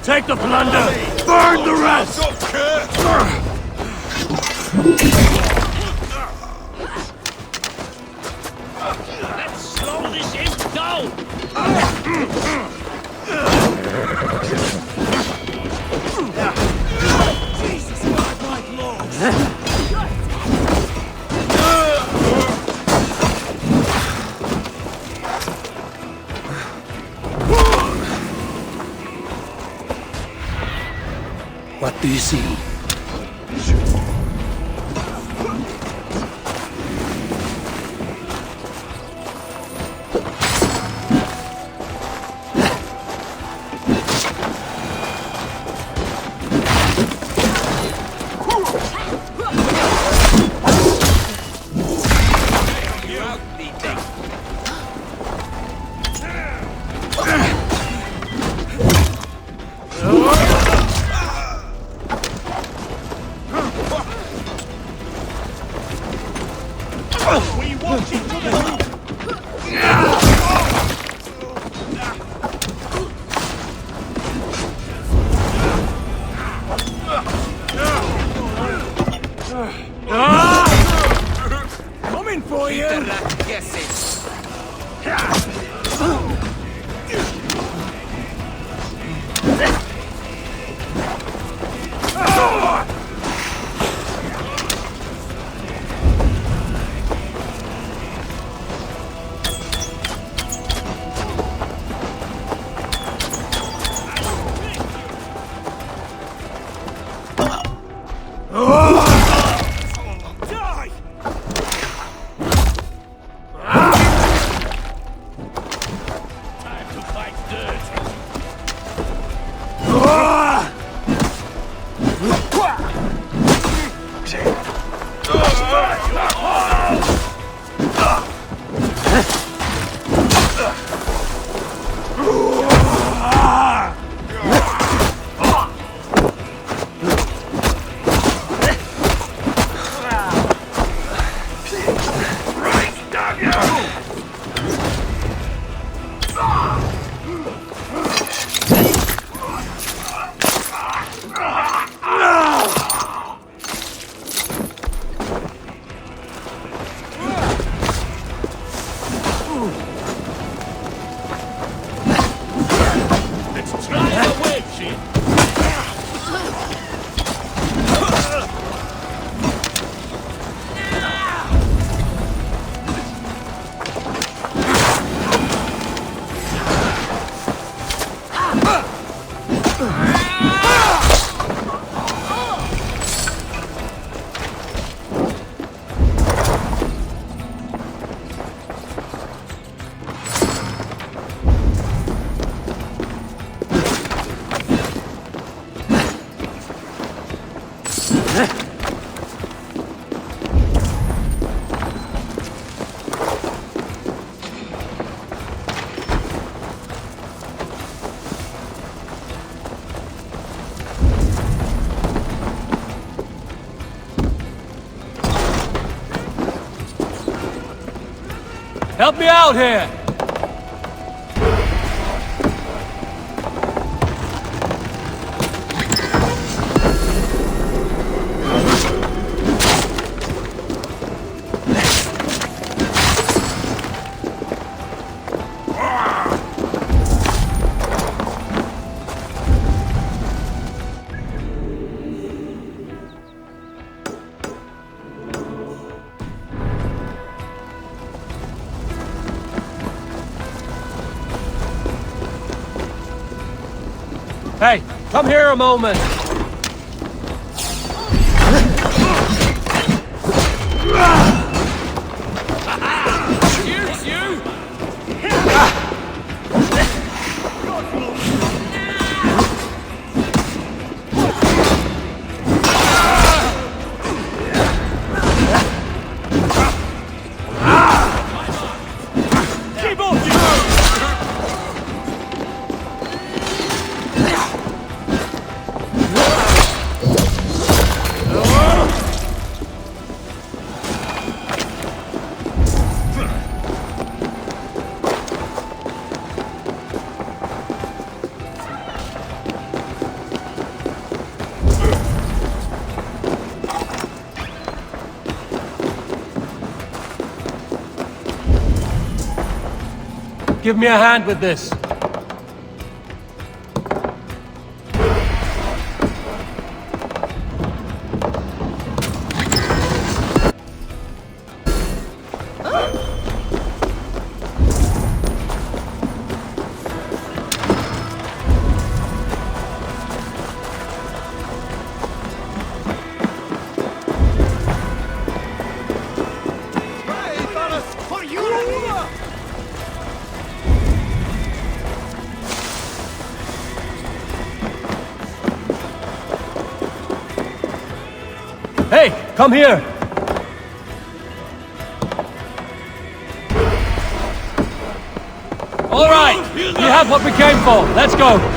Take the plunder! Burn the rest! Let's slow this imp down! Jesus, my lord! What do you see? Coming for you! Help me out here! Hey, come here a moment! Here's you! Keep on, you! give me a hand with this. Hey, come here! All right, we have what we came for. Let's go.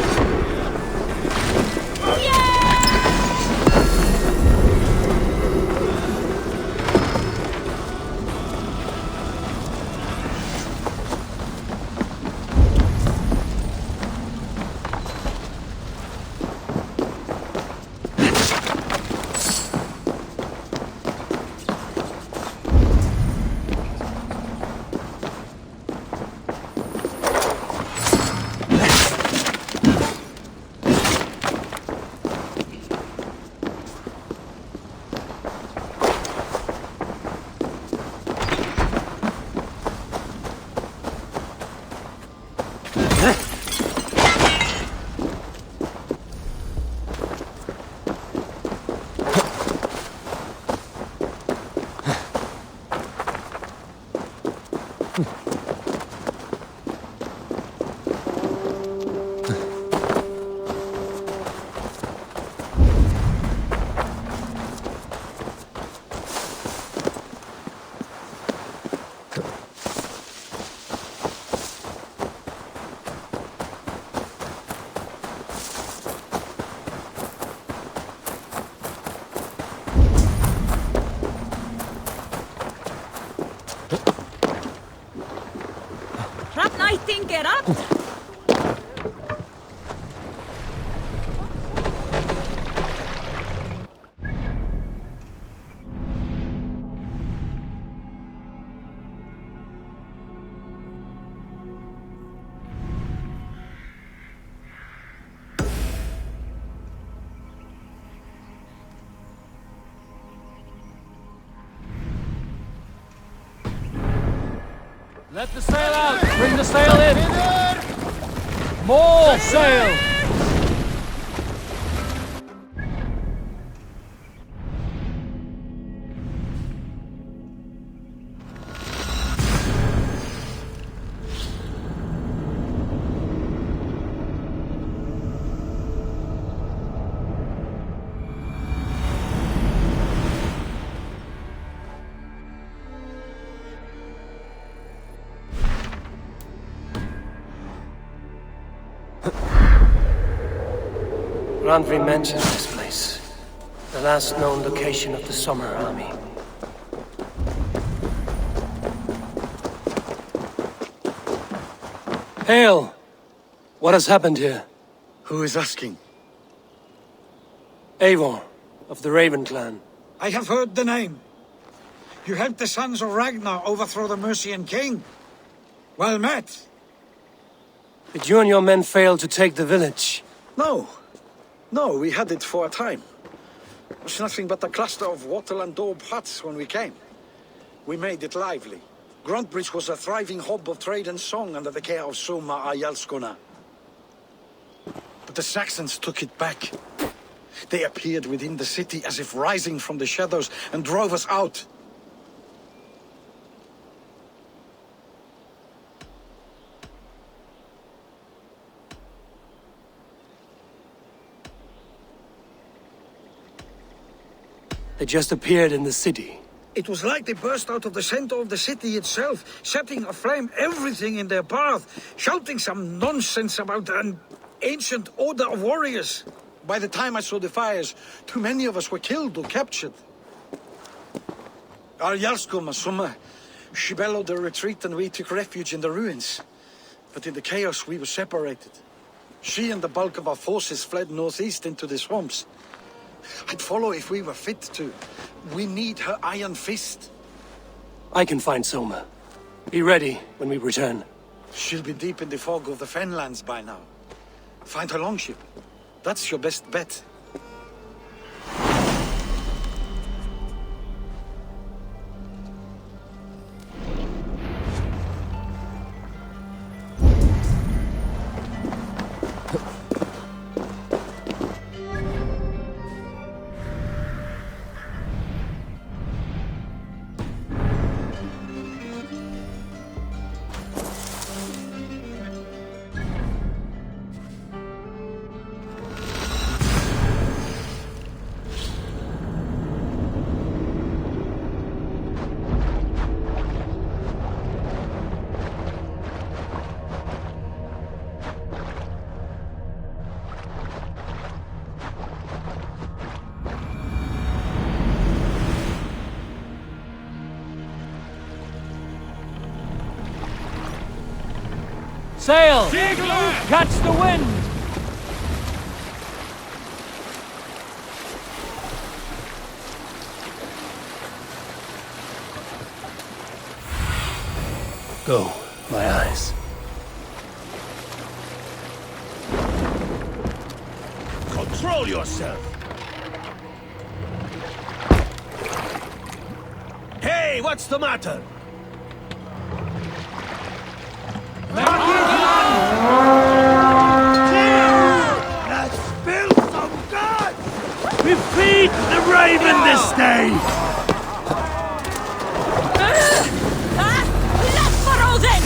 Get up! Let the sail out! Bring the sail in! More sail! Randvi mentions this place. The last known location of the Summer Army. Hail! What has happened here? Who is asking? Eivor, of the Raven clan. I have heard the name. You helped the sons of Ragnar overthrow the Mercian king. Well met. Did you and your men fail to take the village? No, we had it for a time. It was nothing but a cluster of wattle and daub huts when we came. We made it lively. Grantebridge was a thriving hub of trade and song under the care of Soma Ayalskona. But the Saxons took it back. They appeared within the city as if rising from the shadows and drove us out. They just appeared in the city. It was like they burst out of the center of the city itself, setting aflame everything in their path, shouting some nonsense about an ancient order of warriors. By the time I saw the fires, too many of us were killed or captured. Our Jarlskoma, Summa, she bellowed a retreat and we took refuge in the ruins. But in the chaos we were separated. She and the bulk of our forces fled northeast into the swamps. I'd follow if we were fit to. We need her iron fist. I can find Soma. Be ready when we return. She'll be deep in the fog of the Fenlands by now. Find her longship. That's your best bet. Sail! Catch the wind! Go, my eyes. Control yourself! Hey, what's the matter? Let's spill some guts! We feed the raven this day! Let's frozen!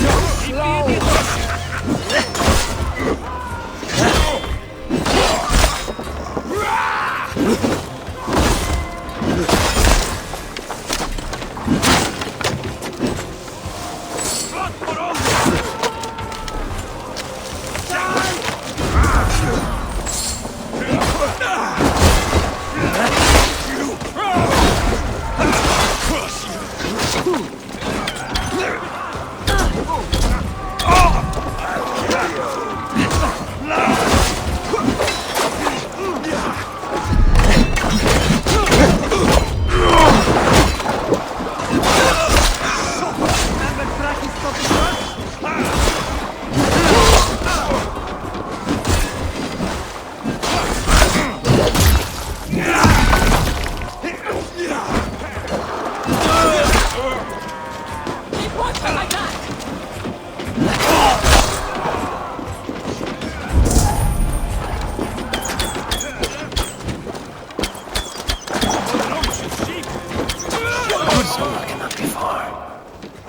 Summer cannot be far.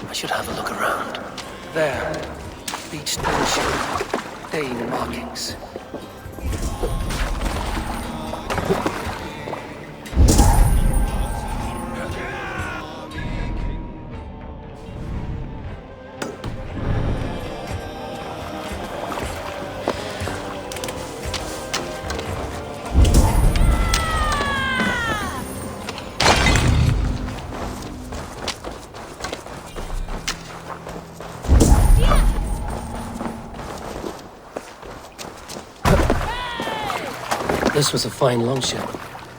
I should have a look around. There. Beached bullshit. Dane markings. This was a fine longship,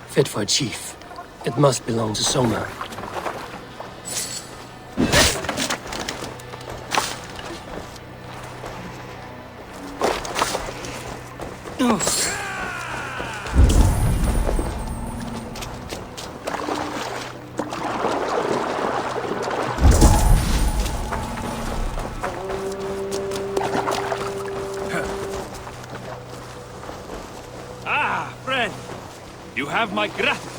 fit for a chief. It must belong to Soma. You have my gratitude.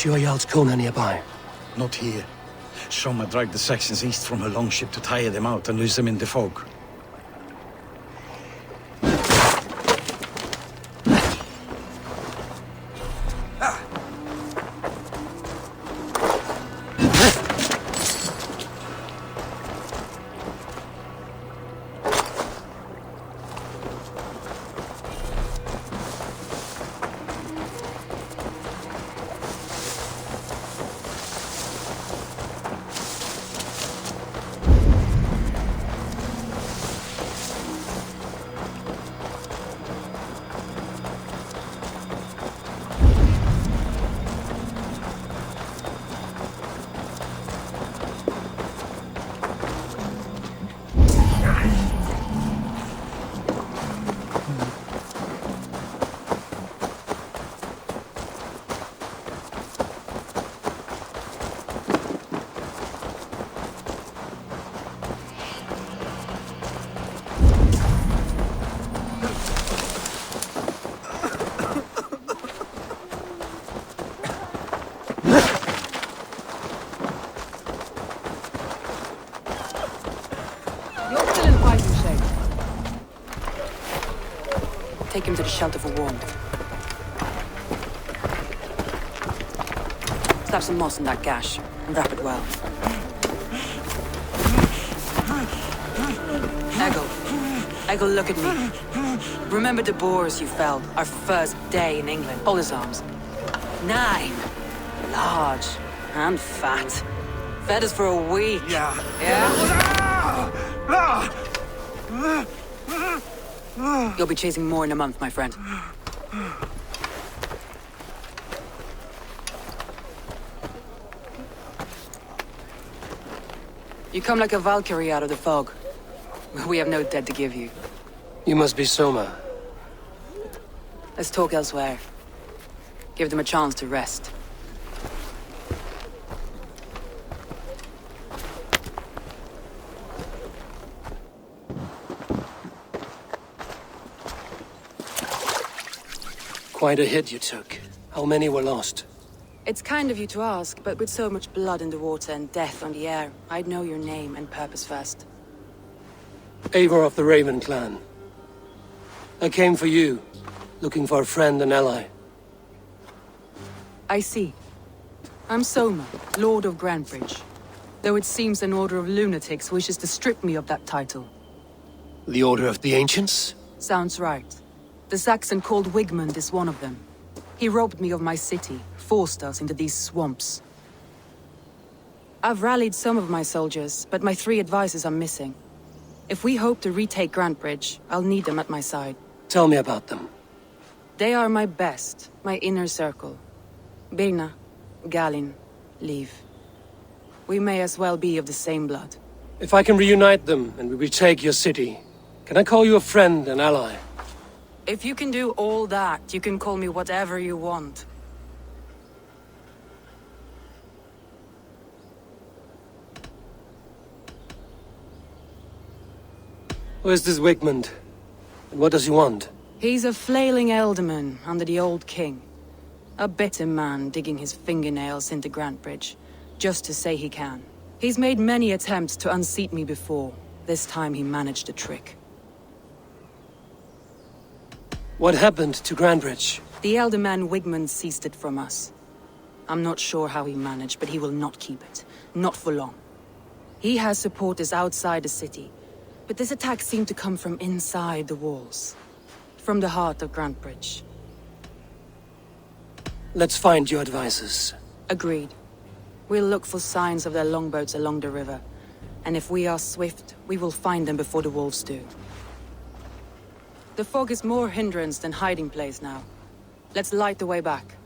Sure Jarl's Kona nearby? Not here. Soma dragged the Saxons east from her longship to tire them out and lose them in the fog. Take him to the shelter for warmth. Slap some moss in that gash and wrap it well. Eggle, look at me. Remember the boars you felled our first day in England? Hold his arms. 9. Large and fat. Fed us for a week. Yeah. You'll be chasing more in a month, my friend. You come like a Valkyrie out of the fog. We have no dead to give you. You must be Soma. Let's talk elsewhere. Give them a chance to rest. Quite a hit you took. How many were lost? It's kind of you to ask, but with so much blood in the water and death on the air, I'd know your name and purpose first. Eivor of the Raven clan. I came for you, looking for a friend and ally. I see. I'm Soma, Lord of Grantebridge. Though it seems an order of lunatics wishes to strip me of that title. The Order of the Ancients? Sounds right. The Saxon called Wigmund is one of them. He robbed me of my city, forced us into these swamps. I've rallied some of my soldiers, but my 3 advisors are missing. If we hope to retake Grantebridge, I'll need them at my side. Tell me about them. They are my best, my inner circle. Birna, Galin, Liv. We may as well be of the same blood. If I can reunite them and we retake your city, can I call you a friend and ally? If you can do all that, you can call me whatever you want. Who is this Wigmund? And what does he want? He's a flailing elderman under the old king. A bitter man digging his fingernails into Grantebridge, just to say he can. He's made many attempts to unseat me before. This time he managed a trick. What happened to Grantebridge? The elder man Wigmund seized it from us. I'm not sure how he managed, but he will not keep it. Not for long. He has supporters outside the city, but this attack seemed to come from inside the walls. From the heart of Grantebridge. Let's find your advisors. Agreed. We'll look for signs of their longboats along the river. And if we are swift, we will find them before the wolves do. The fog is more hindrance than hiding place now. Let's light the way back.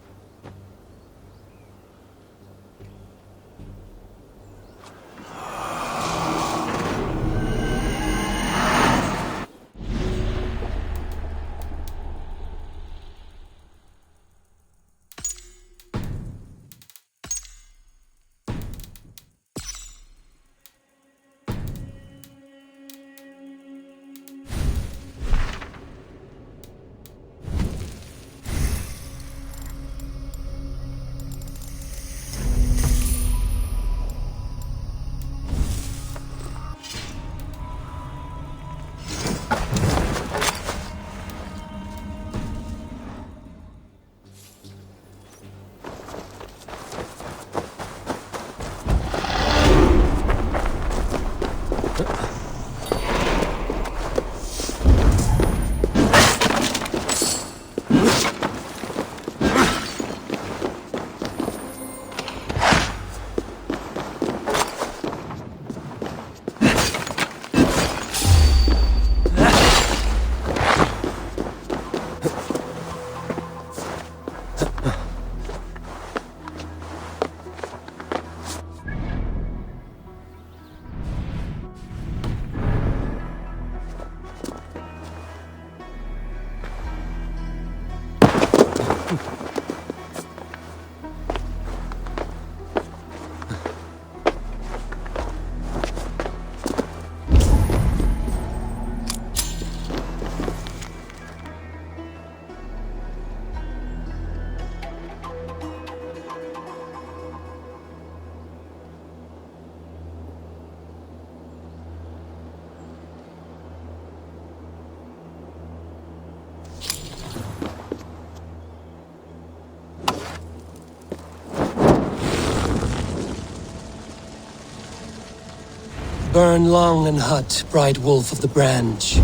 Burn long and hot, bright wolf of the branch,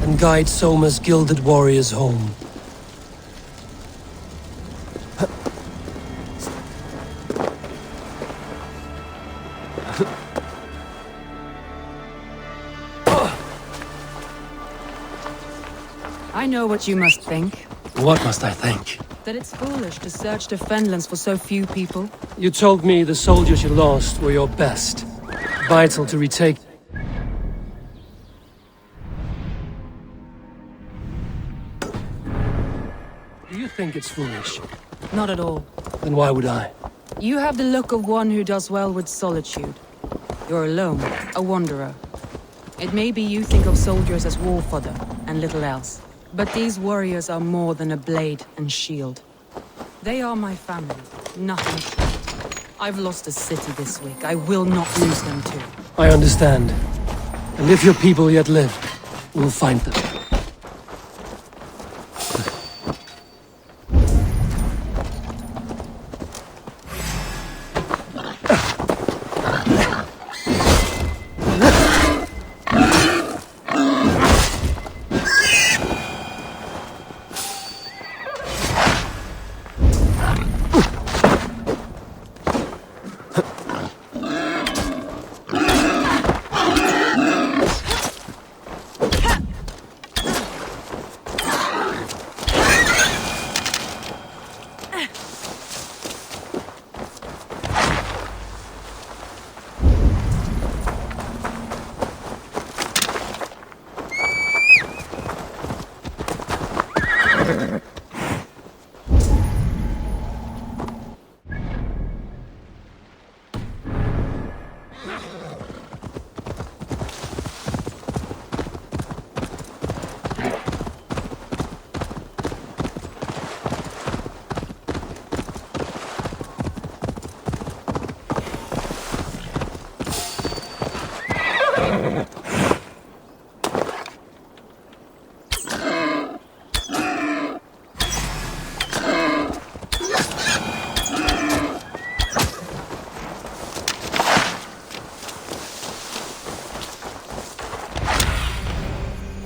and guide Soma's gilded warriors home. I know what you must think. What must I think? That it's foolish to search the Fenlands for so few people. You told me the soldiers you lost were your best. Vital to retake. Do you think it's foolish? Not at all. Then why would I? You have the look of one who does well with solitude. You're alone, a wanderer. It may be you think of soldiers as war fodder and little else. But these warriors are more than a blade and shield. They are my family, nothing. I've lost a city this week. I will not lose them too. I understand. And if your people yet live, we'll find them.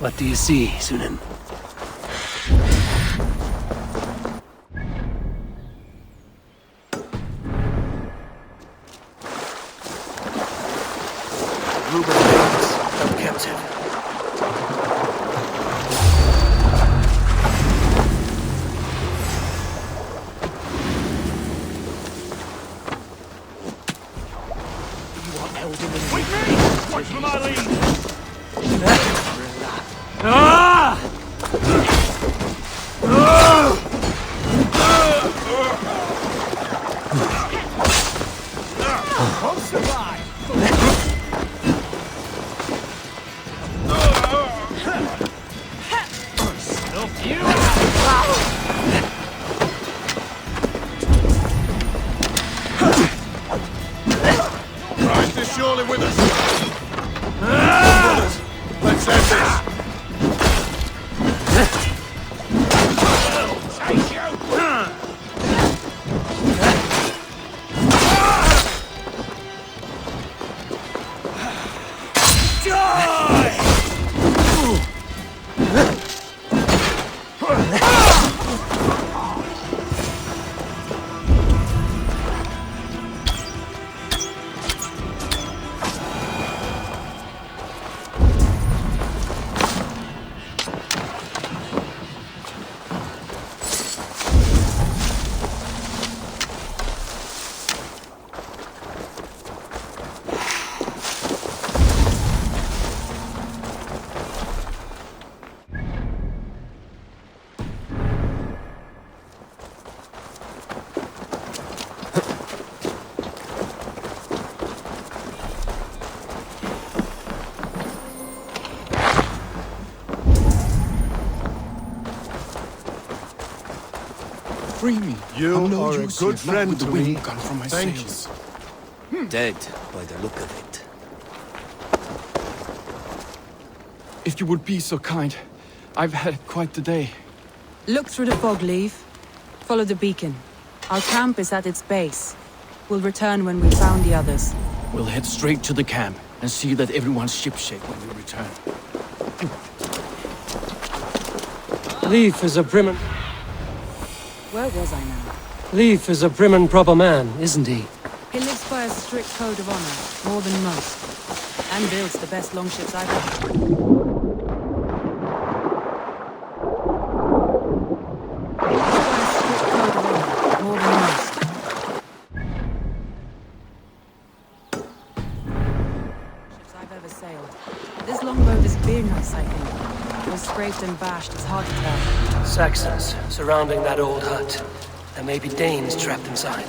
What do you see, Sunan? Ruben Bates, held captive. Watch for my lead! Christ is surely with us! Brothers, let's end this! Free me. You I'm no are a use good here, not friend with the to wind me. gone from my Thank sails. Dead, by the look of it. If you would be so kind, I've had quite the day. Look through the fog, Leave. Follow the beacon. Our camp is at its base. We'll return when we've found the others. We'll head straight to the camp and see that everyone's shipshape when we return. Leif is a prim and... Where was I now? Leif is a prim and proper man, isn't he? He lives by a strict code of honor, more than most. And builds the best longships I've ever... More than most. Ships I've ever sailed. This longboat is beer nuts, I think. It was scraped and bashed, it's hard to tell. Saxons surrounding that old hut. There may be Danes trapped inside.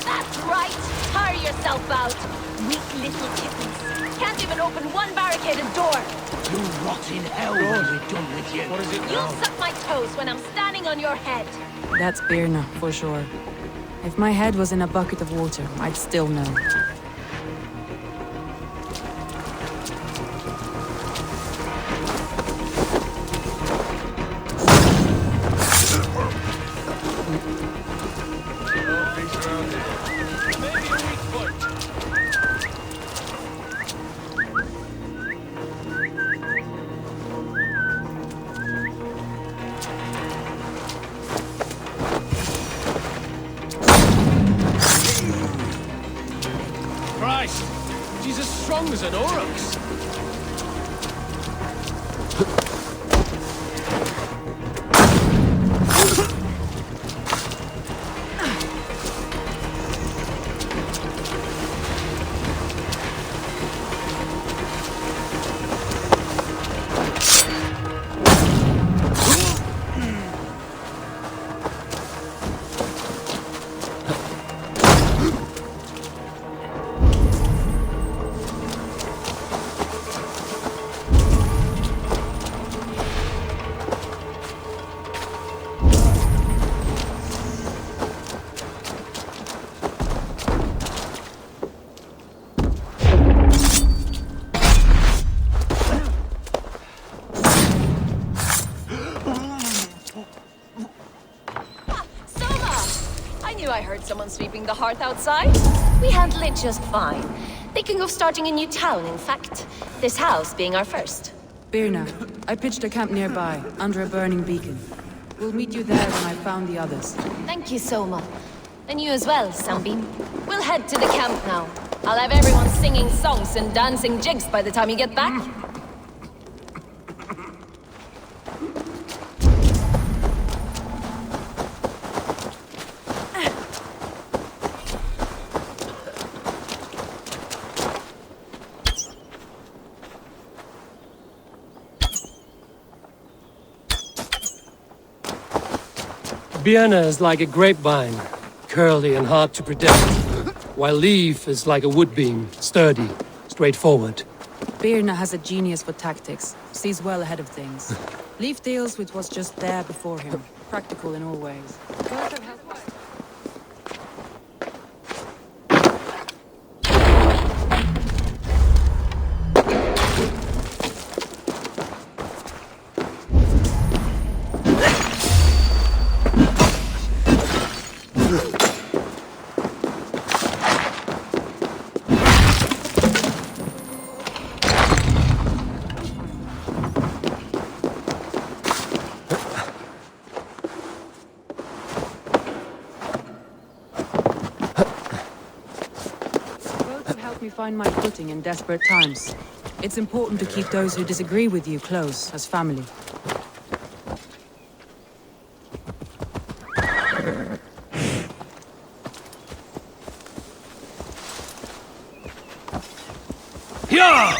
That's right! Tire yourself out! Weak little kittens. Can't even open one barricaded door! You rot in hell when we're done with you! What is it You'll suck my toes when I'm standing on your head! That's Birna, for sure. If my head was in a bucket of water, I'd still know. Christ! She's as strong as an oryx! heard someone sweeping the hearth outside. We handle it just fine. Thinking of starting a new town, in fact. This house being our first. Birna, I pitched a camp nearby, under a burning beacon. We'll meet you there when I've found the others. Thank you so much. And you as well, Sunbeam. We'll head to the camp now. I'll have everyone singing songs and dancing jigs by the time you get back. Birna is like a grapevine, curly and hard to predict, while Leaf is like a woodbeam, sturdy, straightforward. Birna has a genius for tactics, sees well ahead of things. Leaf deals with what's just there before him, practical in all ways. Find my footing in desperate times. It's important to keep those who disagree with you close, as family. Yeah!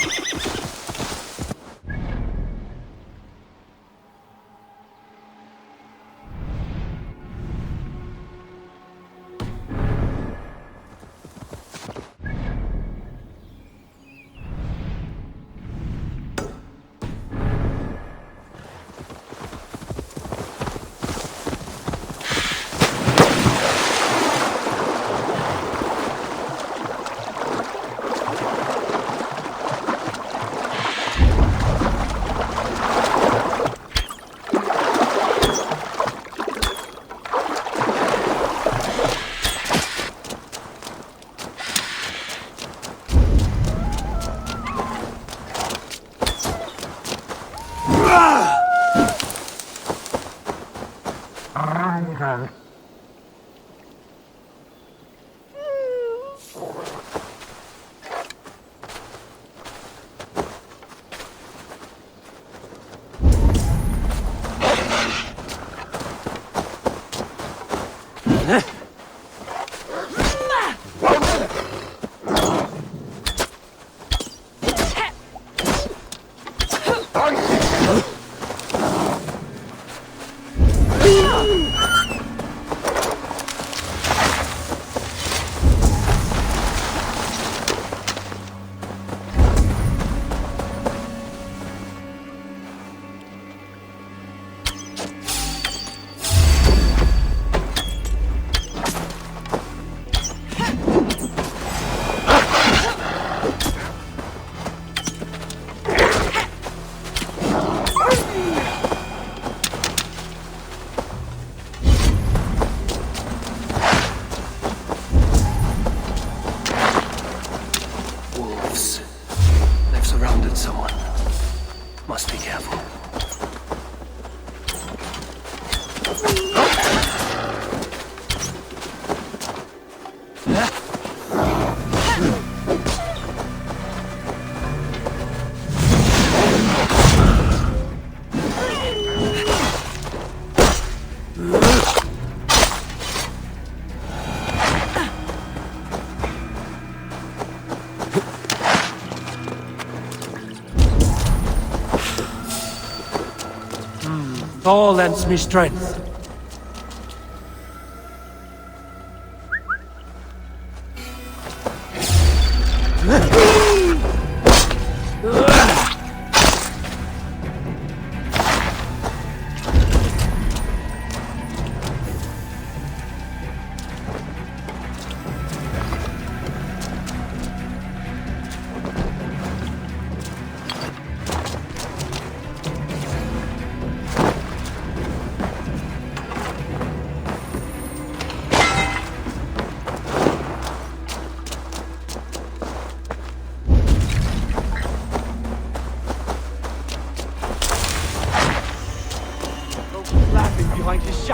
Thor lends me strength.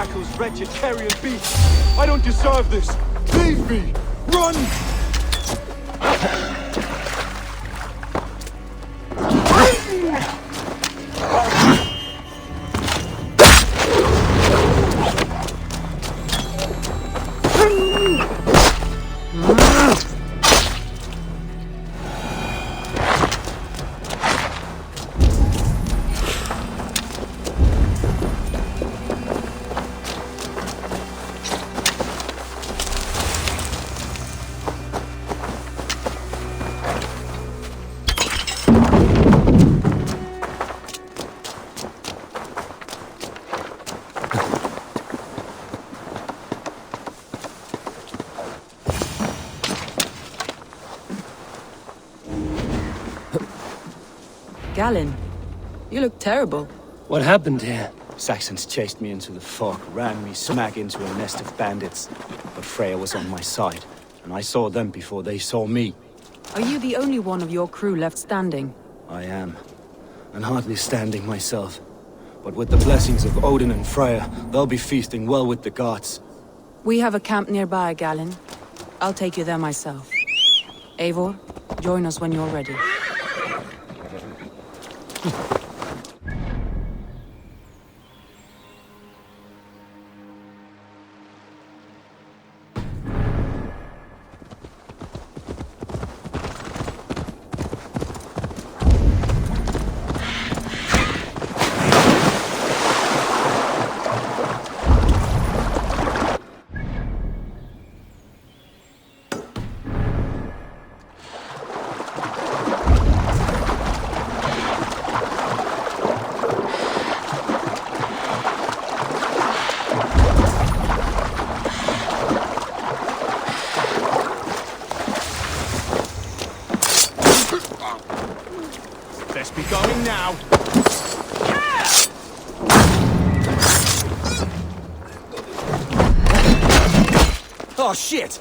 shackles, wretched carrion beast! I don't deserve this! Leave me! Run! Galen, you look terrible. What happened here? Saxons chased me into the fog, ran me smack into a nest of bandits. But Freya was on my side, and I saw them before they saw me. Are you the only one of your crew left standing? I am, and hardly standing myself. But with the blessings of Odin and Freya, they'll be feasting well with the gods. We have a camp nearby, Galen. I'll take you there myself. Eivor, join us when you're ready. Best be going now. Oh shit!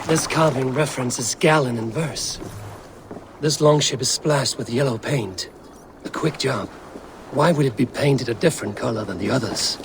This carving references Galen in verse. This longship is splashed with yellow paint. A quick job. Why would it be painted a different color than the others?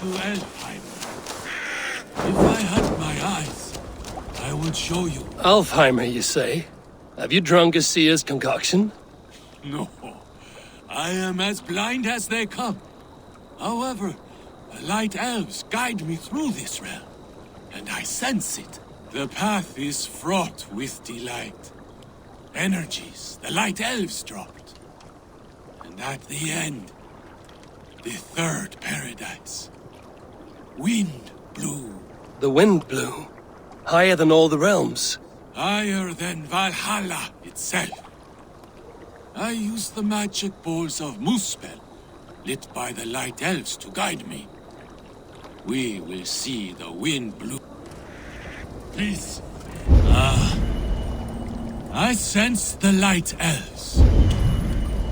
to Elfheimer. If I had my eyes, I would show you. Alfheimer, you say? Have you drunk Garcia's concoction? No, I am as blind as they come. However, the light elves guide me through this realm, and I sense it. The path is fraught with delight. Energies the light elves dropped. And at the end, the third paradise. Wind blew. The wind blew. Higher than all the realms. Higher than Valhalla itself. I used the magic balls of Muspel, lit by the light elves to guide me. We will see the wind blow. Please. I sense the light elves.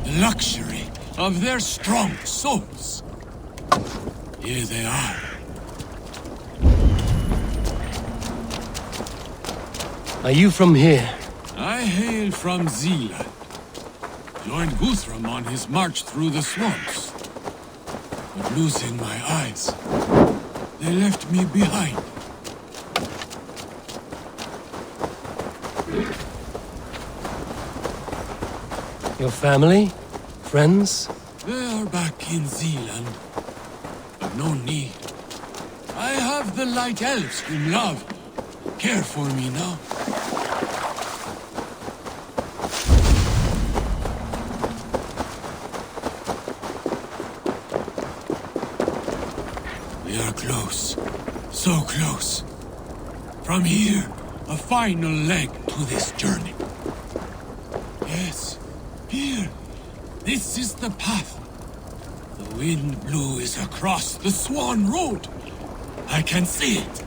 The luxury of their strong souls. Here they are. Are you from here? I hail from Zealand. Joined Guthrum on his march through the swamps. But losing my eyes, they left me behind. Your family? Friends? They are back in Zealand. But no need. I have the light elves whom love care for me now. We are close. So close. From here, a final leg to this journey. Yes, here. This is the path. The wind blue is across the Swan Road. I can see it.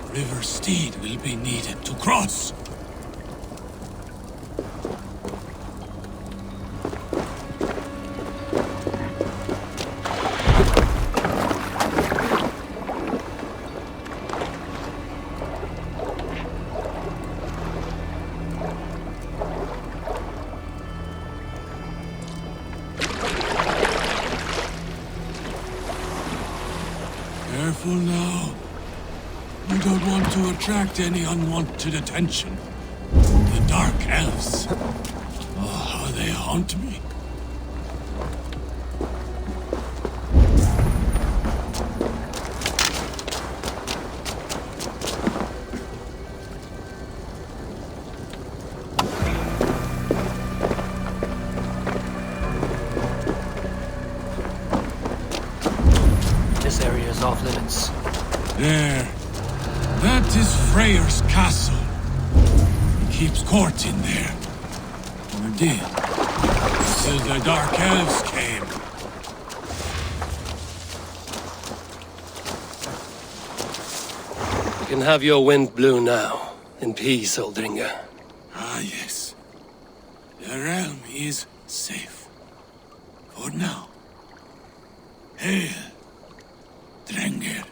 The river steed will be needed to cross. Careful now. We don't want to attract any unwanted attention. The Dark Elves. Oh, how they haunt me. This area is off limits. There. That is Freyr's castle. He keeps court in there. Or did. Till the Dark Elves came. You can have your wind blue now. In peace, Oldringer. Ah, yes. The realm is safe. For now. Hail, Drenger.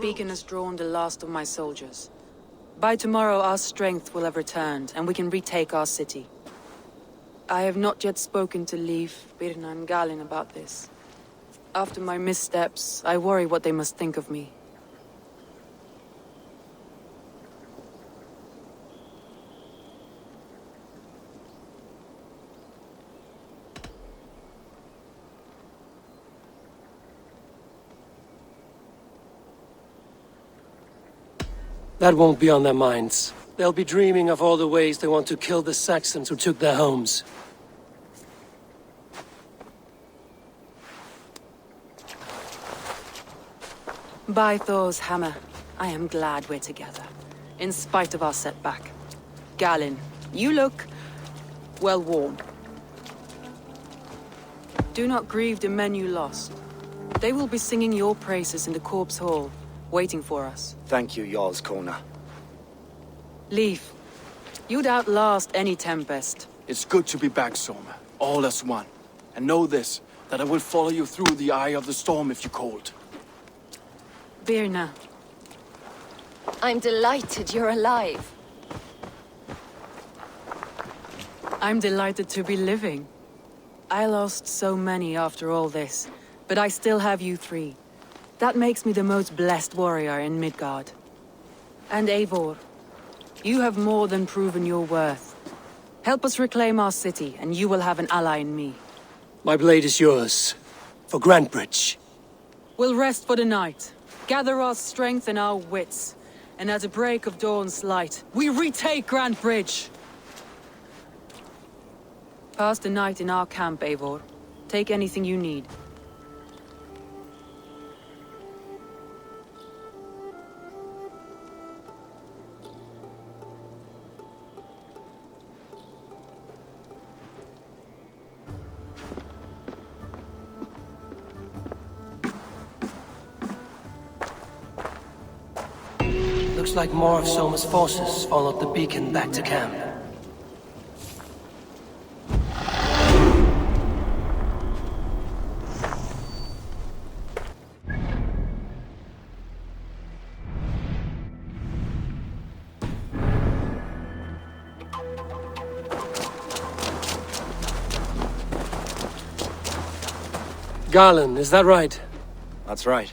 beacon has drawn the last of my soldiers. By tomorrow, our strength will have returned, and we can retake our city. I have not yet spoken to Leif, Birna, and Galin about this. After my missteps, I worry what they must think of me. That won't be on their minds. They'll be dreaming of all the ways they want to kill the Saxons who took their homes. By Thor's hammer, I am glad we're together, in spite of our setback. Galin, you look well worn. Do not grieve the men you lost. They will be singing your praises in the Corpse Hall, waiting for us. Thank you, Jarl's Kona. Leif, you'd outlast any tempest. It's good to be back, Soma. All as one. And know this, that I will follow you through the eye of the storm if you called. Birna. I'm delighted you're alive. I'm delighted to be living. I lost so many after all this, but I still have you three. That makes me the most blessed warrior in Midgard. And Eivor, you have more than proven your worth. Help us reclaim our city, and you will have an ally in me. My blade is yours. For Grantebridge. We'll rest for the night, gather our strength and our wits, and at the break of dawn's light, we retake Grantebridge! Pass the night in our camp, Eivor. Take anything you need. Looks like more of Soma's forces followed the beacon back to camp. Galin, is that right? That's right.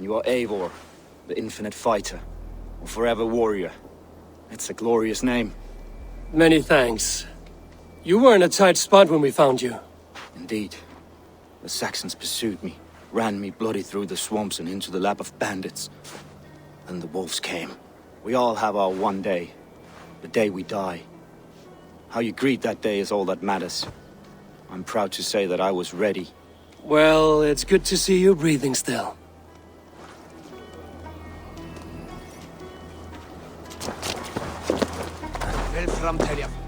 You are Eivor, the infinite fighter. Forever warrior. It's a glorious name. Many thanks. You were in a tight spot when we found you. Indeed. The Saxons pursued me, ran me bloody through the swamps and into the lap of bandits. Then the wolves came. We all have our one day. The day we die. How you greet that day is all that matters. I'm proud to say that I was ready. Well, it's good to see you breathing still.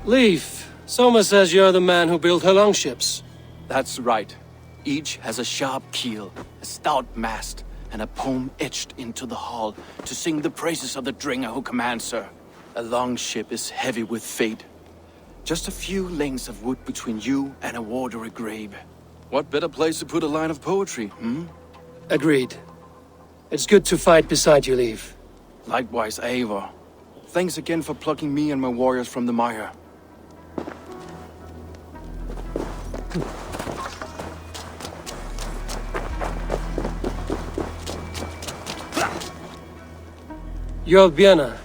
Leif, Soma says you're the man who built her longships. That's right. Each has a sharp keel, a stout mast, and a poem etched into the hull to sing the praises of the Dringer who commands her. A longship is heavy with fate. Just a few lengths of wood between you and a watery grave. What better place to put a line of poetry, Agreed. It's good to fight beside you, Leif. Likewise, Eivor. Thanks again for plucking me and my warriors from the mire. You're Birna.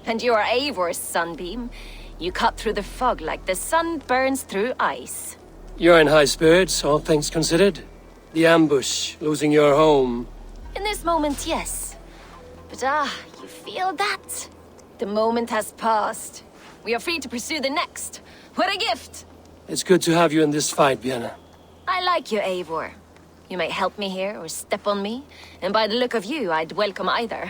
And you are Eivor's sunbeam. You cut through the fog like the sun burns through ice. You're in high spirits, all things considered. The ambush, losing your home. In this moment, yes. But you feel that? The moment has passed. We are free to pursue the next. What a gift! It's good to have you in this fight, Birna. I like you, Eivor. You may help me here or step on me, and by the look of you, I'd welcome either.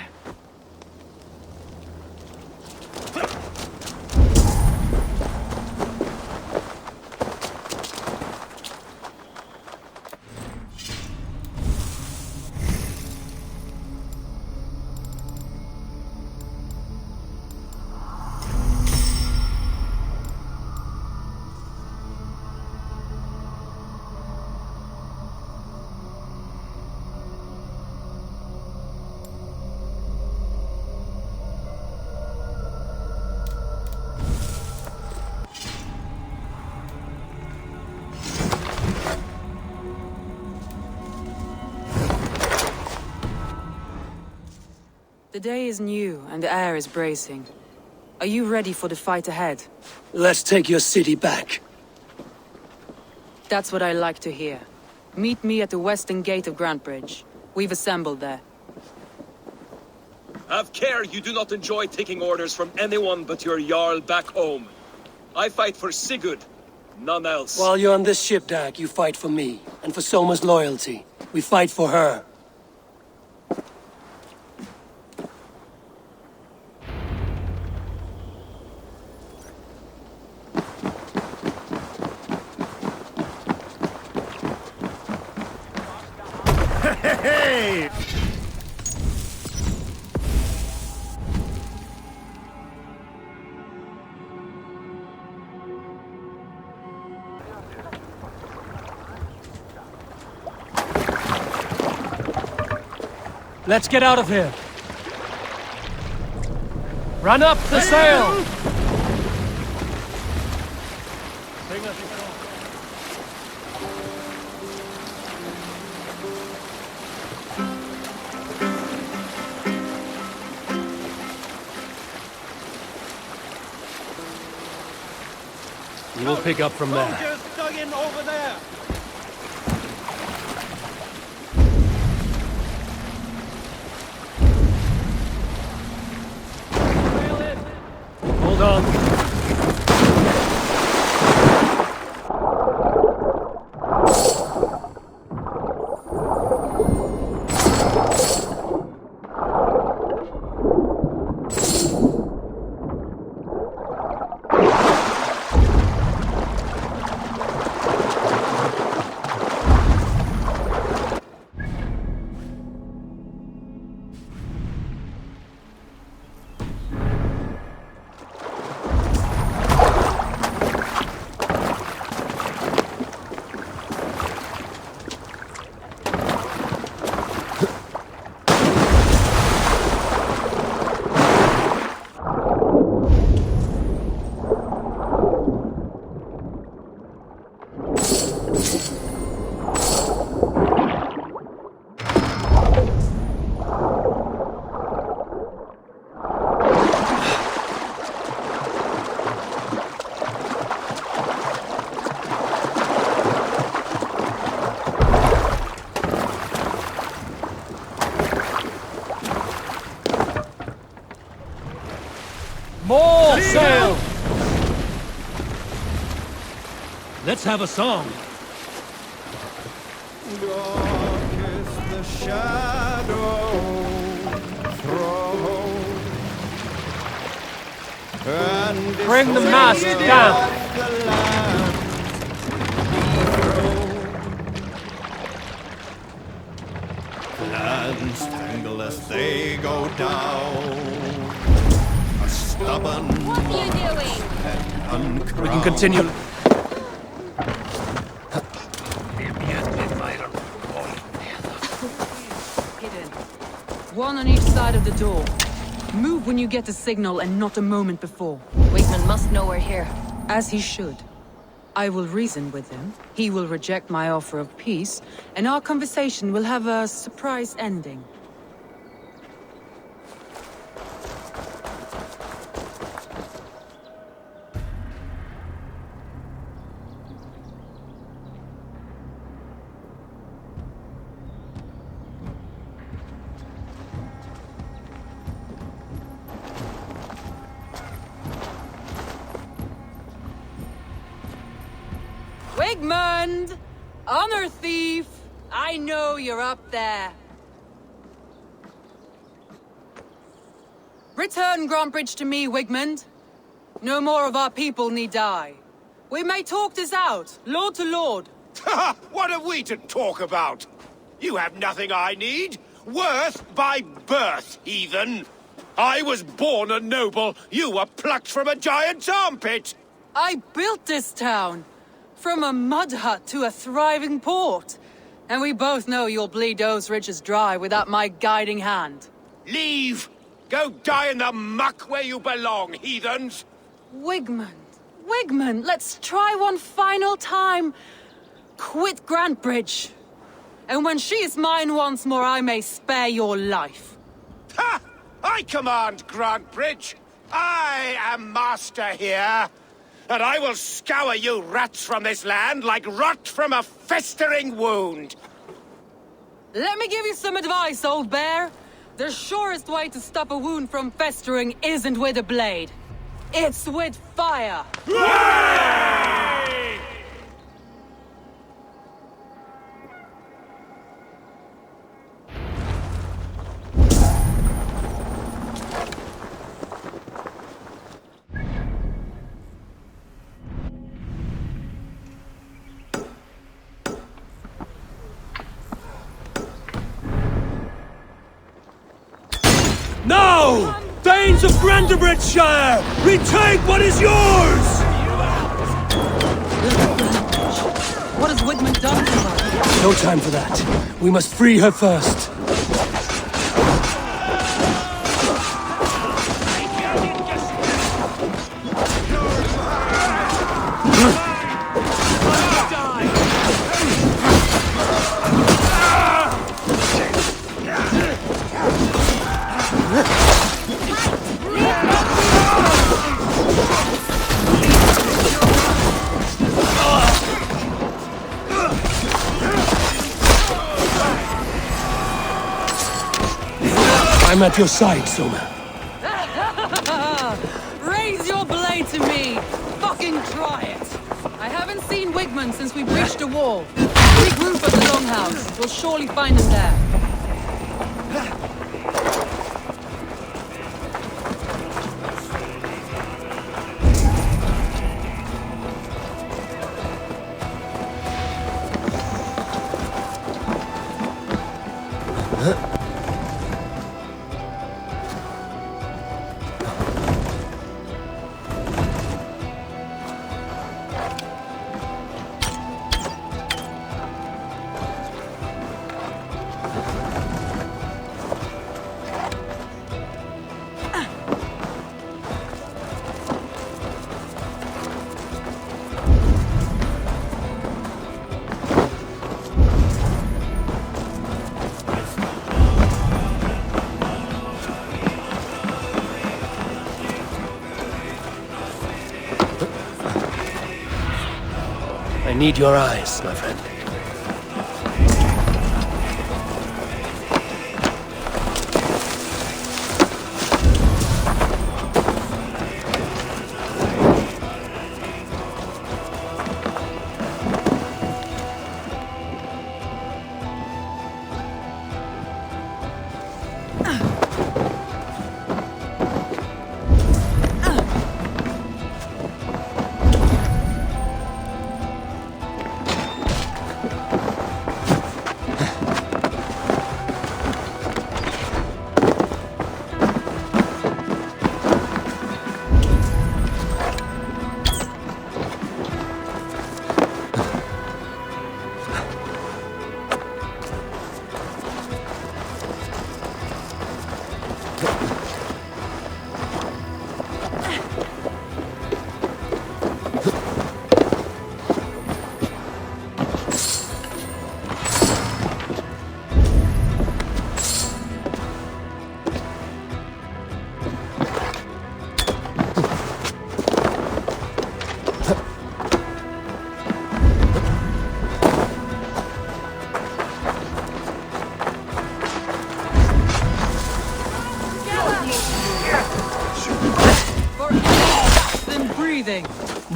The day is new, and the air is bracing. Are you ready for the fight ahead? Let's take your city back. That's what I like to hear. Meet me at the western gate of Grantebridge. We've assembled there. Have care you do not enjoy taking orders from anyone but your Jarl back home. I fight for Sigurd, none else. While you're on this ship, Dag, you fight for me. And for Soma's loyalty. We fight for her. Hey! Let's get out of here. Run up the sail! We'll pick up from there. Just dug in over there. Hold on. More sail! Let's have a song. Dark is the shadow thrown, and Bring the mast down. the land lands tangle as they go down. A stubborn What are you doing? uncrowned. We can continue. Hidden. One on each side of the door. Move when you get the signal and not a moment before. Wigman must know we're here. As he should. I will reason with him. He will reject my offer of peace, and our conversation will have a surprise ending. Wigmund! Honor thief! I know you're up there. Return Grantebridge to me, Wigmund. No more of our people need die. We may talk this out, lord to lord. What have we to talk about? You have nothing I need. Worth by birth, heathen. I was born a noble. You were plucked from a giant's armpit. I built this town. From a mud hut to a thriving port. And we both know you'll bleed those riches dry without my guiding hand. Leave! Go die in the muck where you belong, heathens! Wigmund, let's try one final time. Quit Grantebridge. And when she is mine once more, I may spare your life. Ha! I command Grantebridge. I am master here. And I will scour you rats from this land like rot from a festering wound. Let me give you some advice, old bear. The surest way to stop a wound from festering isn't with a blade. It's with fire. Now! Thanes of GRANTEBRIDGESCIRE! Retake what is yours! What has Wigmund done to her? No time for that. We must free her first. I'm at your side, Soma. Raise your blade to me! Fucking try it! I haven't seen Wigmund since we breached the wall. Regroup at the Longhouse. We'll surely find him there. I need your eyes, my friend.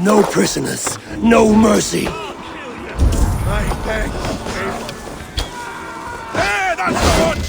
No prisoners, no mercy. I beg, Eivor. There, that's the one!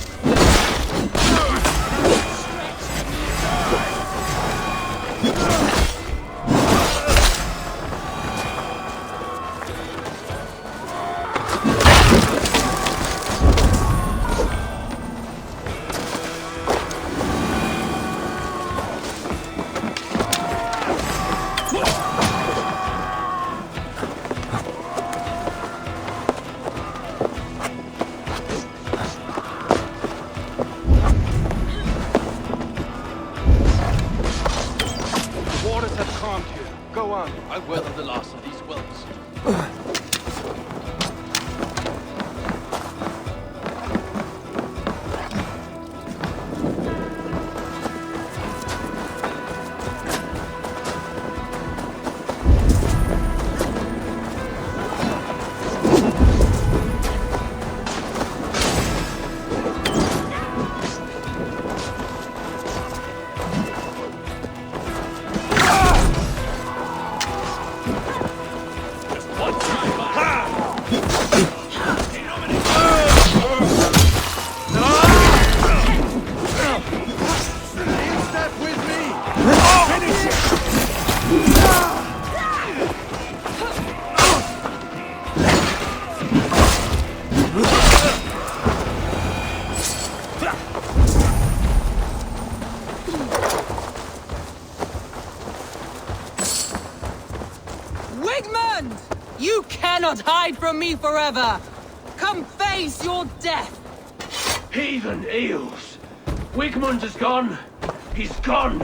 I weather the loss of these wells. Wigmund! You cannot hide from me forever! Come face your death! Heathen eels! Wigmund is gone! He's gone!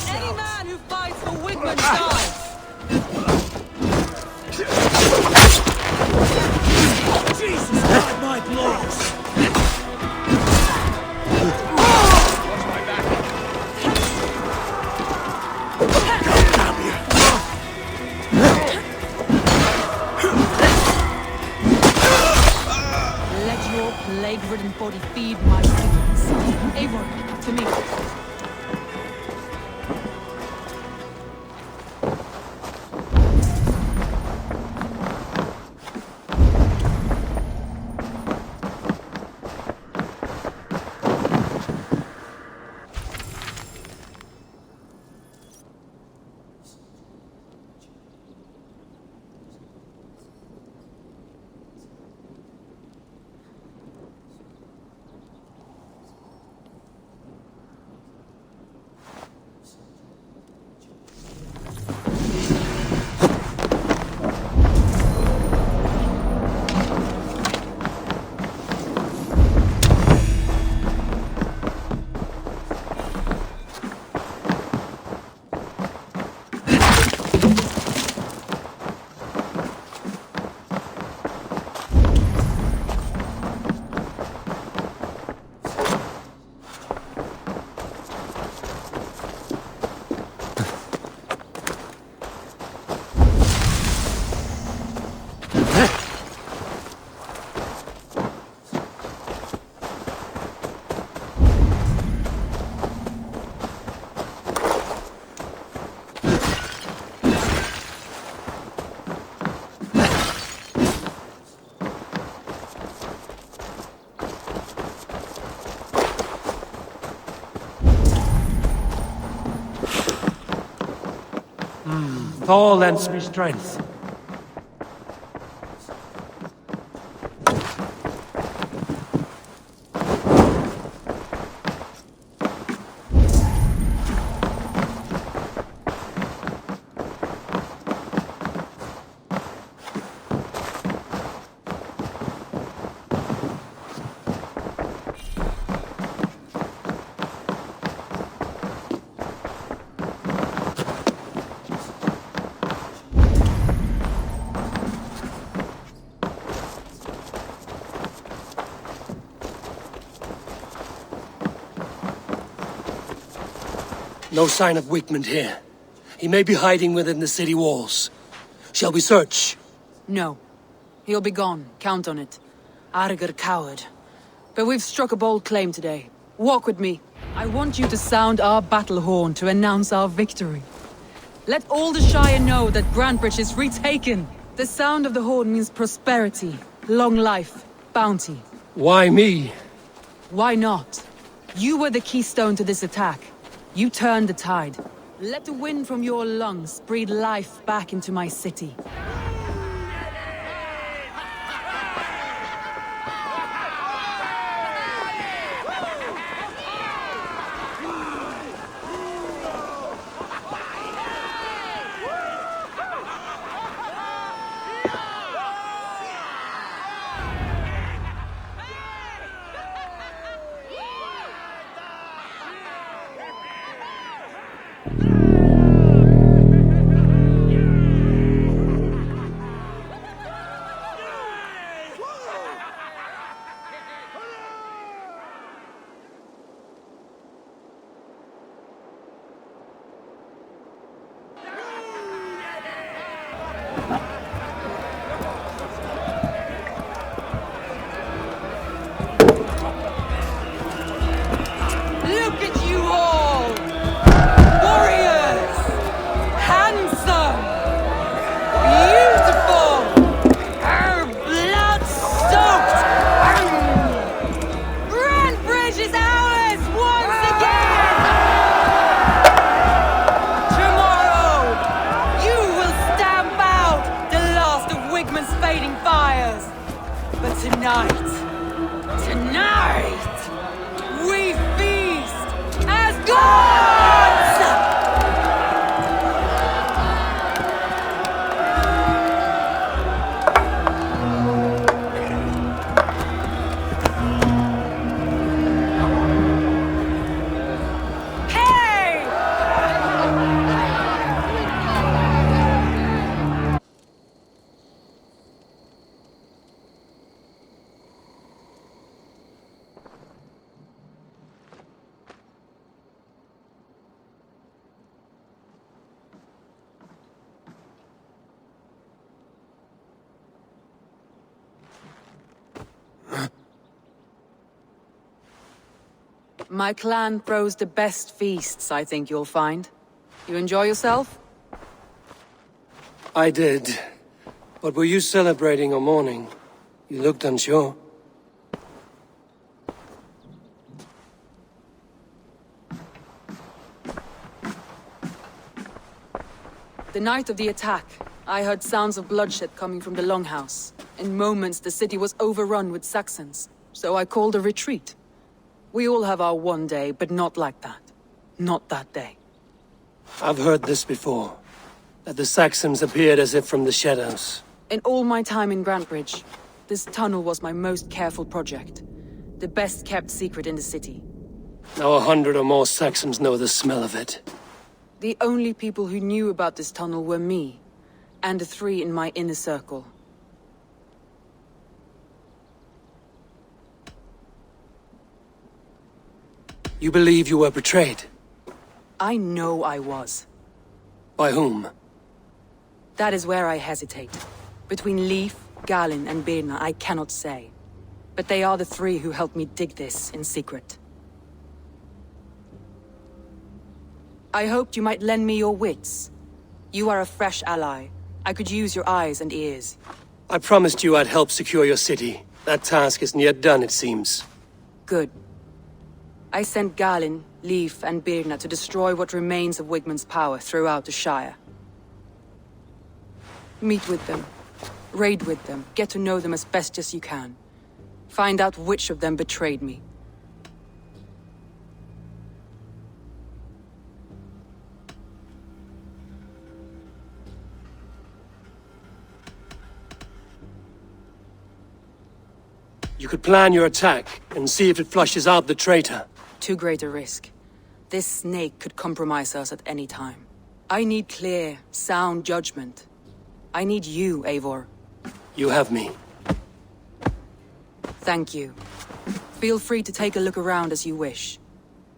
Any man who fights for Wigmund dies! Jesus, God, my blows! Let your plague-ridden body feed my weakness. Eivor, to me. Thor lends me strength. No sign of Wigmund here. He may be hiding within the city walls. Shall we search? No. He'll be gone. Count on it. Arger coward. But we've struck a bold claim today. Walk with me. I want you to sound our battle horn to announce our victory. Let all the Shire know that Grantebridge is retaken. The sound of the horn means prosperity, long life, bounty. Why me? Why not? You were the keystone to this attack. You turned the tide. Let the wind from your lungs breathe life back into my city. My clan throws the best feasts, I think you'll find. You enjoy yourself? I did. But were you celebrating or mourning? You looked unsure. The night of the attack, I heard sounds of bloodshed coming from the Longhouse. In moments, the city was overrun with Saxons, so I called a retreat. We all have our one day, but not like that. Not that day. I've heard this before. That the Saxons appeared as if from the shadows. In all my time in Grantebridge, this tunnel was my most careful project. The best kept secret in the city. Now 100 or more Saxons know the smell of it. The only people who knew about this tunnel were me, and the 3 in my inner circle. You believe you were betrayed? I know I was. By whom? That is where I hesitate. Between Leif, Galin, and Birna, I cannot say. But they are the 3 who helped me dig this in secret. I hoped you might lend me your wits. You are a fresh ally. I could use your eyes and ears. I promised you I'd help secure your city. That task isn't yet done, it seems. Good. I sent Galin, Leif, and Birna to destroy what remains of Wigmund's power throughout the Shire. Meet with them. Raid with them. Get to know them as best as you can. Find out which of them betrayed me. You could plan your attack and see if it flushes out the traitor. Too great a risk. This snake could compromise us at any time. I need clear, sound judgment. I need you, Eivor. You have me. Thank you. Feel free to take a look around as you wish.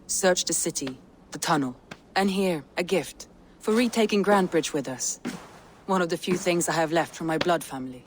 Search the city, the tunnel, and here, a gift, for retaking Grantebridge with us. One of the few things I have left from my blood family.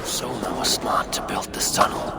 Sona was smart to build this tunnel.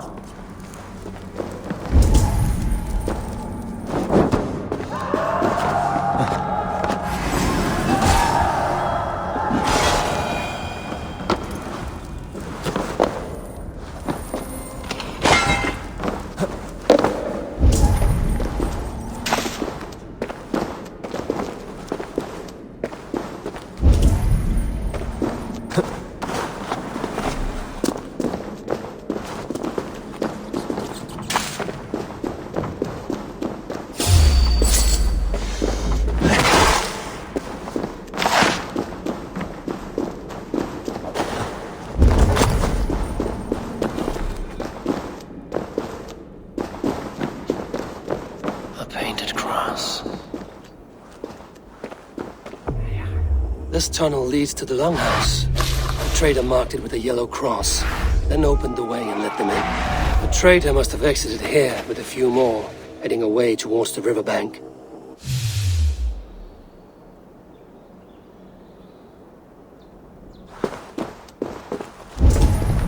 first tunnel leads to the Longhouse. The trader marked it with a yellow cross, then opened the way and let them in. The trader must have exited here with a few more, heading away towards the riverbank.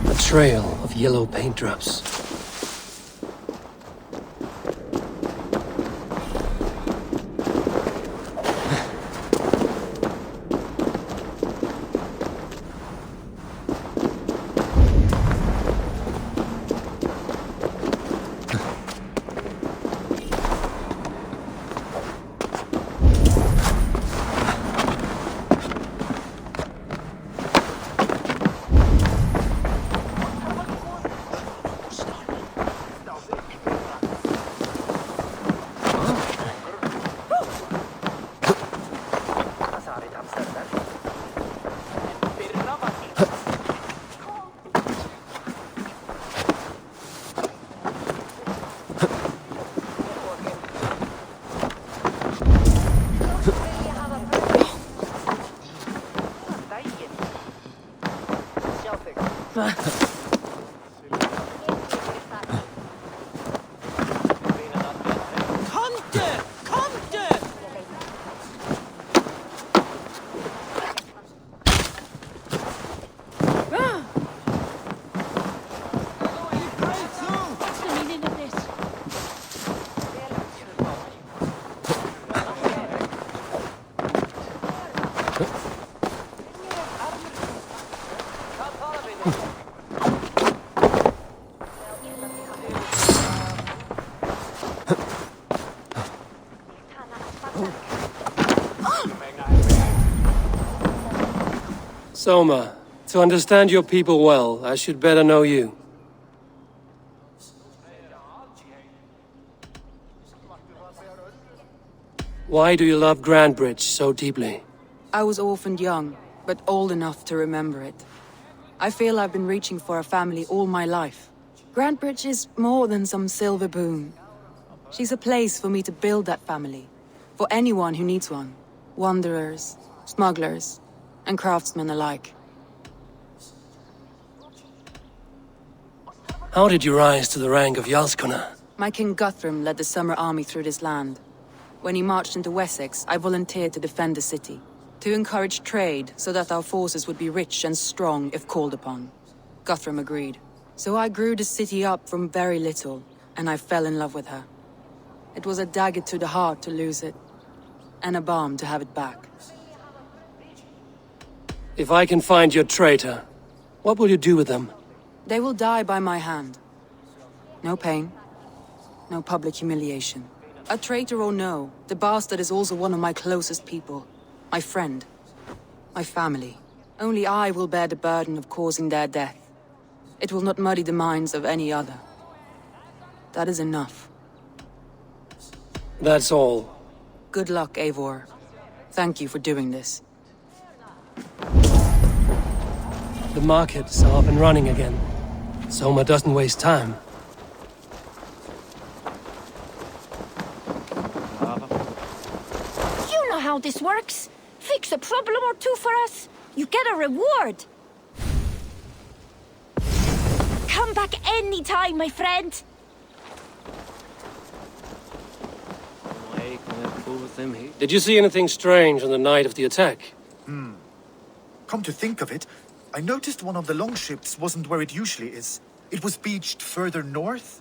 A trail of yellow paint drops. Soma, to understand your people well, I should better know you. Why do you love Grantebridge so deeply? I was orphaned young, but old enough to remember it. I feel I've been reaching for a family all my life. Grantebridge is more than some silver boon. She's a place for me to build that family. For anyone who needs one. Wanderers, smugglers, and craftsmen alike. How did you rise to the rank of Jarlskona? My King Guthrum led the summer army through this land. When he marched into Wessex, I volunteered to defend the city. To encourage trade, so that our forces would be rich and strong if called upon. Guthrum agreed. So I grew the city up from very little, and I fell in love with her. It was a dagger to the heart to lose it, and a balm to have it back. If I can find your traitor, what will you do with them? They will die by my hand. No pain, no public humiliation. A traitor or no, the bastard is also one of my closest people. My friend. My family. Only I will bear the burden of causing their death. It will not muddy the minds of any other. That is enough. That's all. Good luck, Eivor. Thank you for doing this. The markets are up and running again. Soma doesn't waste time. You know how this works. Fix a problem or two for us, you get a reward. Come back anytime, my friend. Did you see anything strange on the night of the attack? Come to think of it, I noticed one of the longships wasn't where it usually is. It was beached further north,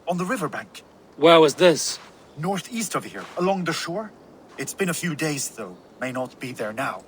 on the riverbank. Where was this? Northeast of here, along the shore. It's been a few days, though. May not be there now.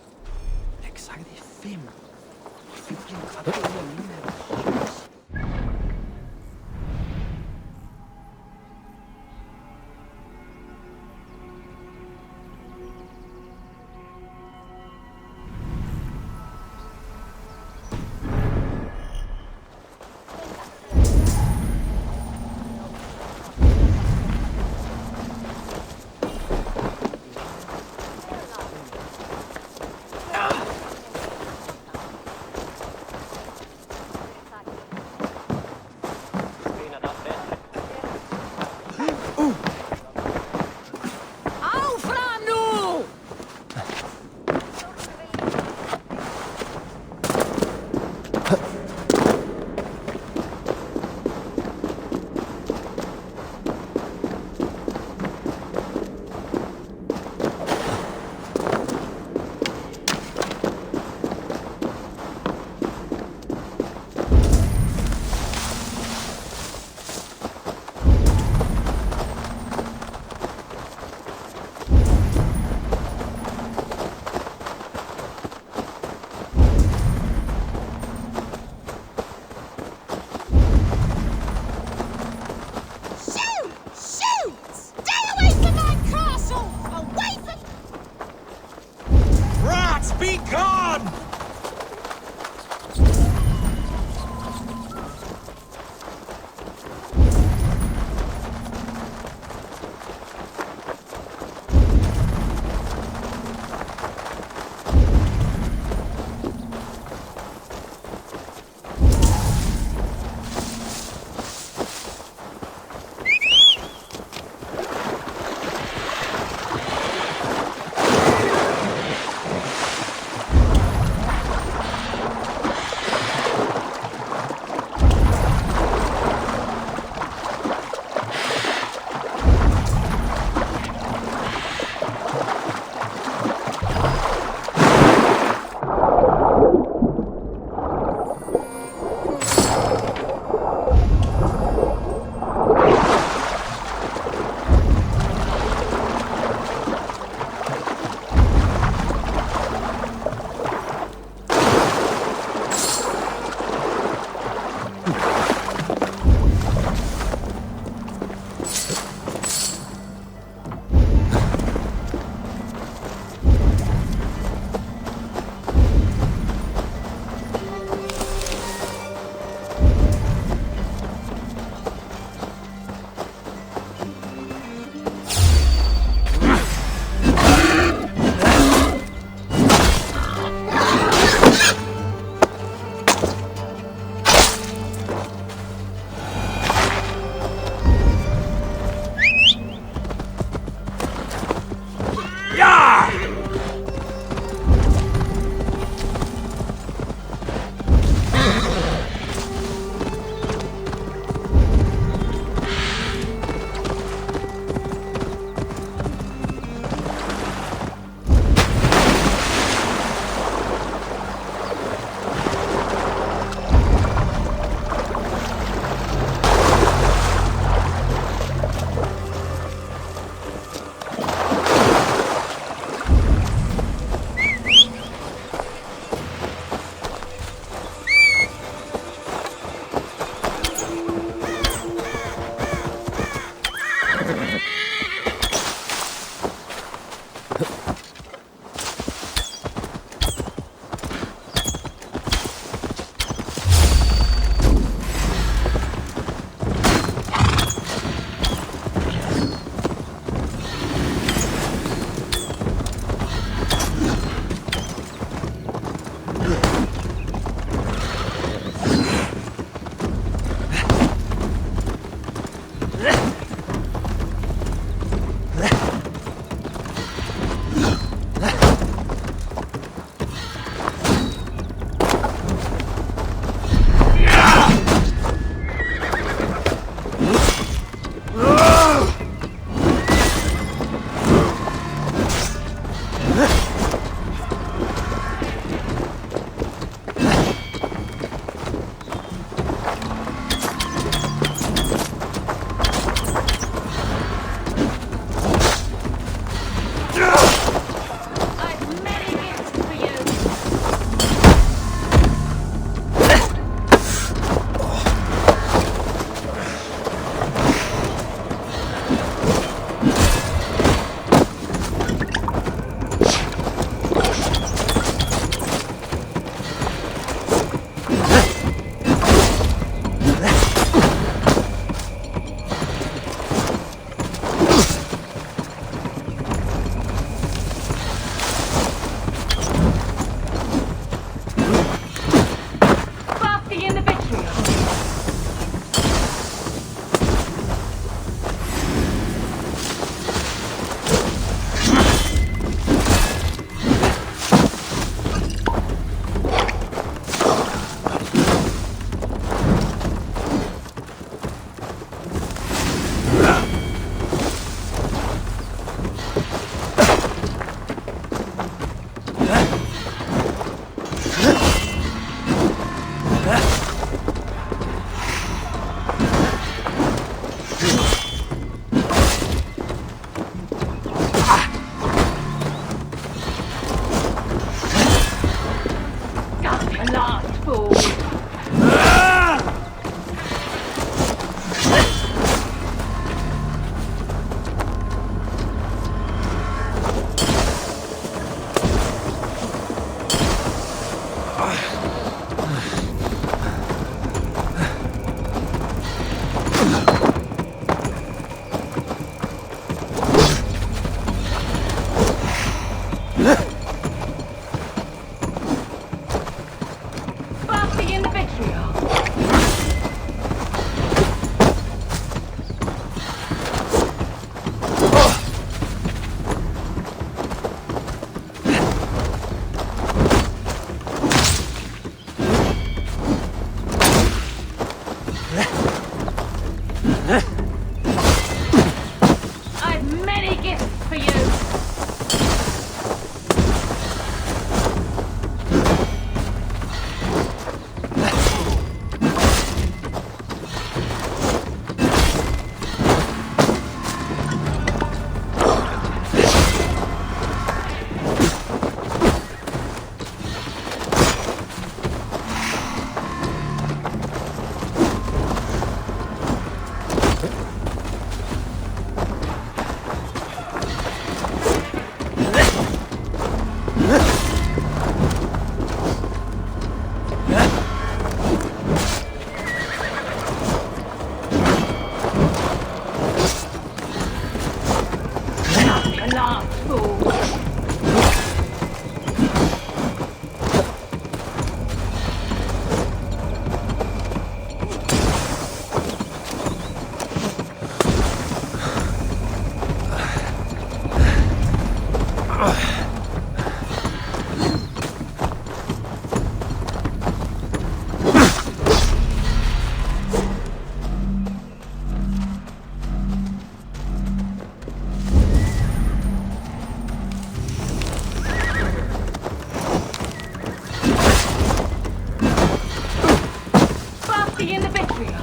Basking in the vitriol.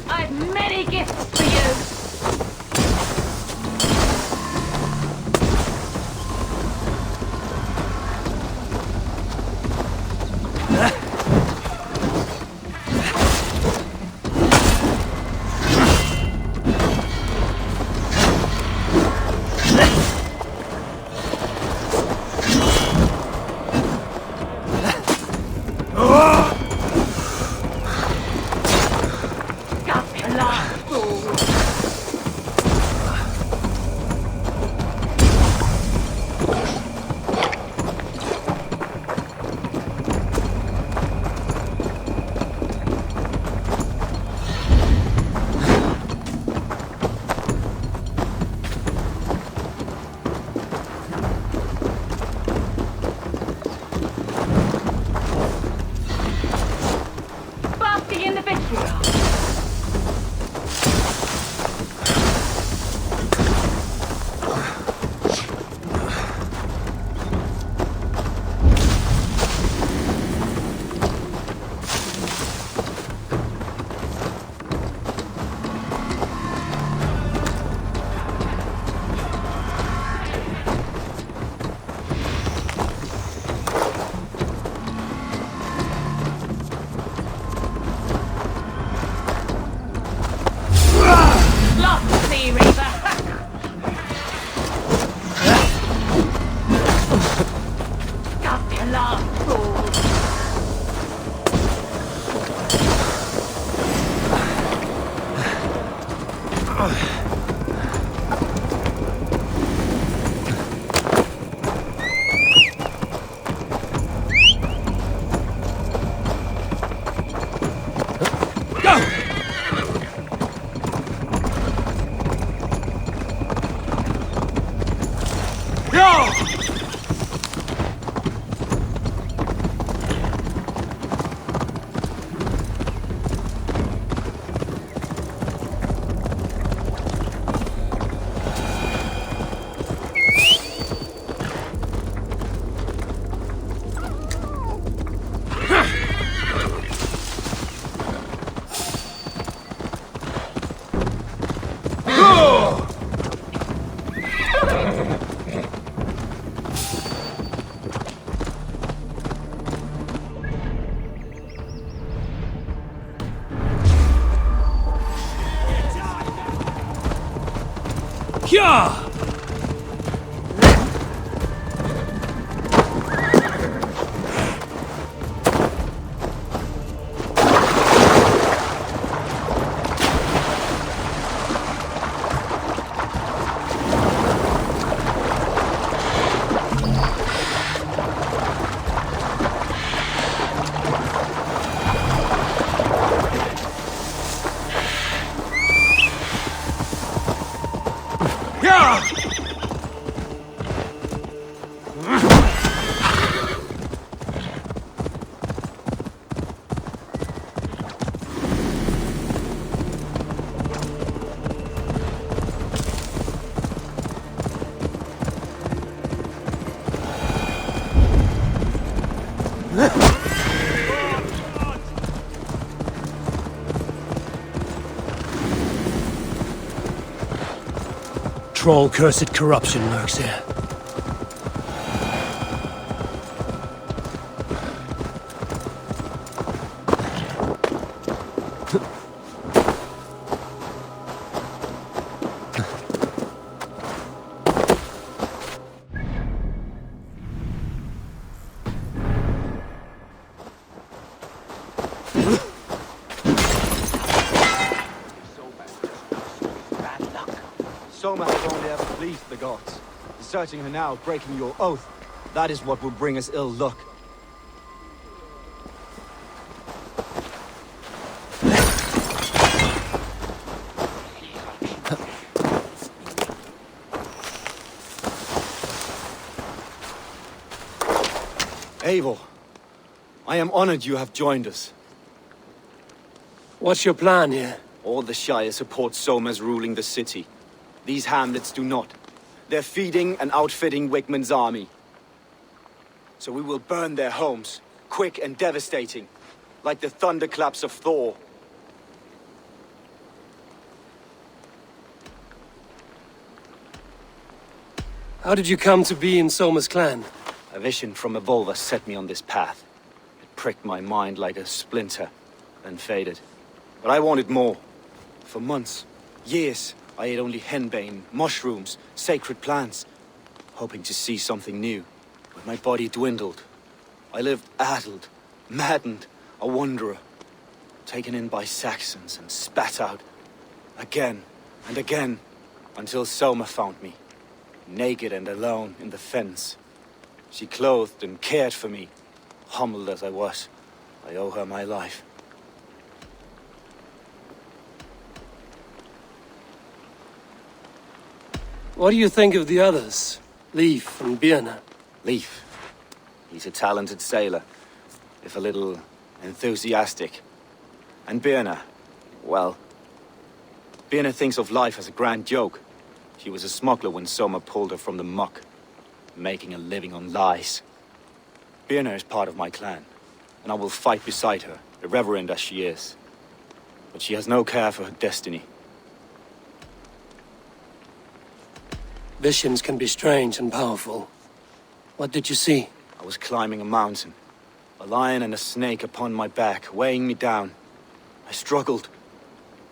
I've many gifts for you. Yeah! Troll-cursed corruption lurks here. Soma has only ever pleased the gods. Deserting her now, breaking your oath, that is what will bring us ill luck. Eivor, I am honored you have joined us. What's your plan here? All the Shire support Soma's ruling the city. These hamlets do not. They're feeding and outfitting Wickman's army. So we will burn their homes, quick and devastating, like the thunderclaps of Thor. How did you come to be in Soma's clan? A vision from Eivor set me on this path. It pricked my mind like a splinter, then faded. But I wanted more. For months, years, I ate only henbane, mushrooms, sacred plants, hoping to see something new. But my body dwindled. I lived addled, maddened, a wanderer, taken in by Saxons and spat out, again and again, until Soma found me, naked and alone in the fens. She clothed and cared for me, humbled as I was. I owe her my life. What do you think of the others? Leif and Birna? Leif. He's a talented sailor, if a little enthusiastic. And Birna, well, Birna thinks of life as a grand joke. She was a smuggler when Soma pulled her from the muck, making a living on lies. Birna is part of my clan, and I will fight beside her, irreverent as she is. But she has no care for her destiny. Visions can be strange and powerful. What did you see? I was climbing a mountain. A lion and a snake upon my back, weighing me down. I struggled.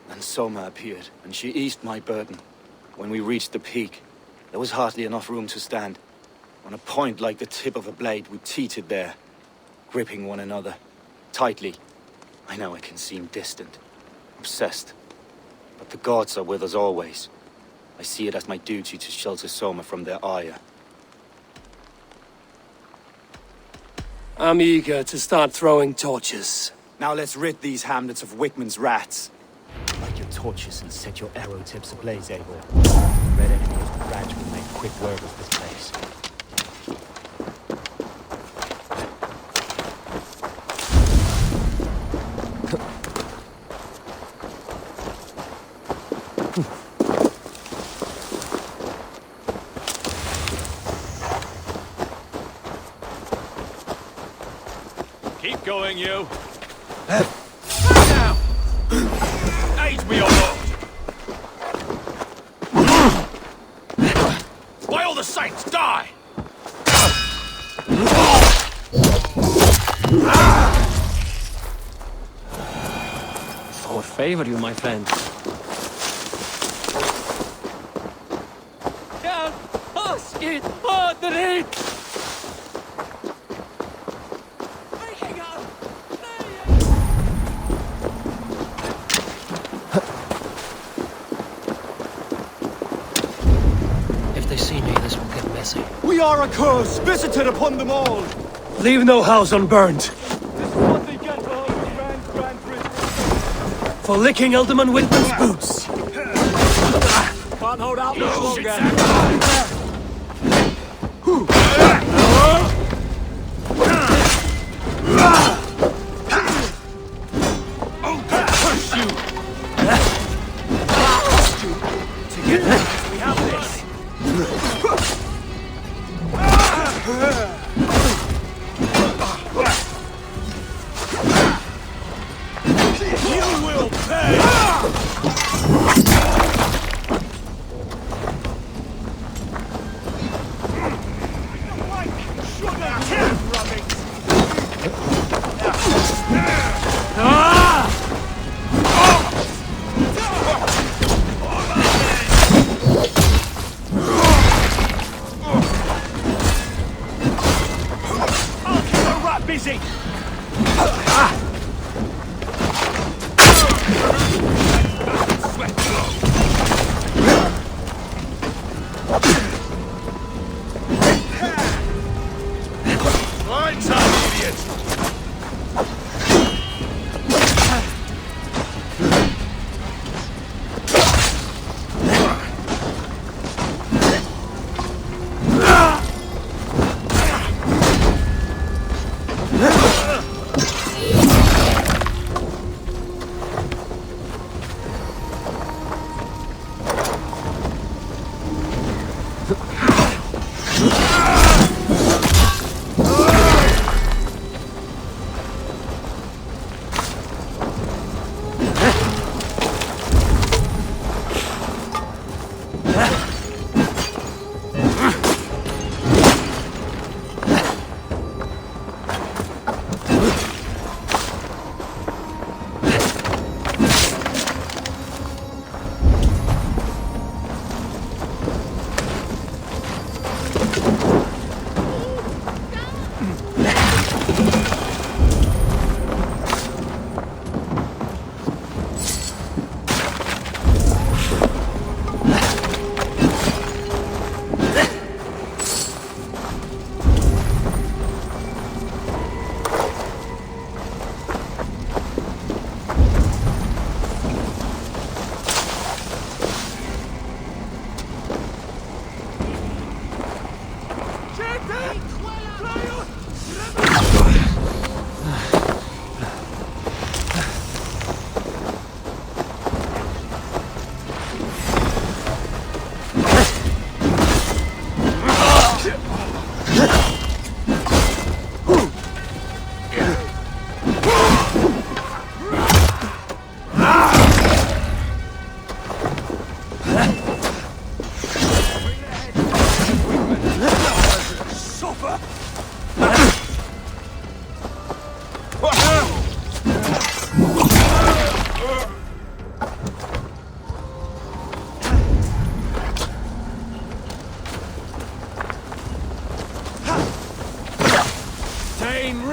Then Soma appeared, and she eased my burden. When we reached the peak, there was hardly enough room to stand. On a point like the tip of a blade, we teetered there, gripping one another, tightly. I know it can seem distant, obsessed. But the gods are with us always. I see it as my duty to shelter Soma from their ire. I'm eager to start throwing torches. Now let's rid these hamlets of Wickman's rats. Light your torches and set your arrow tips ablaze, Eivor. Red enemy of the branch will make quick work of this place. Keep going, you. Now! Aid me, or not! By all the saints, die! What favor you, my friend? Down! Oh, shit! Oh, the raid! We are a curse visited upon them all! Leave no house unburned. For licking Alderman Whitman's boots. Can't hold out much longer.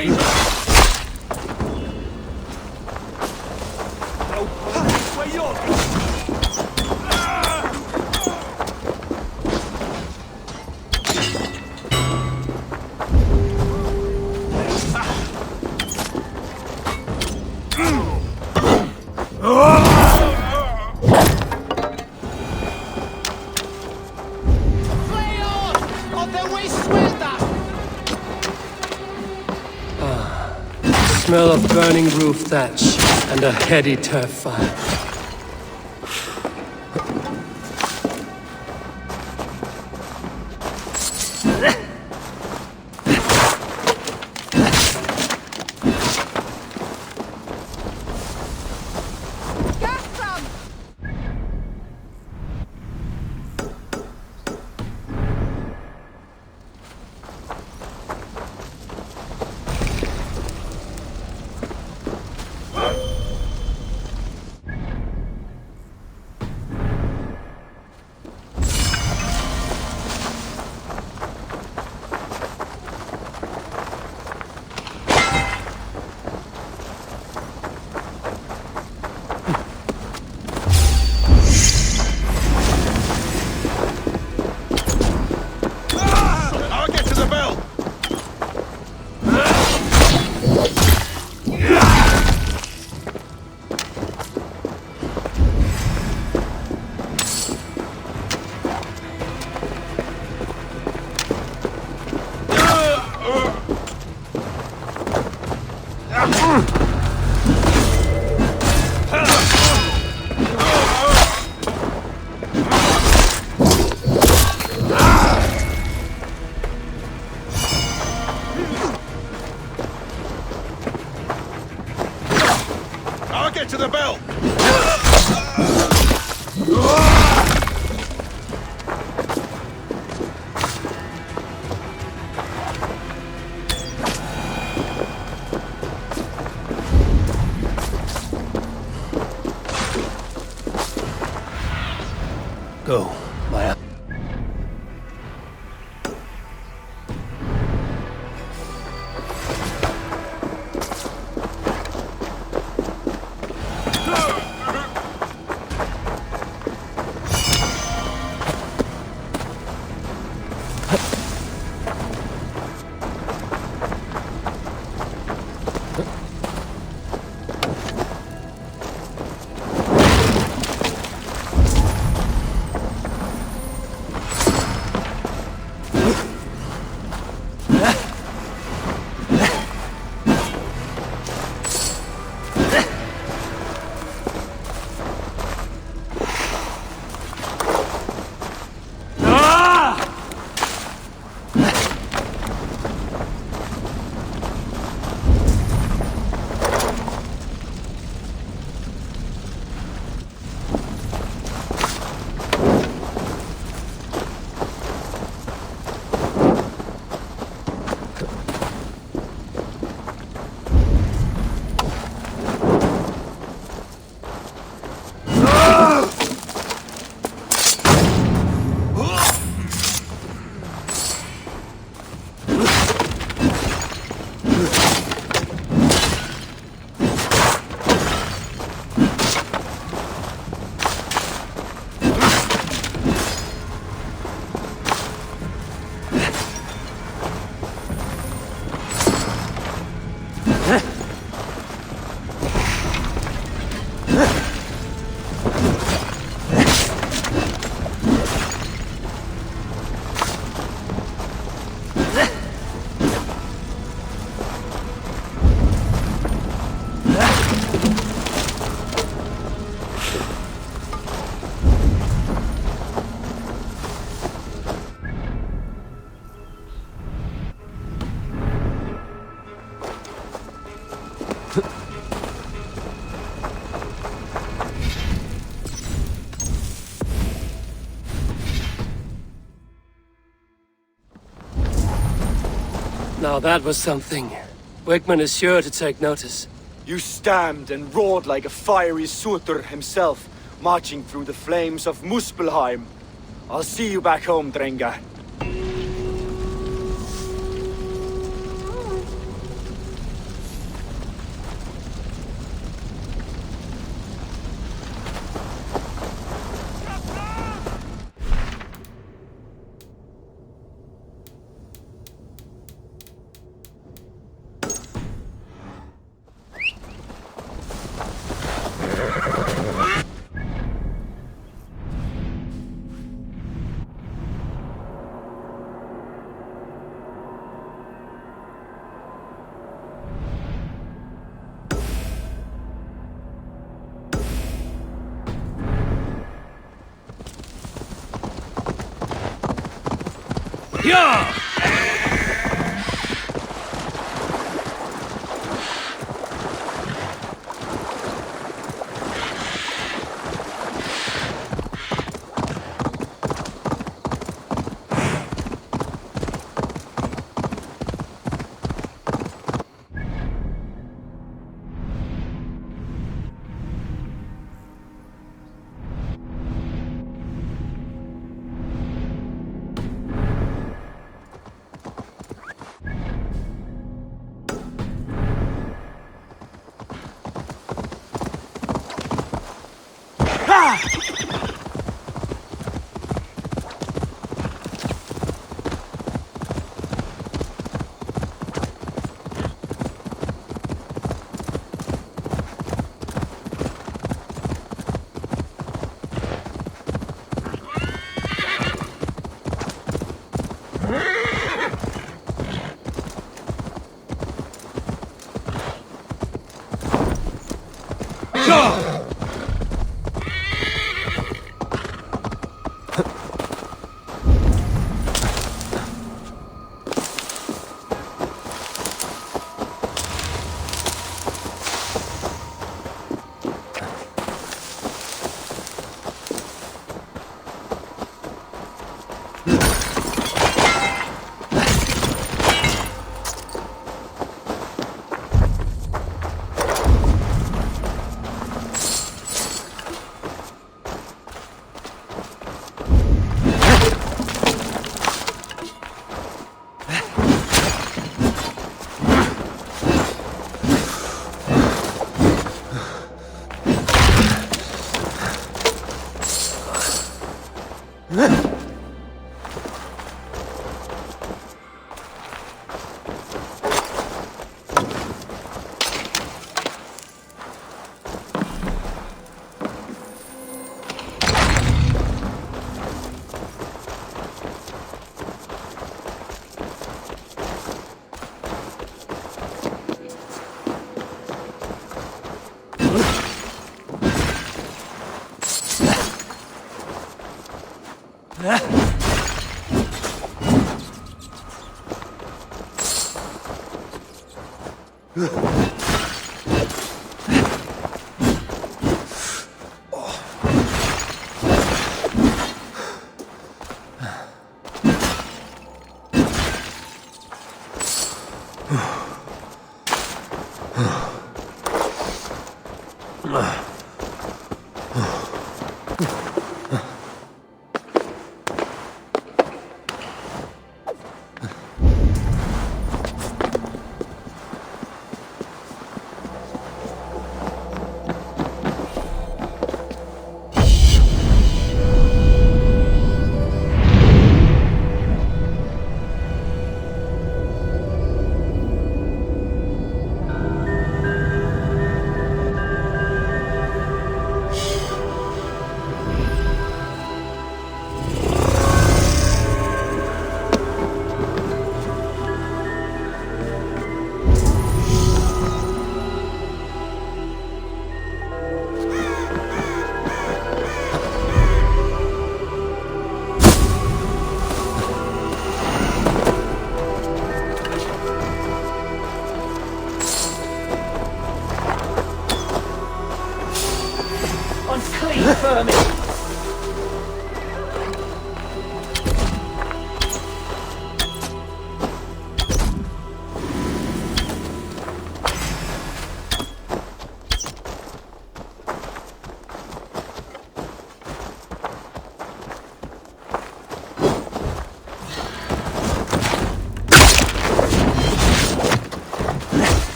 Eivor! No pass where you're going! Smell of burning roof thatch and a heady turf fire. To the bell! Go, Maya. Now that was something. Wickman is sure to take notice. You stamped and roared like a fiery Surtur himself, marching through the flames of Muspelheim. I'll see you back home, Drenga. Yeah!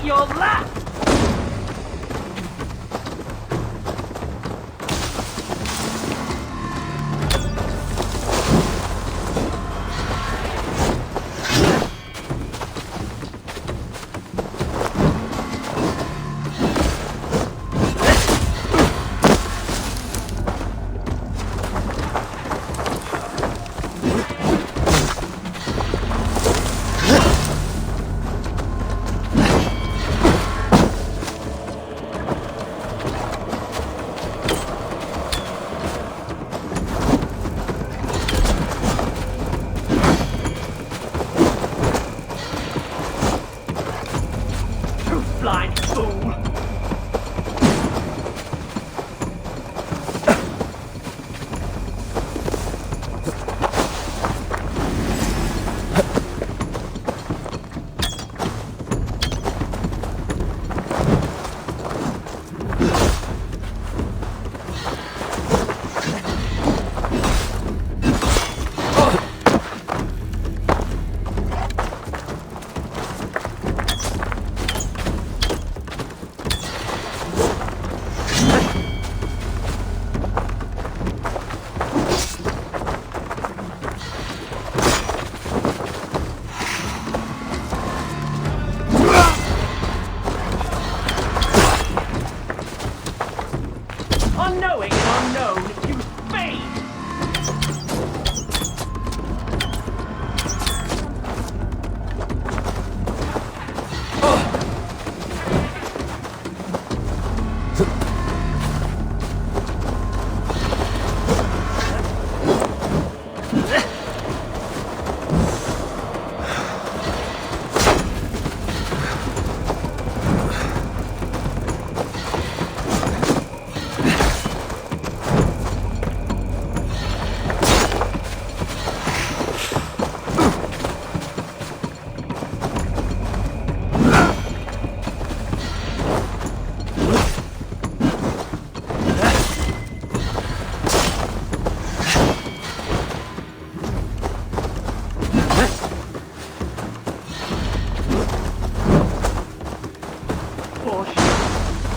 Your lap! fool! Unknowing and unknown, you fiend!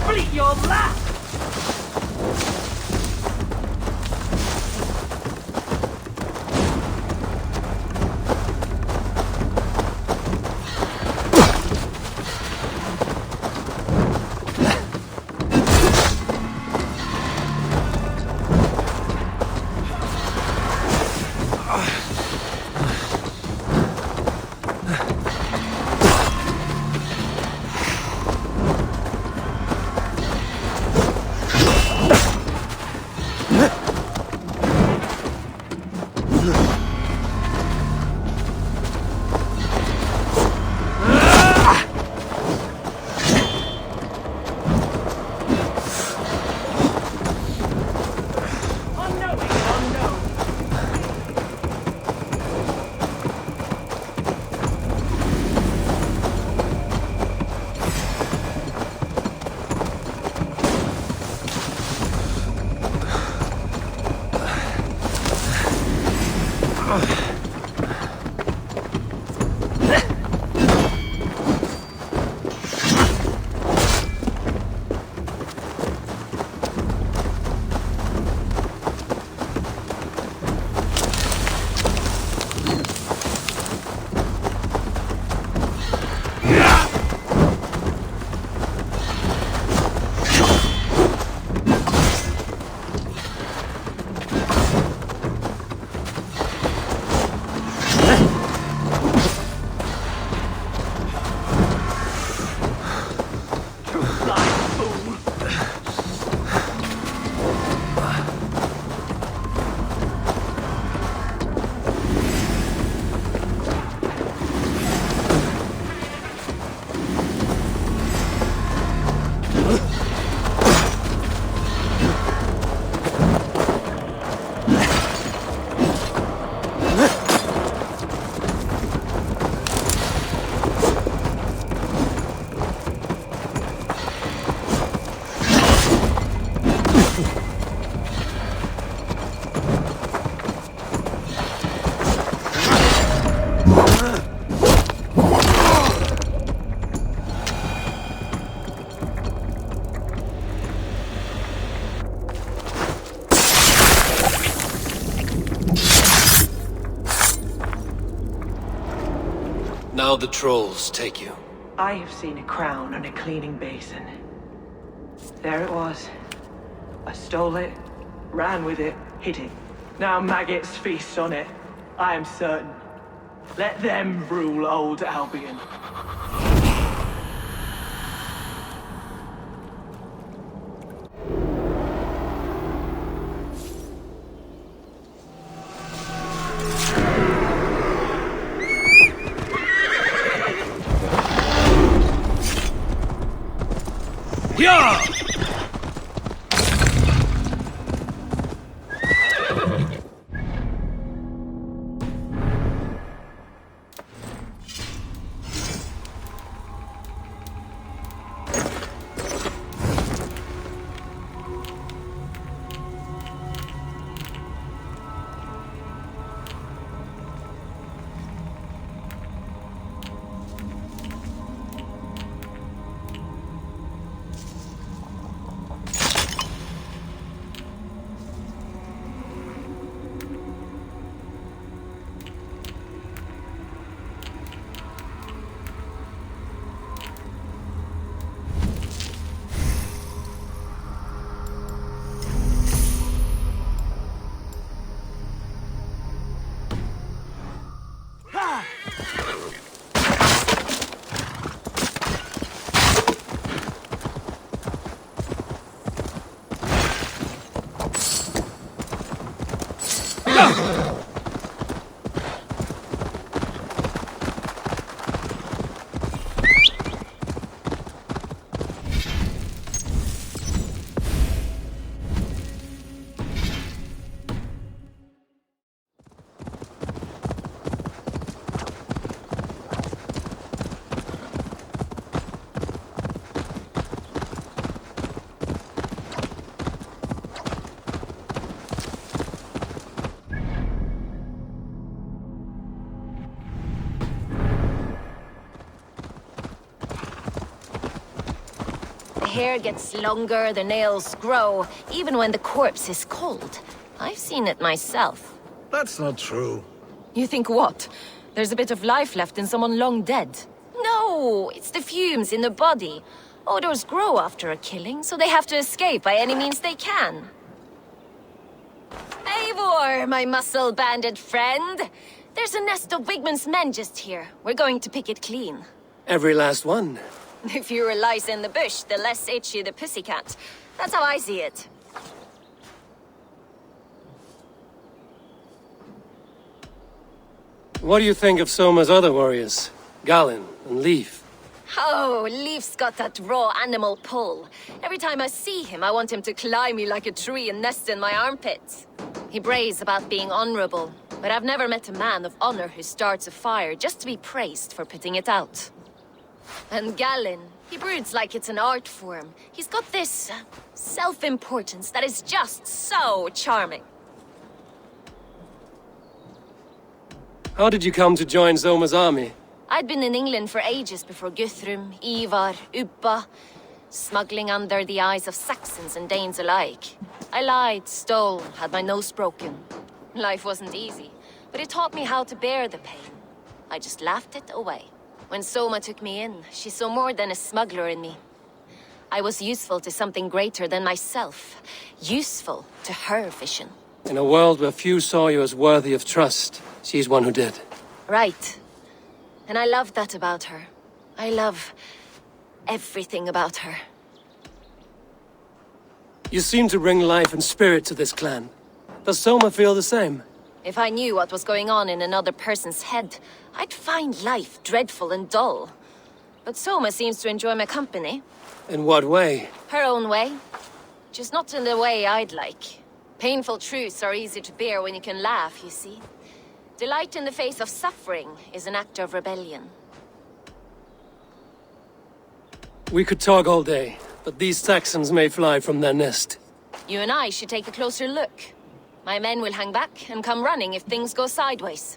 Bleat your last! Now the trolls take you. I have seen a crown on a cleaning basin. There it was. I stole it, ran with it, hid it. Now maggots feast on it. I am certain. Let them rule old Albion. Yeah! The hair gets longer, the nails grow, even when the corpse is cold. I've seen it myself. That's not true. You think what? There's a bit of life left in someone long dead? No, it's the fumes in the body. Odors grow after a killing, so they have to escape by any means they can. Eivor, my muscle-banded friend. There's a nest of Wigman's men just here. We're going to pick it clean. Every last one. The fewer lice in the bush, the less itchy the pussycat. That's how I see it. What do you think of Soma's other warriors? Galen and Leif? Oh, Leif's got that raw animal pull. Every time I see him, I want him to climb me like a tree and nest in my armpits. He brays about being honorable, but I've never met a man of honor who starts a fire just to be praised for putting it out. And Galen, he broods like it's an art form. He's got this self-importance that is just so charming. How did you come to join Soma's army? I'd been in England for ages before Guthrum, Eivor, Ubba, smuggling under the eyes of Saxons and Danes alike. I lied, stole, had my nose broken. Life wasn't easy, but it taught me how to bear the pain. I just laughed it away. When Soma took me in, she saw more than a smuggler in me. I was useful to something greater than myself. Useful to her vision. In a world where few saw you as worthy of trust, she's one who did. Right. And I love that about her. I love everything about her. You seem to bring life and spirit to this clan. Does Soma feel the same? If I knew what was going on in another person's head, I'd find life dreadful and dull. But Soma seems to enjoy my company. In what way? Her own way. Just not in the way I'd like. Painful truths are easy to bear when you can laugh, you see. Delight in the face of suffering is an act of rebellion. We could talk all day, but these Saxons may fly from their nest. You and I should take a closer look. My men will hang back and come running if things go sideways.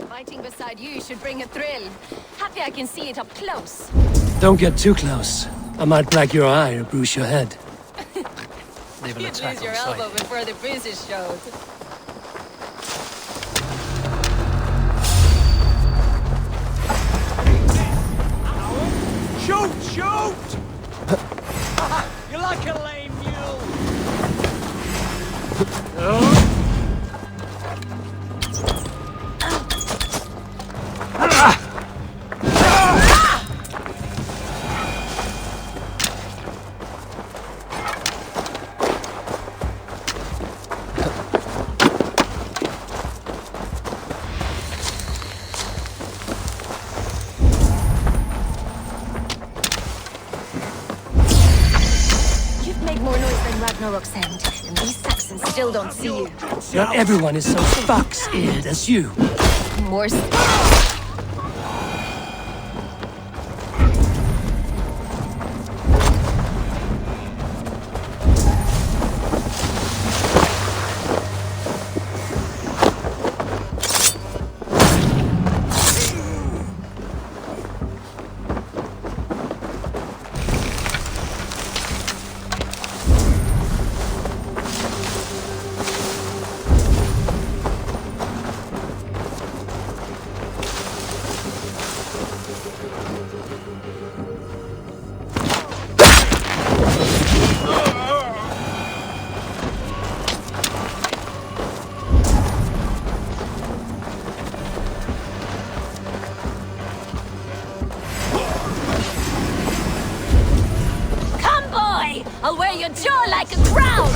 Fighting beside you should bring a thrill. Happy I can see it up close. Don't get too close. I might black your eye or bruise your head. They will You'd attack lose your on sight. elbow before the bruises showed. Shoot! Shoot! You're like a lame mule. Ragnarok's end, and these Saxons still don't see you. Not everyone is so fox-eared as you. More I'll wear your jaw like a crown!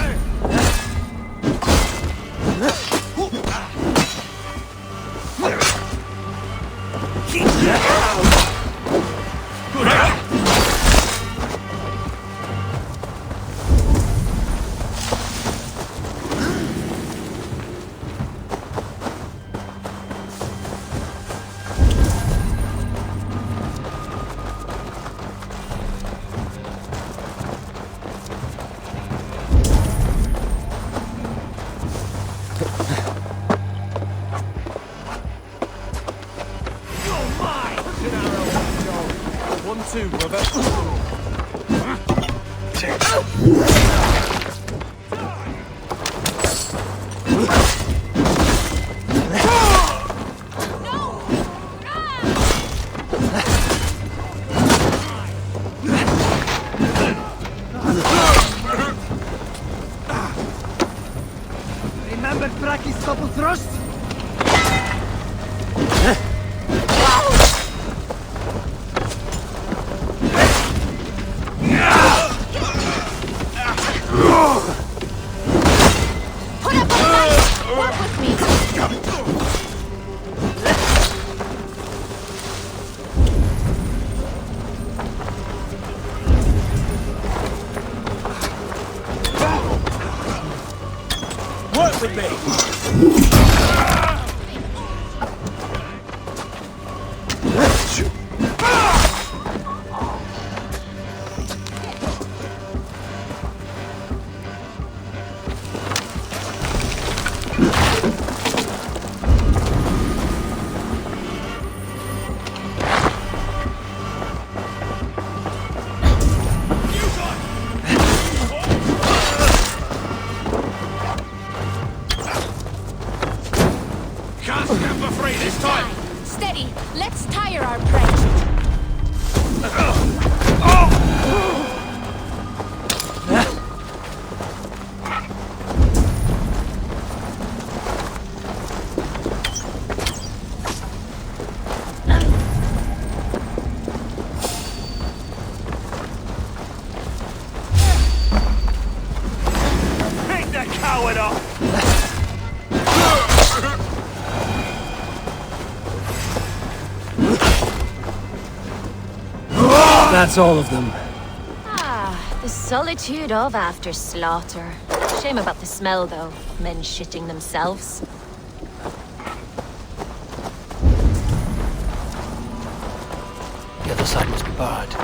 Remember Braki's double thrust? Put up a fight! Work with me! Work with me! Steady! Let's tire our prey! Pick the coward up! That's all of them. Ah, the solitude of after slaughter. Shame about the smell, though. Men shitting themselves. The other side must be barred.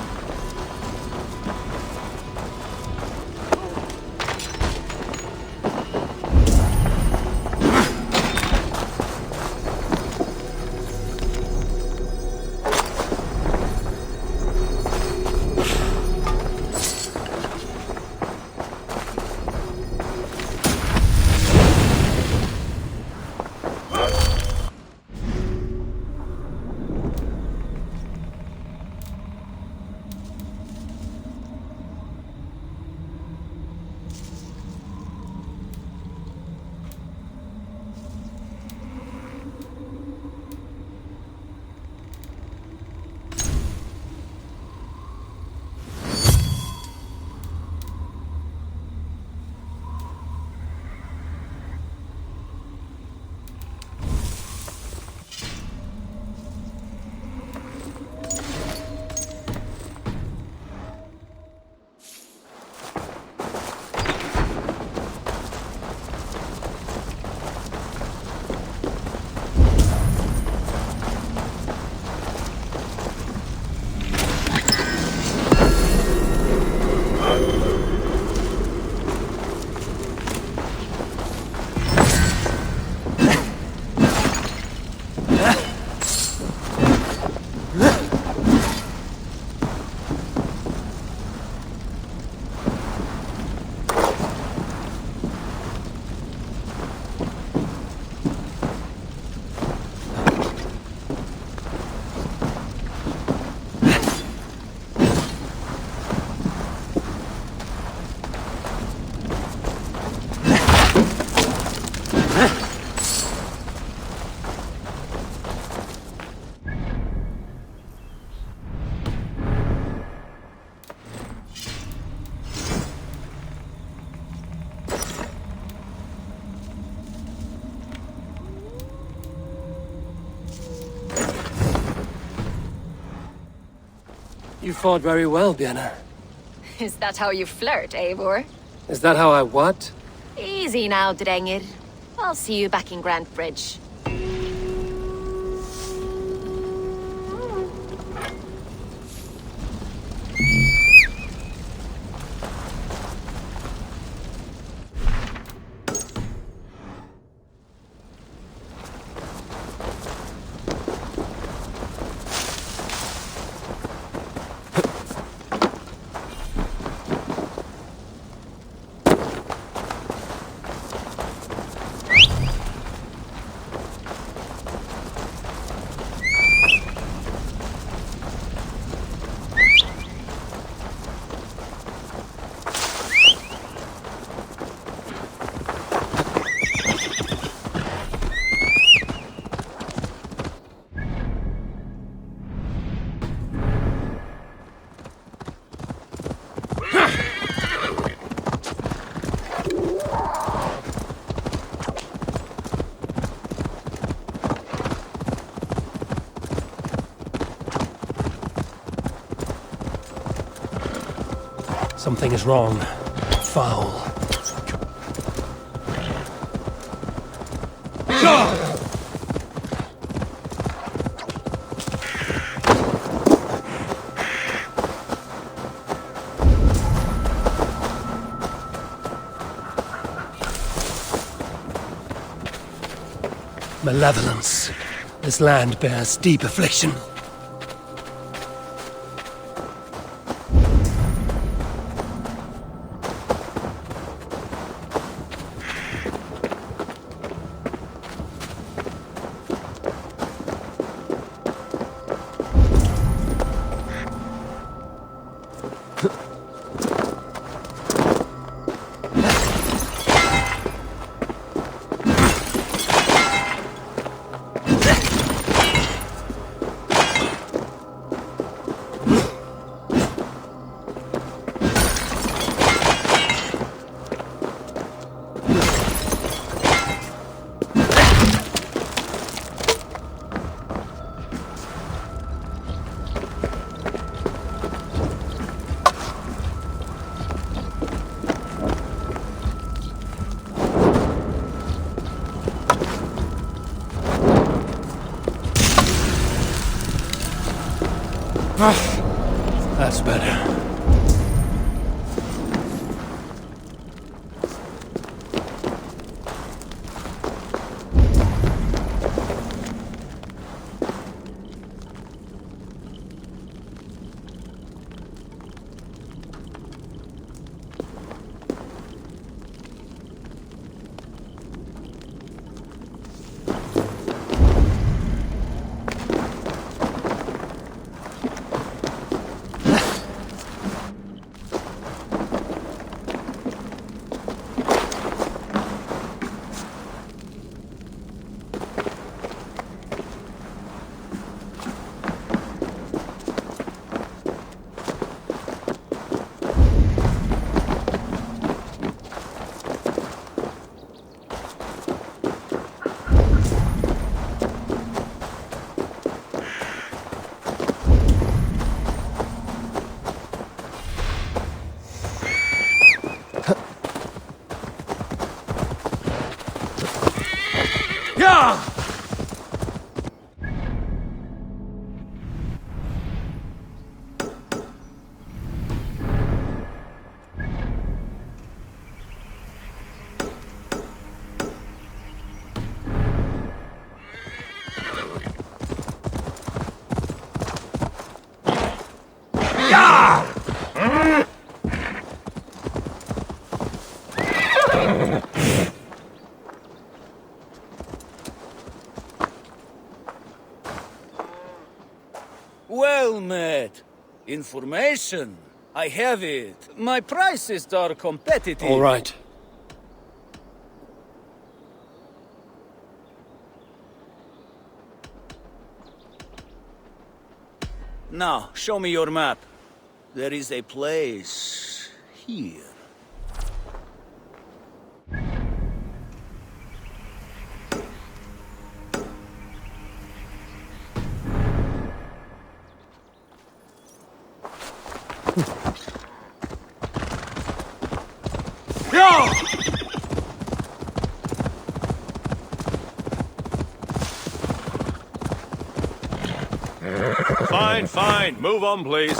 You fought very well, Vienna. Is that how you flirt, Eivor? Is that how I what? Easy now, Drengir. I'll see you back in Grantebridge. Something is wrong. Foul. Malevolence. This land bears deep affliction. That's better. Well met. Information. I have it. My prices are competitive. All right. Now, show me your map. There is a place here. Fine, fine. Move on, please.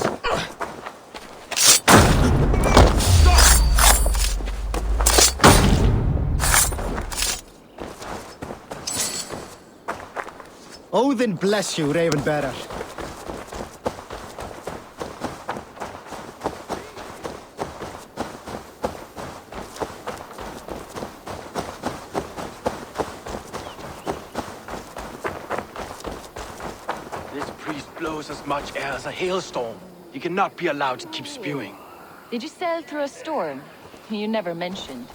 Odin bless you, Ravenbearer. This priest blows as much air as a hailstorm. He cannot be allowed to keep spewing. Did you sail through a storm? You never mentioned.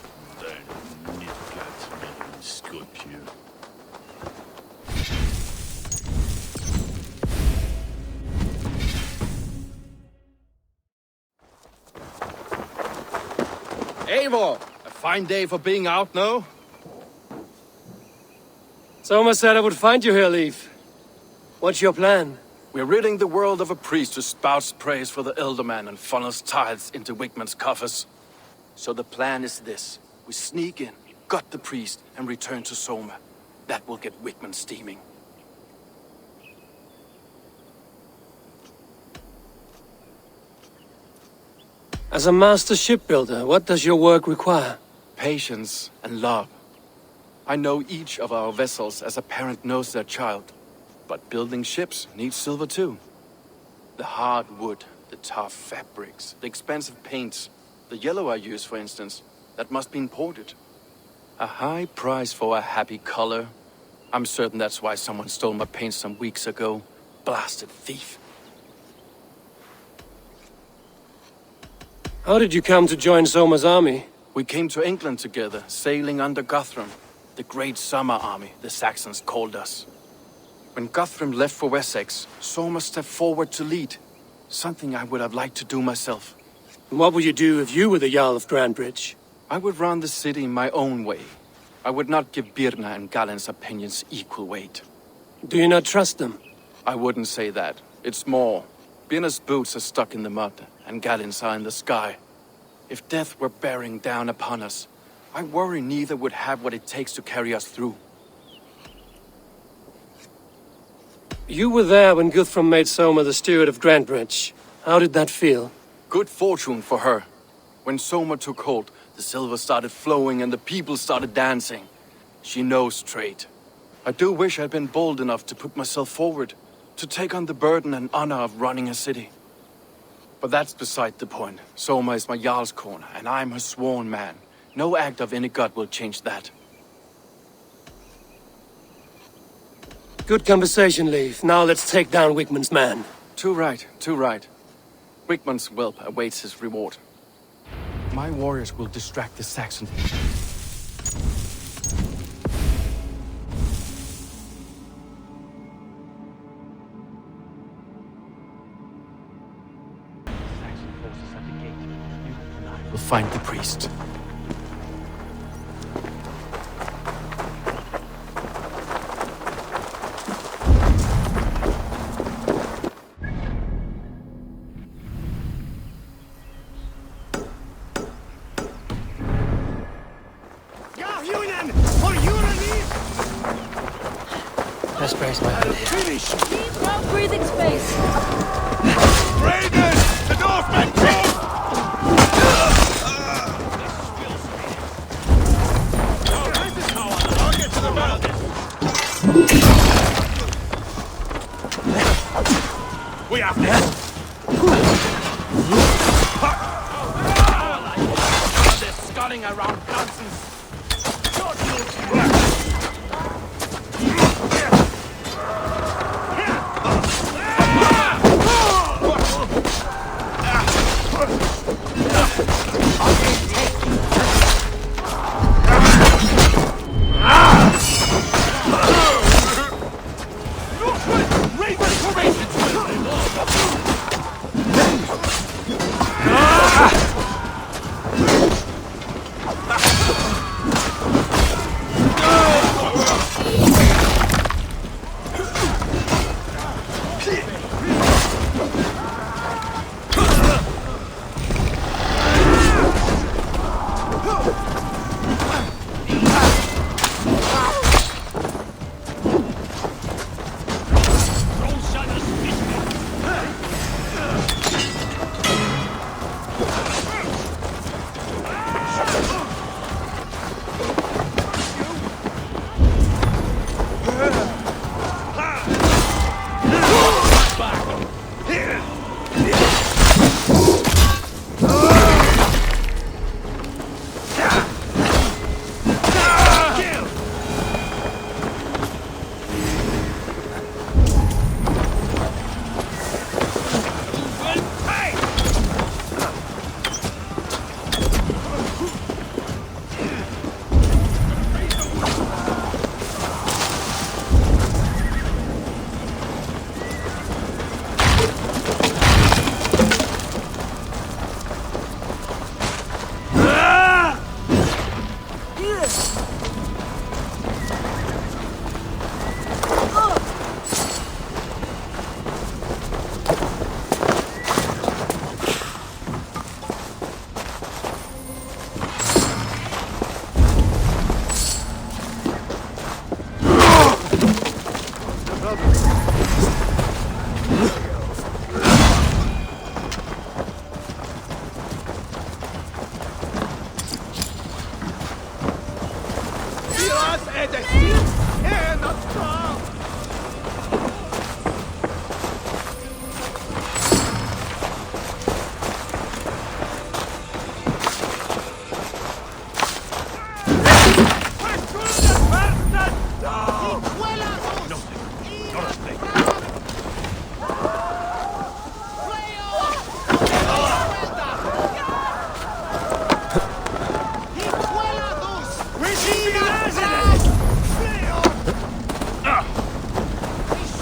Eivor! A fine day for being out, no? Soma said I would find you here, Leif. What's your plan? We're ridding the world of a priest who spouts praise for the Elderman and funnels tithes into Wigman's coffers. So the plan is this. We sneak in, gut the priest, and return to Soma. That will get Wigman steaming. As a master shipbuilder, what does your work require? Patience and love. I know each of our vessels as a parent knows their child. But building ships needs silver too. The hard wood, the tough fabrics, the expensive paints, the yellow I use, for instance, that must be imported. A high price for a happy color. I'm certain that's why someone stole my paint some weeks ago. Blasted thief. How did you come to join Soma's army? We came to England together, sailing under Guthrum. The Great Summer Army, the Saxons called us. When Guthrum left for Wessex, Soma stepped forward to lead. Something I would have liked to do myself. What would you do if you were the Jarl of Grantebridge? I would run the city my own way. I would not give Birna and Galen's opinions equal weight. Do you not trust them? I wouldn't say that. It's more. Birna's boots are stuck in the mud, and Galen's are in the sky. If death were bearing down upon us, I worry neither would have what it takes to carry us through. You were there when Guthrum made Soma the steward of Grantebridge. How did that feel? Good fortune for her. When Soma took hold, the silver started flowing and the people started dancing. She knows trade. I do wish I'd been bold enough to put myself forward, to take on the burden and honor of running a city. But that's beside the point. Soma is my Jarl's corner, and I'm her sworn man. No act of any god will change that. Good conversation, Leif. Now let's take down Wigman's man. Too right, too right. Wigman's whelp awaits his reward. My warriors will distract the Saxons. Saxon forces at the gate. You and I will find the priest. Let's brace my hand here. Finish! Leave no breathing space. Raiders! The Northmen come! This is how I'll get to the battle. We have this! They're sculling around Johnson's.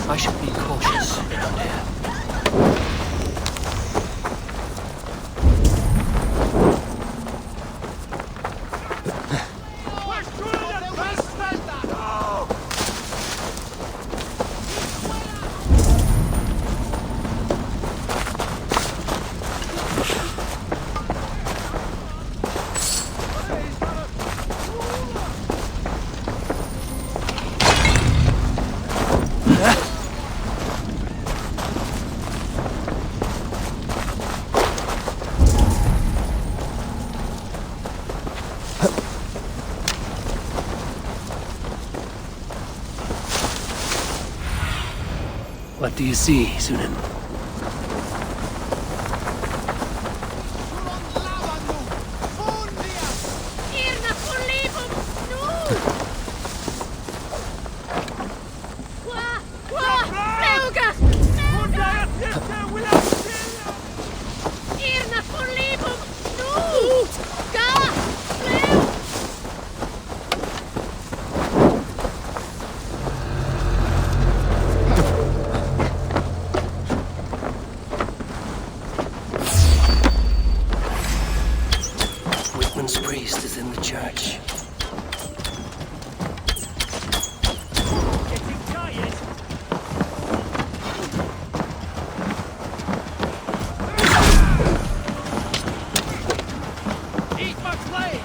I should be cautious around here. What do you see, Sunan? Priest is in the church. Eat my plate!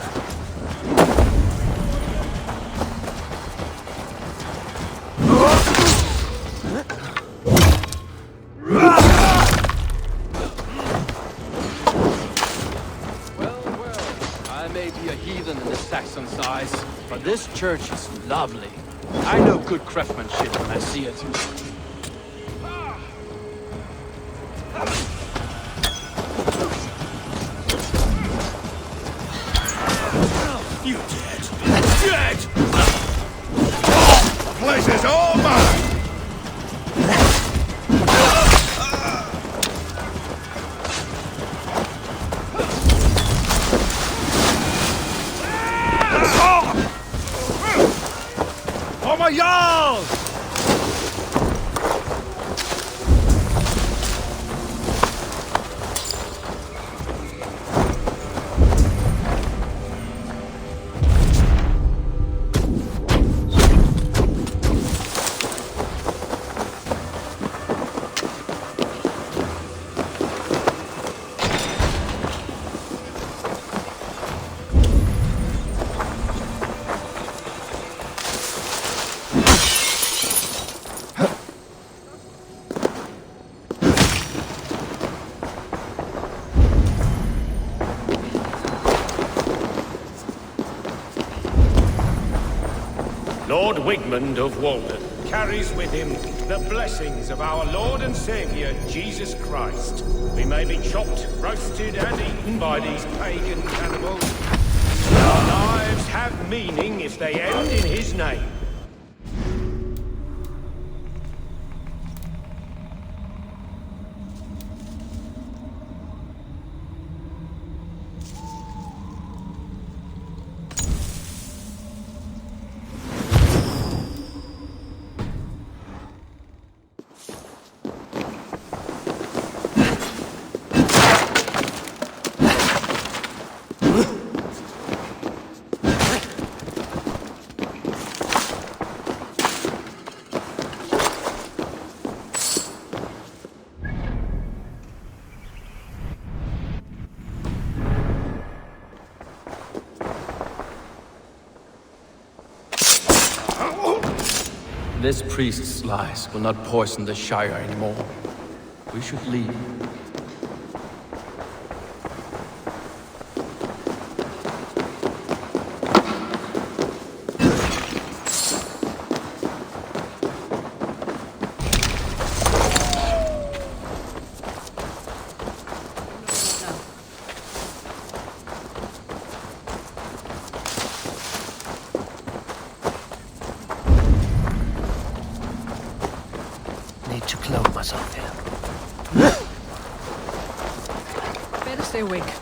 In the Saxon's eyes, but this church is lovely. I know good craftsmanship when I see it. You dead! Dead! The place is all mine! Jarl! Lord Wigmund of Walden carries with him the blessings of our Lord and Saviour, Jesus Christ. We may be chopped, roasted, and eaten by these pagan cannibals. Our lives have meaning if they end in his name. This priest's lies will not poison the Shire anymore. We should leave. Stay awake.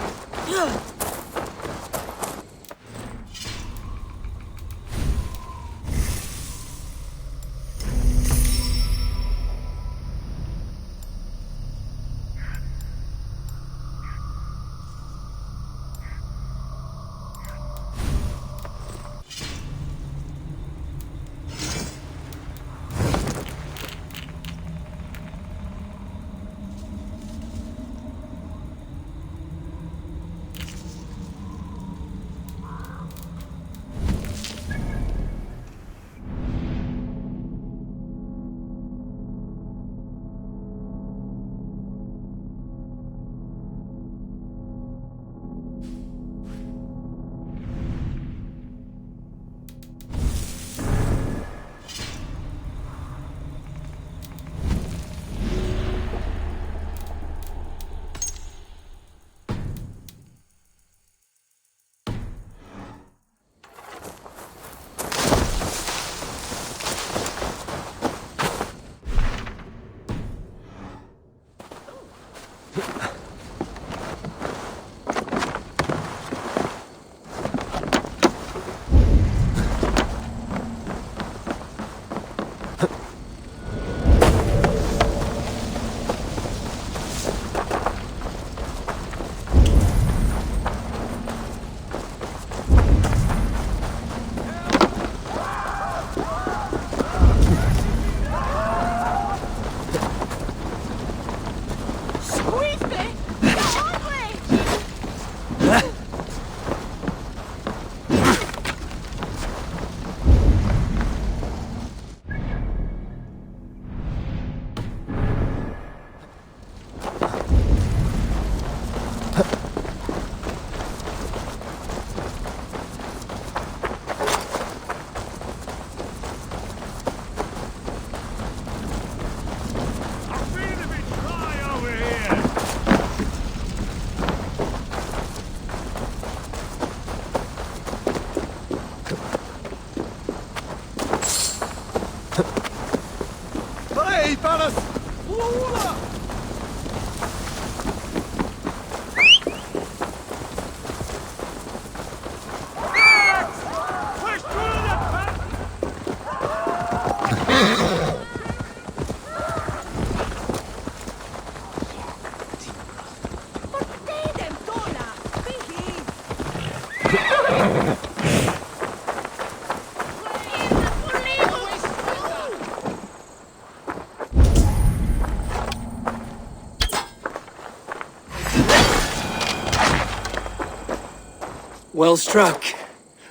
Well struck.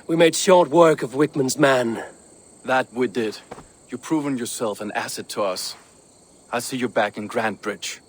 We made short work of Wickman's man. That we did. You've proven yourself an asset to us. I'll see you back in Grantebridge.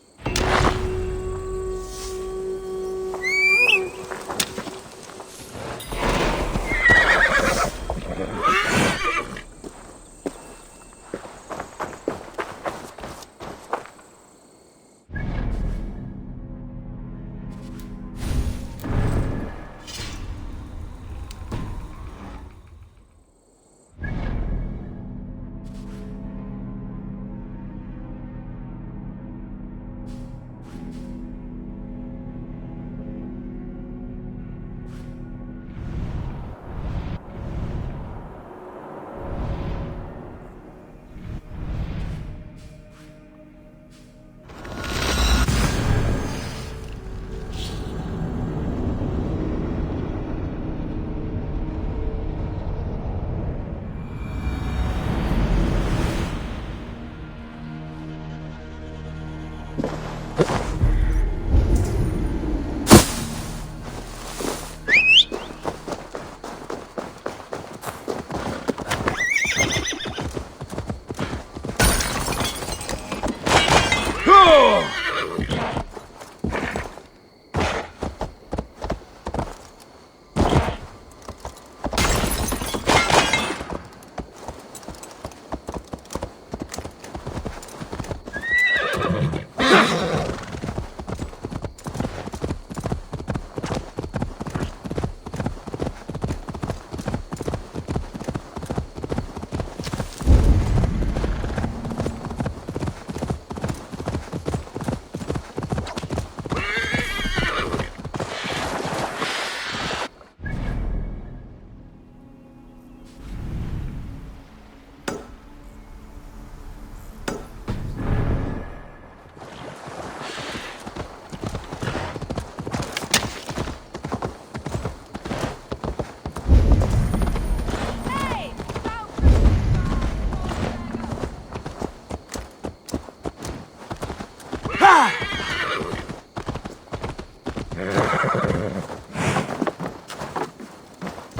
The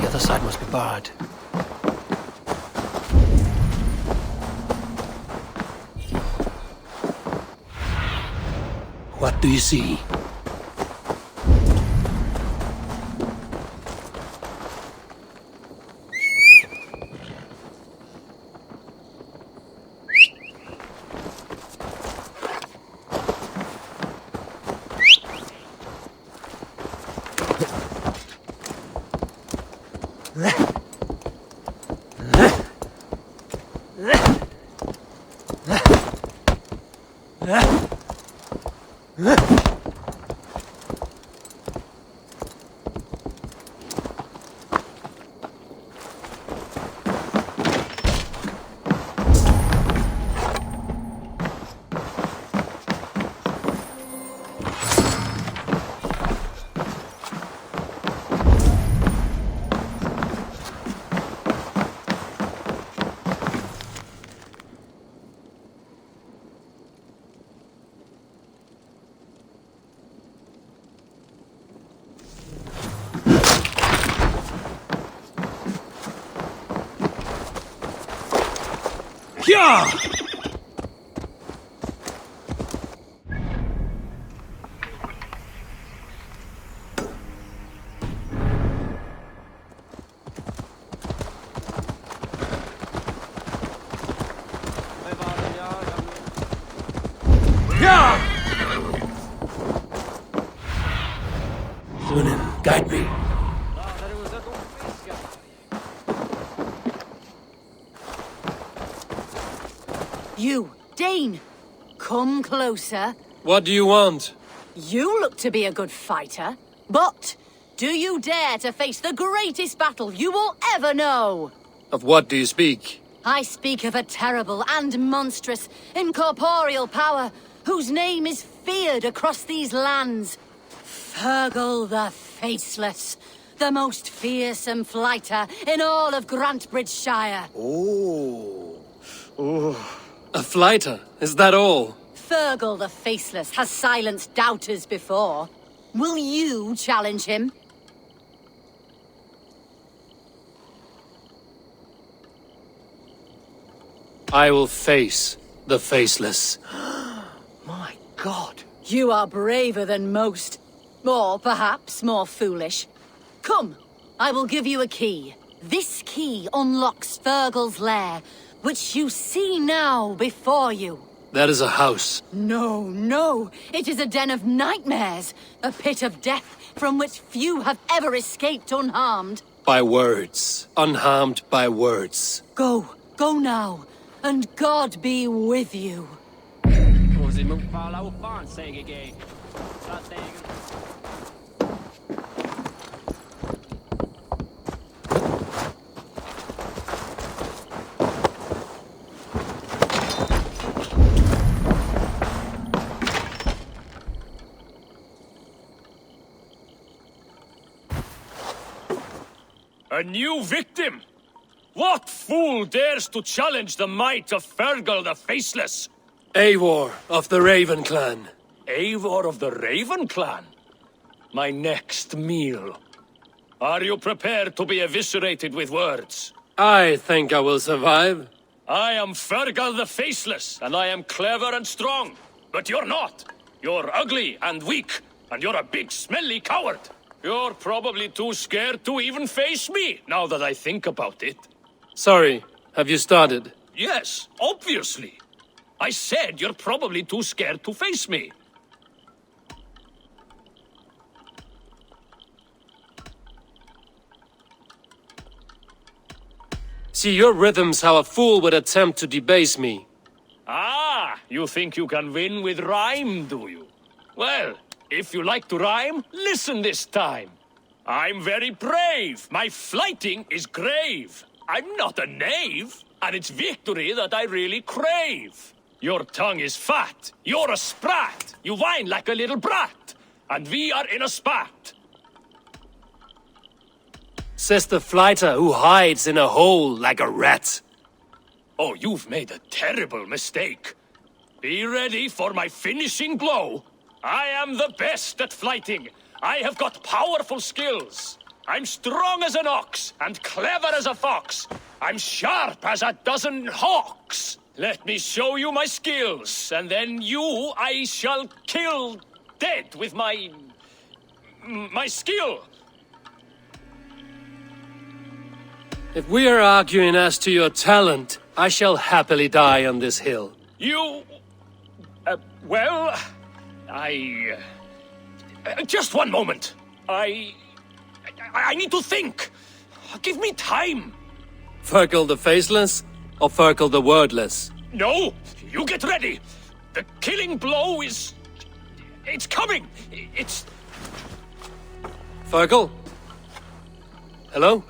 other side must be barred. What do you see? Yeah! Unen, guide me. You, Dane, come closer. What do you want? You look to be a good fighter, but do you dare to face the greatest battle you will ever know? Of what do you speak? I speak of a terrible and monstrous incorporeal power whose name is feared across these lands. Fergal the Faceless, the most fearsome fighter in all of GRANTEBRIDGESCIRE. A fighter, is that all? Fergal the Faceless has silenced doubters before. Will you challenge him? I will face the Faceless. My God. You are braver than most. Or perhaps more foolish. Come, I will give you a key. This key unlocks Fergal's lair, which you see now before you. That is a house. No. It is a den of nightmares. A pit of death from which few have ever escaped unharmed. By words. Unharmed by words. Go now. And God be with you. A new victim? What fool dares to challenge the might of Fergal the Faceless? Eivor of the Raven Clan. Eivor of the Raven Clan? My next meal. Are you prepared to be eviscerated with words? I think I will survive. I am Fergal the Faceless, and I am clever and strong. But you're not. You're ugly and weak, and you're a big smelly coward. You're probably too scared to even face me, now that I think about it. Sorry, have you started? Yes, obviously. I said you're probably too scared to face me. See your rhythms how a fool would attempt to debase me. Ah, you think you can win with rhyme, do you? Well, if you like to rhyme, listen this time. I'm very brave. My flighting is grave. I'm not a knave, and it's victory that I really crave. Your tongue is fat. You're a sprat. You whine like a little brat. And we are in a spat. Says the fighter who hides in a hole like a rat. Oh, you've made a terrible mistake. Be ready for my finishing blow. I am the best at flighting. I have got powerful skills. I'm strong as an ox and clever as a fox. I'm sharp as a dozen hawks. Let me show you my skills, and then you I shall kill dead with my skill. If we are arguing as to your talent, I shall happily die on this hill. You... well... just one moment. I need to think. Give me time. Fergal the Faceless, or Fergal the Wordless? No, you get ready. The killing blow is... it's coming. It's... Fergal? Hello?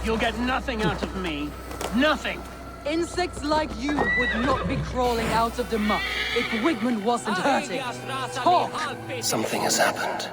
You'll get nothing out of me. Nothing. Insects like you would not be crawling out of the muck if Wigman wasn't hurting. Talk! Something has happened.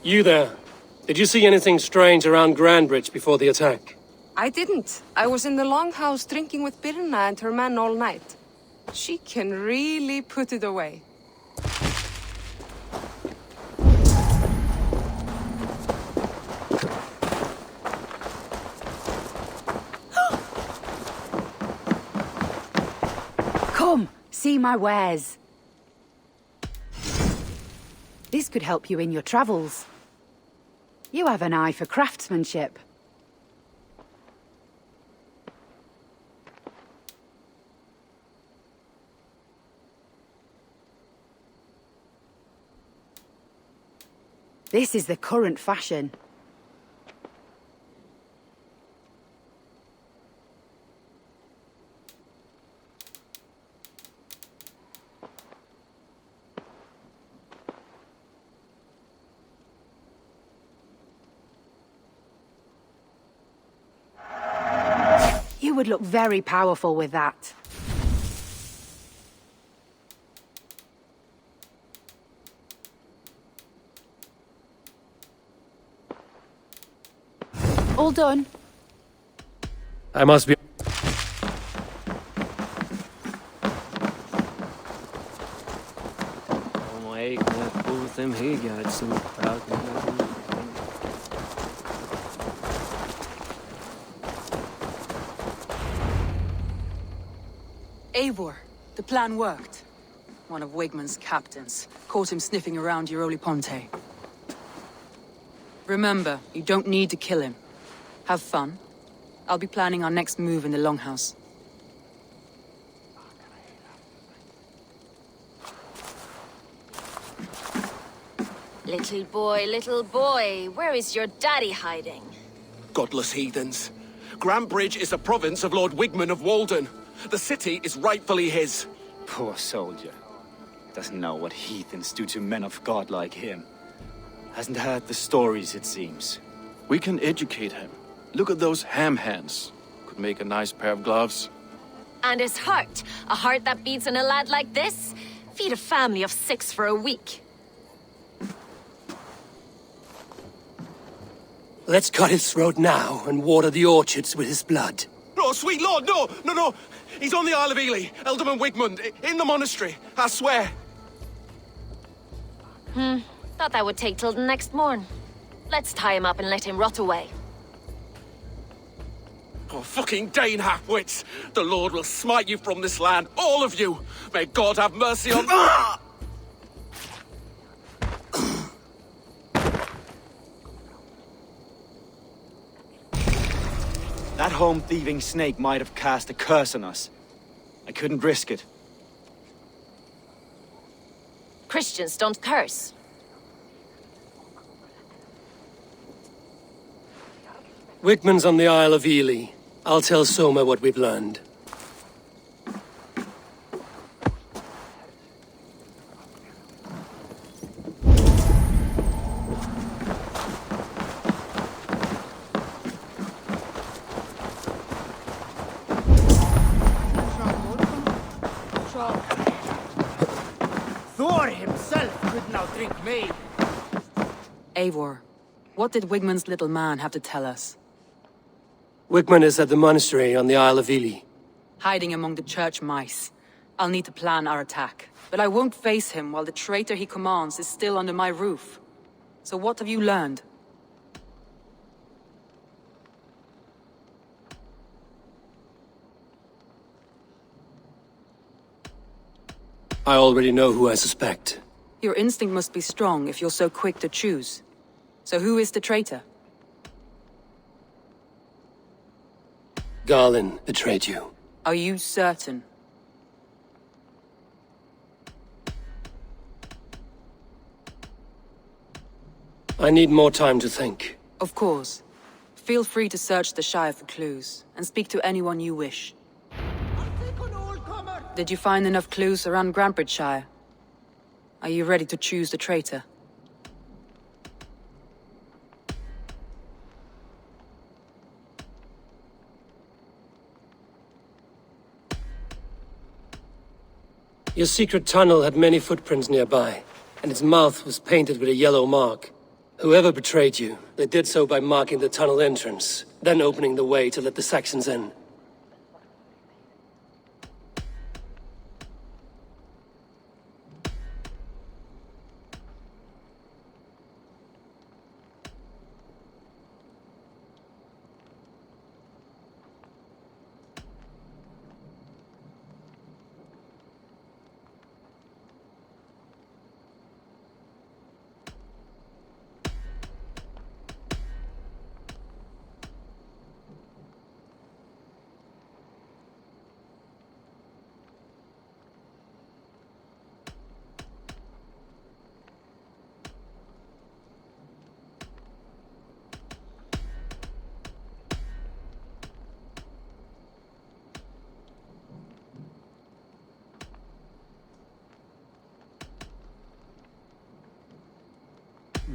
You there. Did you see anything strange around Grantebridge before the attack? I didn't. I was in the longhouse drinking with Birna and her men all night. She can really put it away. Come, see my wares. This could help you in your travels. You have an eye for craftsmanship. This is the current fashion. You would look very powerful with that. All done. I must be... Eivor, the plan worked. One of Wigman's captains caught him sniffing around Euroli Ponte. Remember, you don't need to kill him. Have fun. I'll be planning our next move in the Longhouse. Little boy, where is your daddy hiding? Godless heathens. Grantebridge is a province of Lord Wigman of Walden. The city is rightfully his. Poor soldier. Doesn't know what heathens do to men of God like him. Hasn't heard the stories, it seems. We can educate him. Look at those ham hands. Could make a nice pair of gloves. And his heart. A heart that beats in a lad like this? Feed a family of 6 for a week. Let's cut his throat now and water the orchards with his blood. Oh, sweet lord, no! He's on the Isle of Ely, Ealdorman Wigmund, in the monastery, I swear. Thought that would take till the next morn. Let's tie him up and let him rot away. Oh, fucking Dane half-wits! The Lord will smite you from this land, all of you! May God have mercy on... That home-thieving snake might have cast a curse on us. I couldn't risk it. Christians don't curse. Wigman's on the Isle of Ely. I'll tell Soma what we've learned. Thor himself could not drink me. Eivor, what did Wigman's little man have to tell us? Wigman is at the monastery on the Isle of Ely. Hiding among the church mice. I'll need to plan our attack. But I won't face him while the traitor he commands is still under my roof. So what have you learned? I already know who I suspect. Your instinct must be strong if you're so quick to choose. So who is the traitor? Garlin betrayed you. Are you certain? I need more time to think. Of course. Feel free to search the Shire for clues, and speak to anyone you wish. Did you find enough clues around Grantebridgeshire? Are you ready to choose the traitor? Your secret tunnel had many footprints nearby, and its mouth was painted with a yellow mark. Whoever betrayed you, they did so by marking the tunnel entrance, then opening the way to let the Saxons in.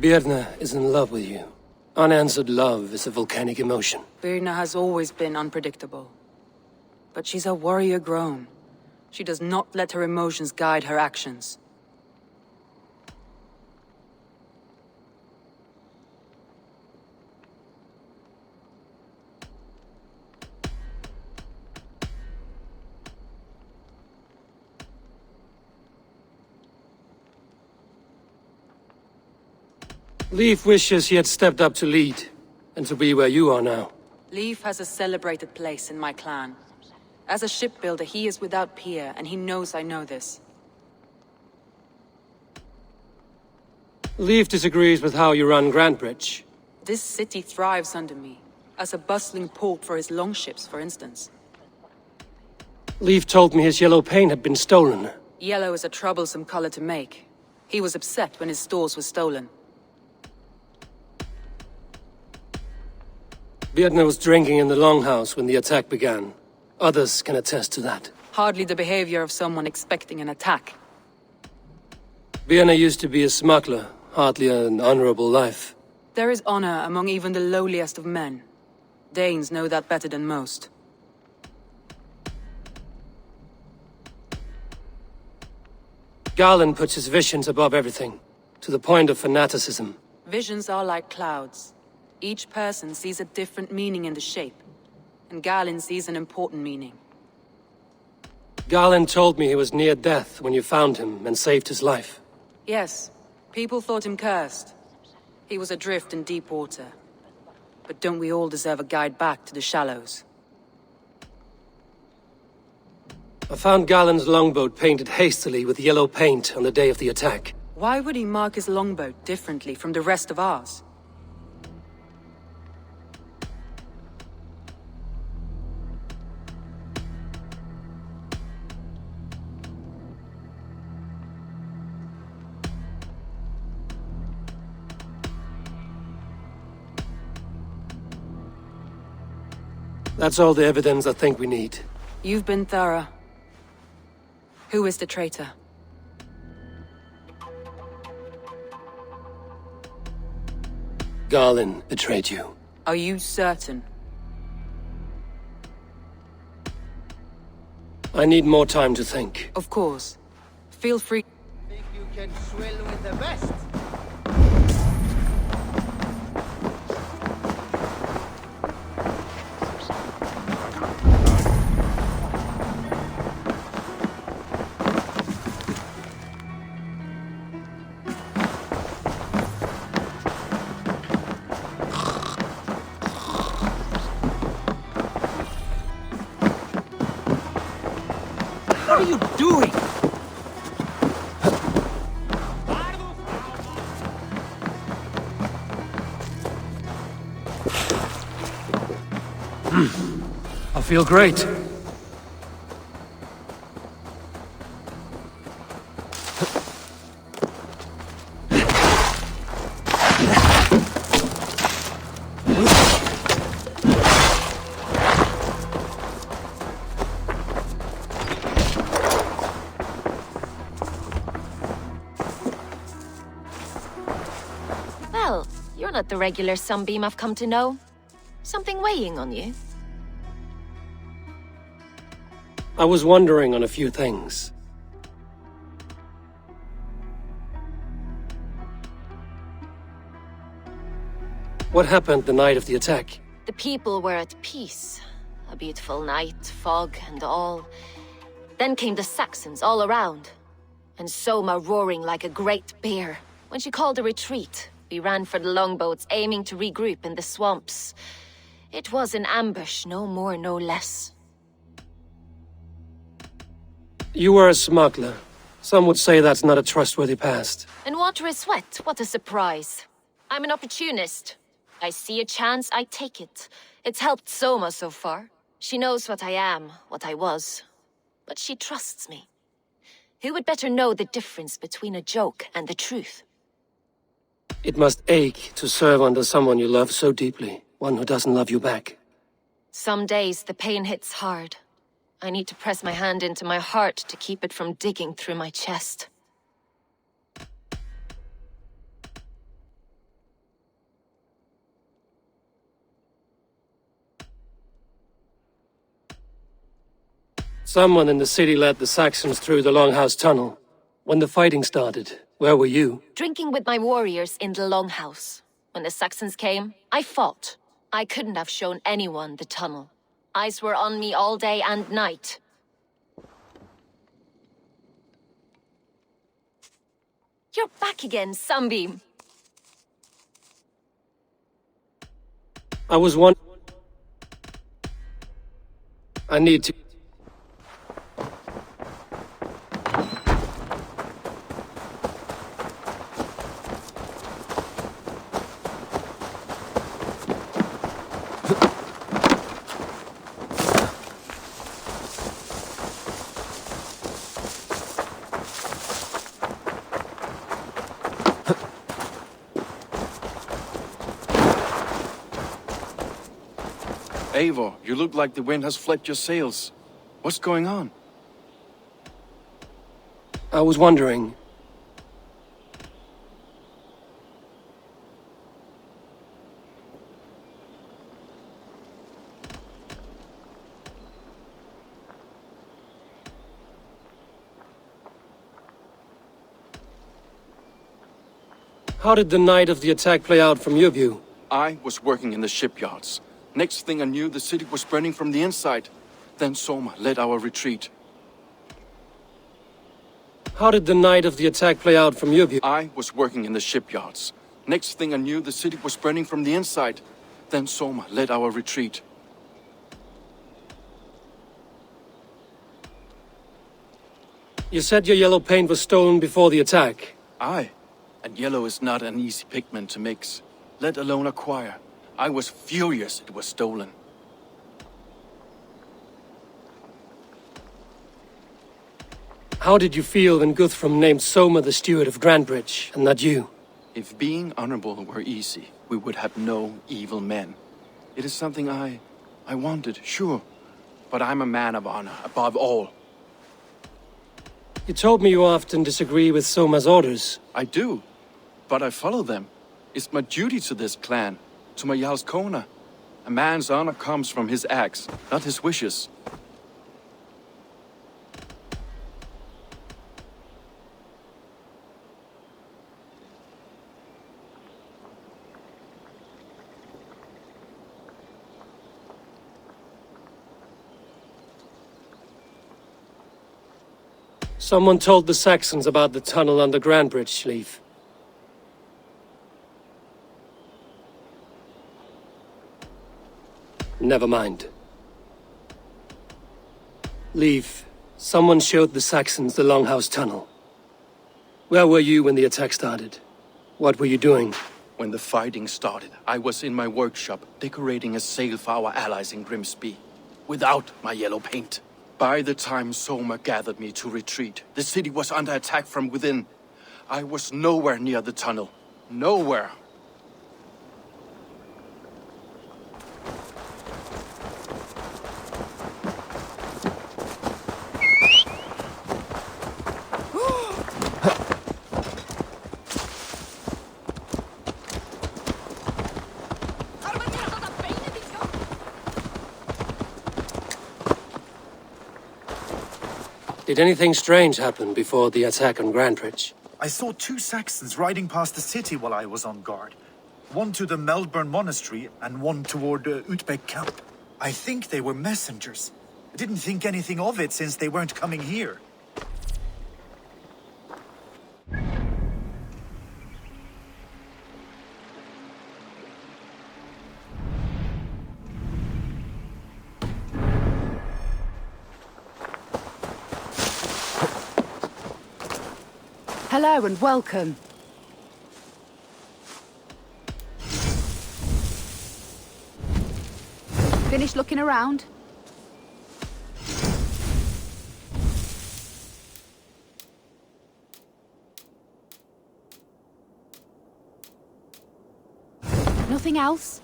Birna is in love with you. Unanswered love is a volcanic emotion. Birna has always been unpredictable. But she's a warrior grown. She does not let her emotions guide her actions. Leif wishes he had stepped up to lead, and to be where you are now. Leif has a celebrated place in my clan. As a shipbuilder, he is without peer, and he knows I know this. Leif disagrees with how you run Grantebridge. This city thrives under me, as a bustling port for his longships, for instance. Leif told me his yellow paint had been stolen. Yellow is a troublesome color to make. He was upset when his stores were stolen. Björn was drinking in the Longhouse when the attack began. Others can attest to that. Hardly the behavior of someone expecting an attack. Björn used to be a smuggler, hardly an honorable life. There is honor among even the lowliest of men. Danes know that better than most. Garland puts his visions above everything, to the point of fanaticism. Visions are like clouds. Each person sees a different meaning in the shape, and Garland sees an important meaning. Garland told me he was near death when you found him and saved his life. Yes, people thought him cursed. He was adrift in deep water. But don't we all deserve a guide back to the shallows? I found Garland's longboat painted hastily with yellow paint on the day of the attack. Why would he mark his longboat differently from the rest of ours? That's all the evidence I think we need. You've been thorough. Who is the traitor? Garland betrayed you. Are you certain? I need more time to think. Of course. Feel free. Think you can swill with the best? What are you doing? I feel great. Well, you're not the regular sunbeam I've come to know. Something weighing on you? I was wondering on a few things. What happened the night of the attack? The people were at peace. A beautiful night, fog and all. Then came the Saxons all around. And Soma roaring like a great bear. When she called a retreat, we ran for the longboats, aiming to regroup in the swamps. It was an ambush, no more, no less. You were a smuggler. Some would say that's not a trustworthy past. And water is wet, what a surprise. I'm an opportunist. I see a chance, I take it. It's helped Soma so far. She knows what I am, what I was. But she trusts me. Who would better know the difference between a joke and the truth? It must ache to serve under someone you love so deeply, one who doesn't love you back. Some days the pain hits hard. I need to press my hand into my heart to keep it from digging through my chest. Someone in the city led the Saxons through the Longhouse tunnel. When the fighting started, where were you? Drinking with my warriors in the Longhouse. When the Saxons came, I fought. I couldn't have shown anyone the tunnel. Eyes were on me all day and night. You're back again, Sunbeam. I was one... I need to... Eivor, you look like the wind has flapped your sails. What's going on? I was wondering. How did the night of the attack play out from your view? I was working in the shipyards. Next thing I knew, the city was burning from the inside. Then Soma led our retreat. How did the night of the attack play out from your view? I was working in the shipyards. Next thing I knew, the city was burning from the inside. Then Soma led our retreat. You said your yellow paint was stolen before the attack. Aye. And yellow is not an easy pigment to mix, let alone acquire. I was furious it was stolen. How did you feel when Guthrum named Soma the steward of Grantebridge, and not you? If being honorable were easy, we would have no evil men. It is something I wanted, sure. But I'm a man of honor, above all. You told me you often disagree with Soma's orders. I do, but I follow them. It's my duty to this clan, to my Jarl's Kona. A man's honor comes from his acts, not his wishes. Someone told the Saxons about the tunnel under Grantebridge, Leif. Never mind. Leif, someone showed the Saxons the Longhouse tunnel. Where were you when the attack started? What were you doing? When the fighting started, I was in my workshop, decorating a sail for our allies in Grimsby, without my yellow paint. By the time Soma gathered me to retreat, the city was under attack from within. I was nowhere near the tunnel. Nowhere. Did anything strange happen before the attack on Grantebridge? I saw 2 Saxons riding past the city while I was on guard. One to the Melbourne Monastery and one toward Utbeck Camp. I think they were messengers. I didn't think anything of it since they weren't coming here. Hello and welcome. Finished looking around? Nothing else?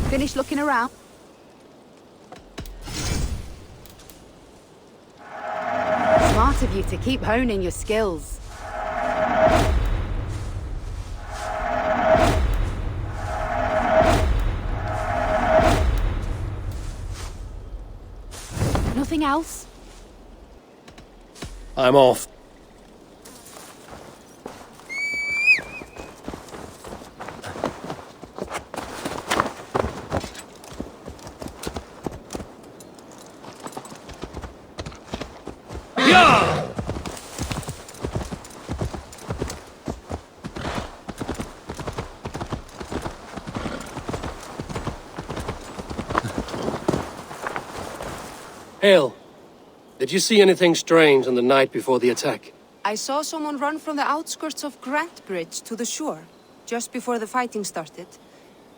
Finished looking around? Smart of you to keep honing your skills. Nothing else? I'm off. Hail. Did you see anything strange on the night before the attack? I saw someone run from the outskirts of Grantebridge to the shore, just before the fighting started.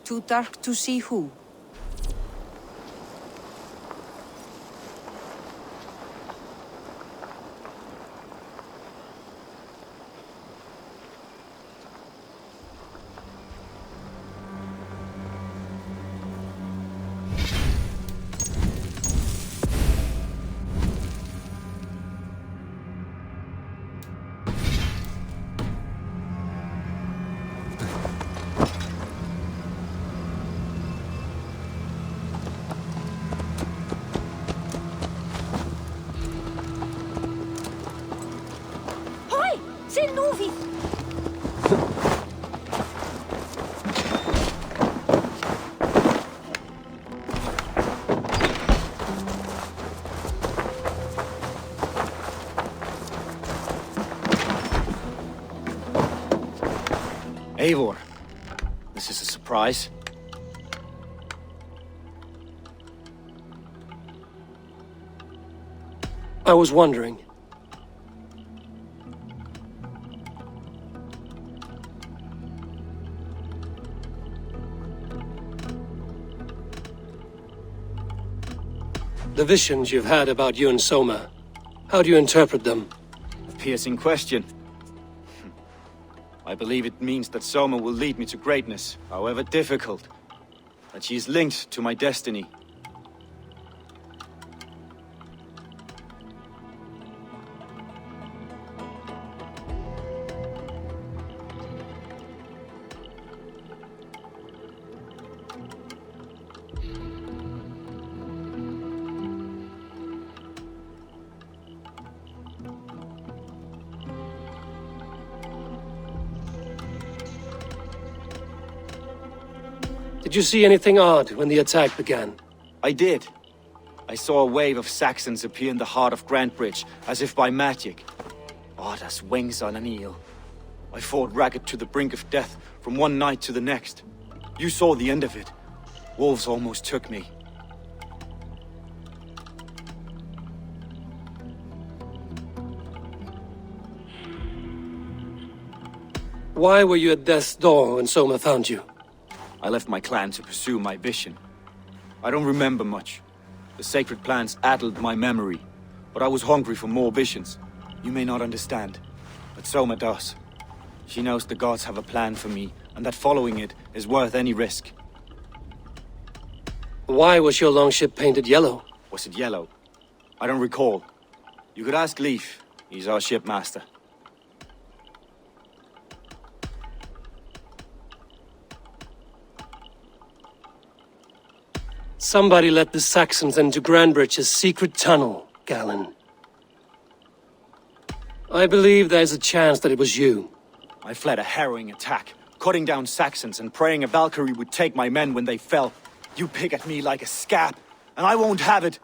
Too dark to see who. Eivor, this is a surprise. I was wondering. The visions you've had about you and Soma, how do you interpret them? A piercing question. I believe it means that Soma will lead me to greatness, however difficult. That she is linked to my destiny. Did you see anything odd when the attack began? I did. I saw a wave of Saxons appear in the heart of Grantebridge, as if by magic. Odd as wings on an eel. I fought ragged to the brink of death, from one night to the next. You saw the end of it. Wolves almost took me. Why were you at death's door when Soma found you? I left my clan to pursue my vision. I don't remember much. The sacred plants addled my memory, but I was hungry for more visions. You may not understand, but Soma does. She knows the gods have a plan for me, and that following it is worth any risk. Why was your longship painted yellow? Was it yellow? I don't recall. You could ask Leif. He's our shipmaster. Somebody let the Saxons into Grantebridge's secret tunnel, Galen. I believe there's a chance that it was you. I fled a harrowing attack, cutting down Saxons and praying a Valkyrie would take my men when they fell. You pick at me like a scab, and I won't have it.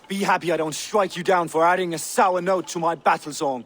Be happy I don't strike you down for adding a sour note to my battle song.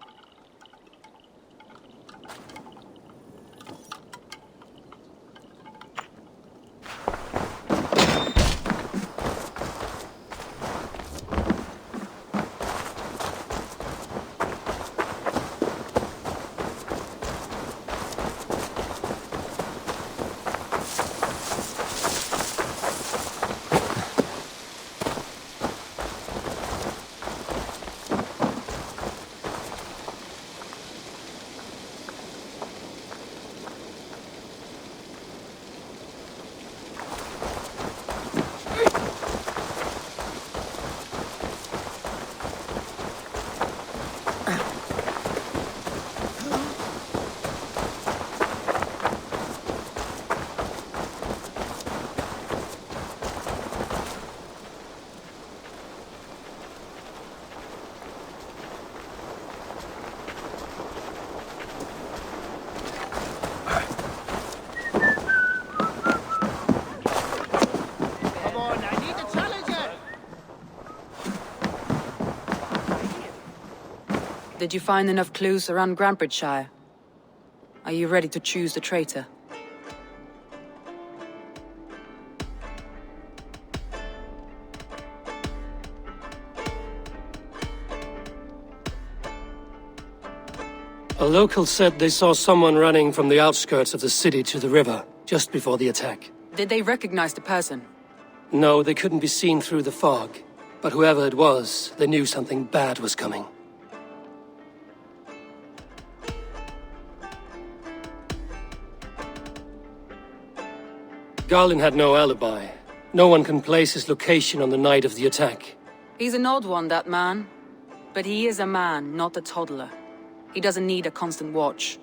Did you find enough clues around Grantebridgeshire? Are you ready to choose the traitor? A local said they saw someone running from the outskirts of the city to the river, just before the attack. Did they recognize the person? No, they couldn't be seen through the fog. But whoever it was, they knew something bad was coming. Garlin had no alibi. No one can place his location on the night of the attack. He's an odd one, that man. But he is a man, not a toddler. He doesn't need a constant watch.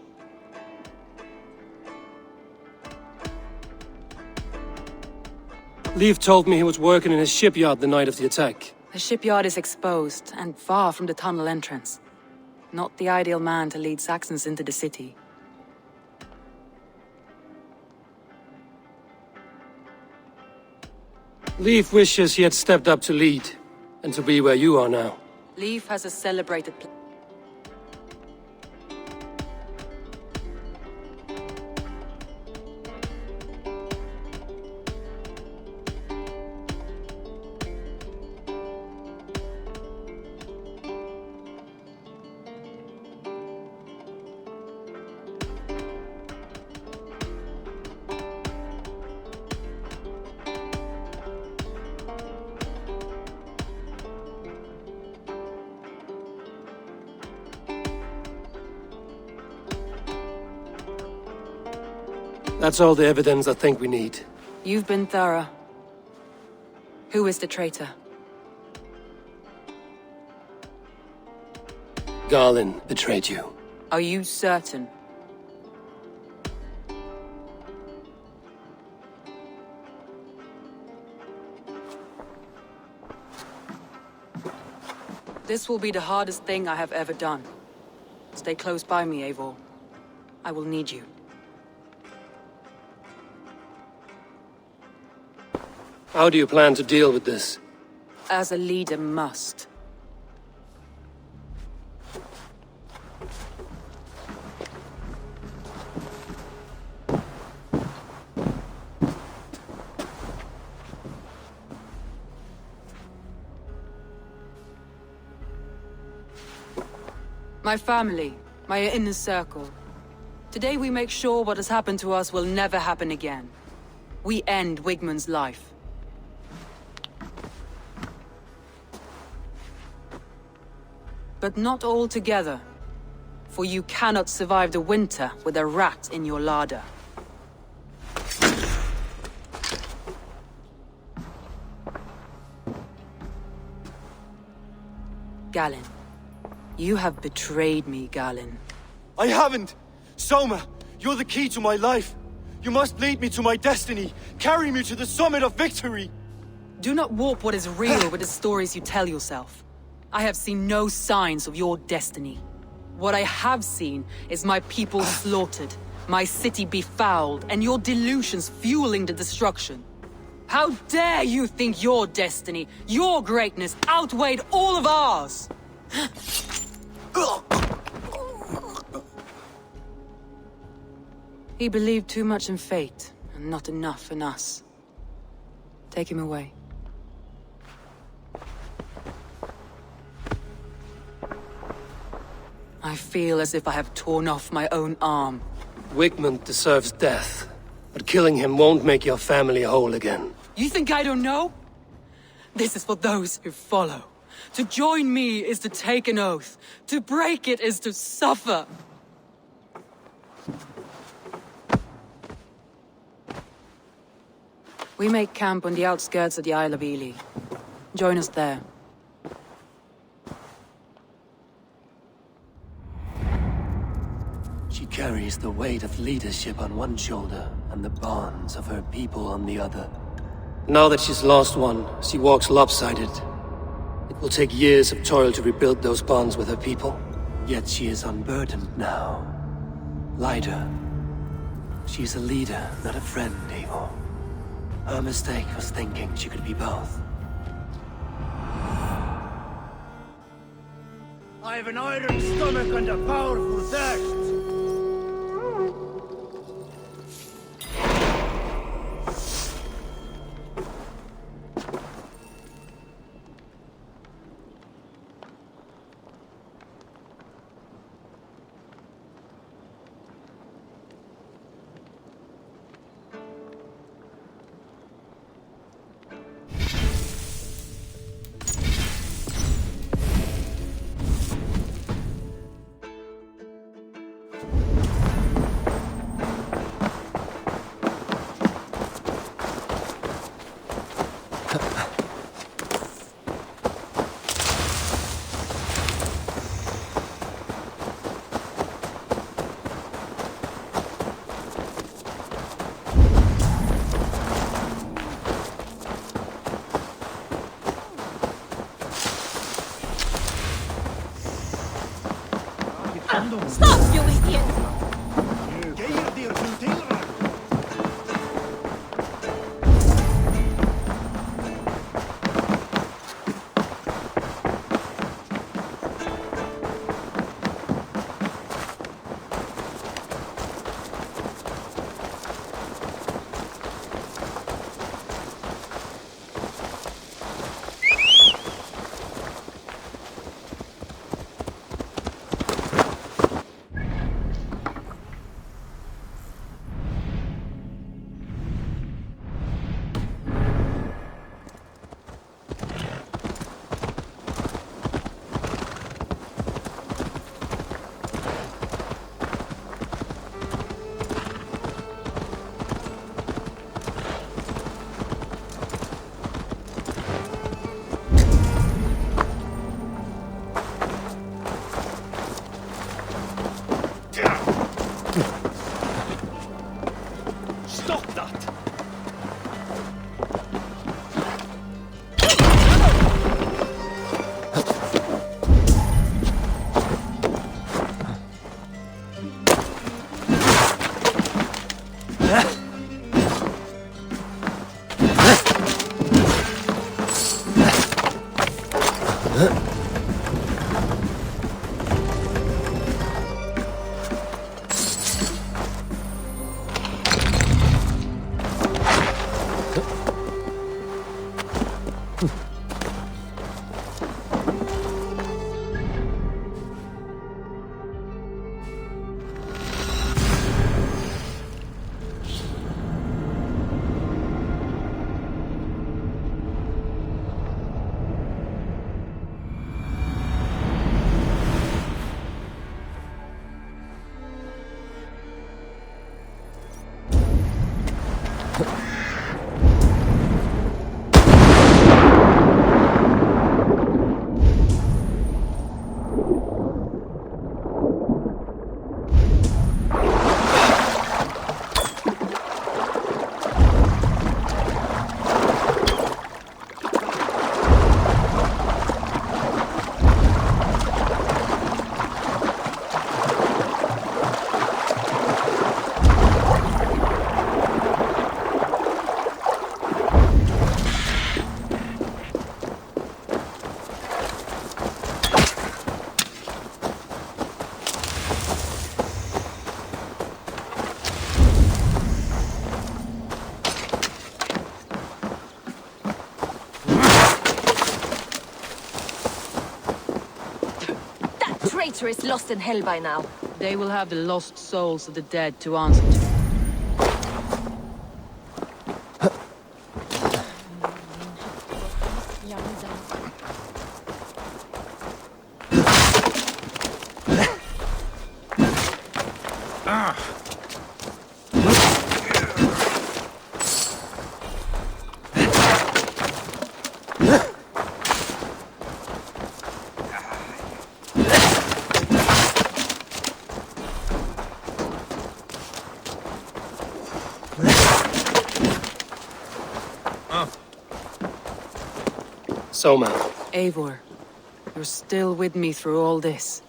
Leif told me he was working in his shipyard the night of the attack. The shipyard is exposed and far from the tunnel entrance. Not the ideal man to lead Saxons into the city. Leif wishes he had stepped up to lead, and to be where you are now. Leif has a celebrated That's all the evidence I think we need. You've been thorough. Who is the traitor? Garlin betrayed you. Are you certain? This will be the hardest thing I have ever done. Stay close by me, Eivor. I will need you. How do you plan to deal with this? As a leader must. My family, my inner circle. Today we make sure what has happened to us will never happen again. We end Wigmund's life. But not all together, for you cannot survive the winter with a rat in your larder. Galinn. You have betrayed me, Galinn. I haven't! Soma, you're the key to my life. You must lead me to my destiny. Carry me to the summit of victory. Do not warp what is real with the stories you tell yourself. I have seen no signs of your destiny. What I have seen is my people slaughtered, my city befouled, and your delusions fueling the destruction. How dare you think your destiny, your greatness, outweighed all of ours? He believed too much in fate, and not enough in us. Take him away. I feel as if I have torn off my own arm. Wigmund deserves death, but killing him won't make your family whole again. You think I don't know? This is for those who follow. To join me is to take an oath. To break it is to suffer. We make camp on the outskirts of the Isle of Ely. Join us there. She carries the weight of leadership on one shoulder and the bonds of her people on the other. Now that she's lost one, she walks lopsided. It will take years of toil to rebuild those bonds with her people. Yet she is unburdened now. Lighter. She's a leader, not a friend, Eivor. Her mistake was thinking she could be both. I have an iron stomach and a powerful thirst. Stop, you idiot! Stop that! Traitor is lost in hell by now. They will have the lost souls of the dead to answer to. Soma. Eivor, you're still with me through all this.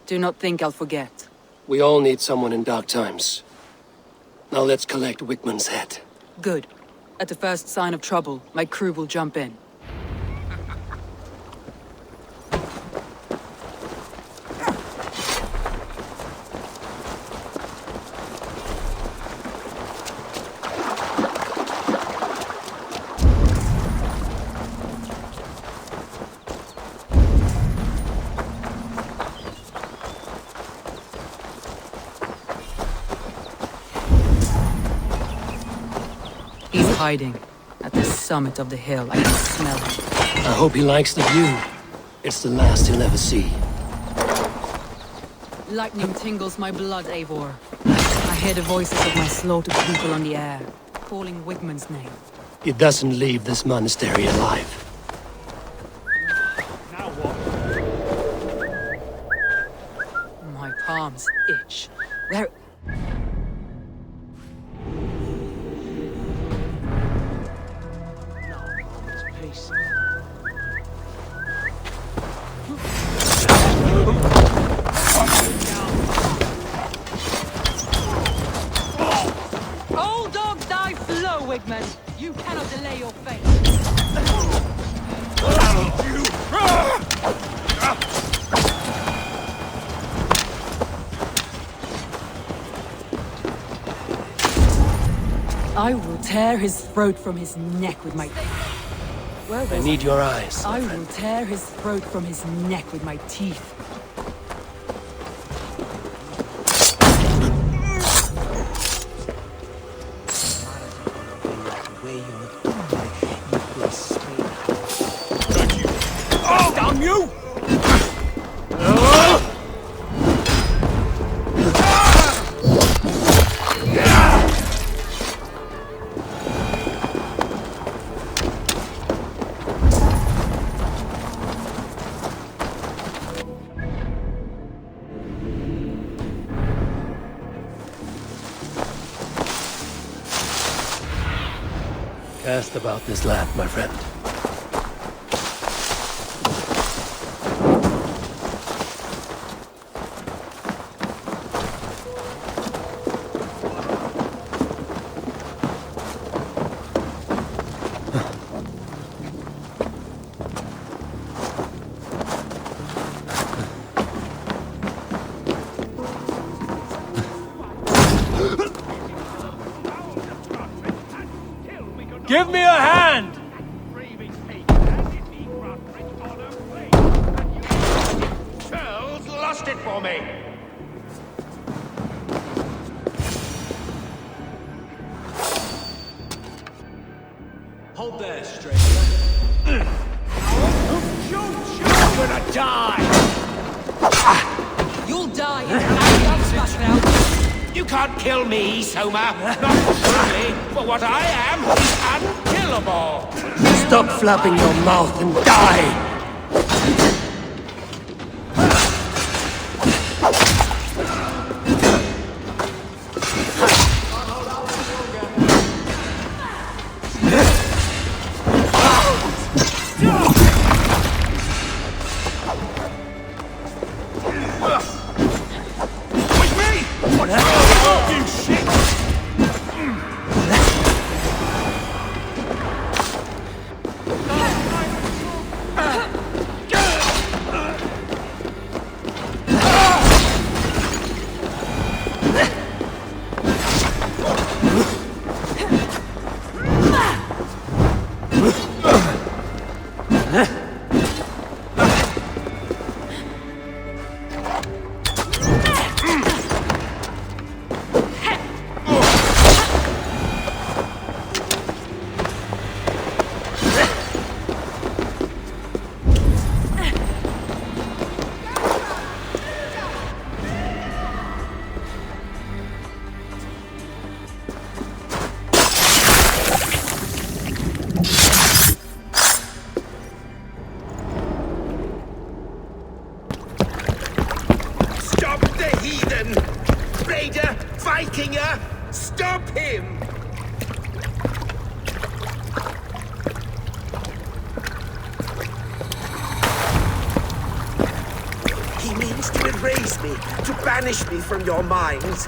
Do not think I'll forget. We all need someone in dark times. Now let's collect Wigmund's head. Good. At the first sign of trouble, my crew will jump in. He's hiding. At the summit of the hill, I can smell him. I hope he likes the view. It's the last he'll ever see. Lightning tingles my blood, Eivor. I hear the voices of my slaughtered people on the air, calling Wigmund's name. He doesn't leave this monastery alive. Now what? My palms itch. Where... I will tear his throat from his neck with my... Where was I need your eyes. I will tear his throat from his neck with my teeth. Oh, damn you! Cast about this land, my friend. Give me a hand! Charles lost it for me! Hold there, stranger. You're gonna die! You'll die in an now. You can't kill me, Soma. Not truly, for what I am is unkillable. Stop flapping your mouth and die! Vikinger! Stop him! He means to erase me, to banish me from your minds.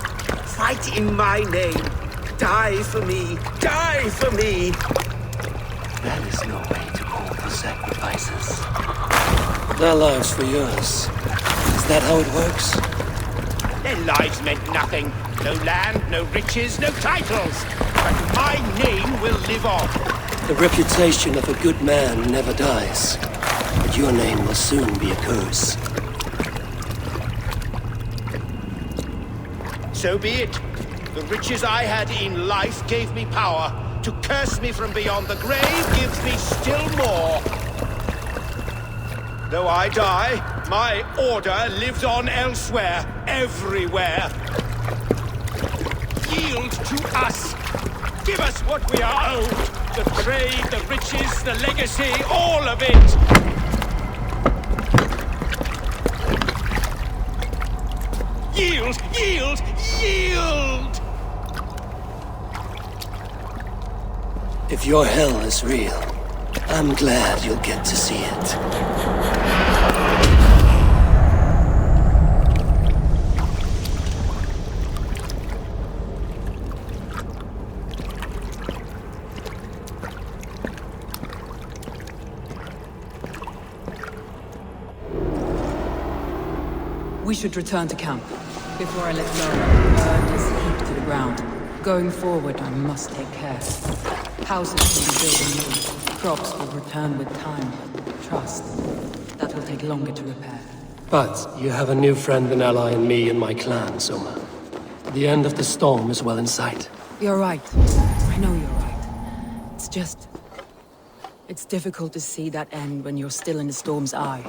Fight in my name. Die for me. Die for me. That is no way to call for sacrifices. Their lives for yours. Is that how it works? Their lives meant nothing. No land, no riches, no titles. But my name will live on. The reputation of a good man never dies. But your name will soon be a curse. So be it. The riches I had in life gave me power. To curse me from beyond the grave gives me still more. Though I die, my order lives on elsewhere, everywhere. Yield to us. Give us what we are owed. The trade, the riches, the legacy, all of it. Yield, yield, yield! If your hell is real, I'm glad you'll get to see it. We should return to camp. Before I let go, burned his heap to the ground. Going forward, I must take care. Houses will be built anew. Crops will return with time. Trust. That will take longer to repair. But you have a new friend and ally in me and my clan, Soma. The end of the storm is well in sight. You're right. I know you're right. It's just... it's difficult to see that end when you're still in the storm's eye.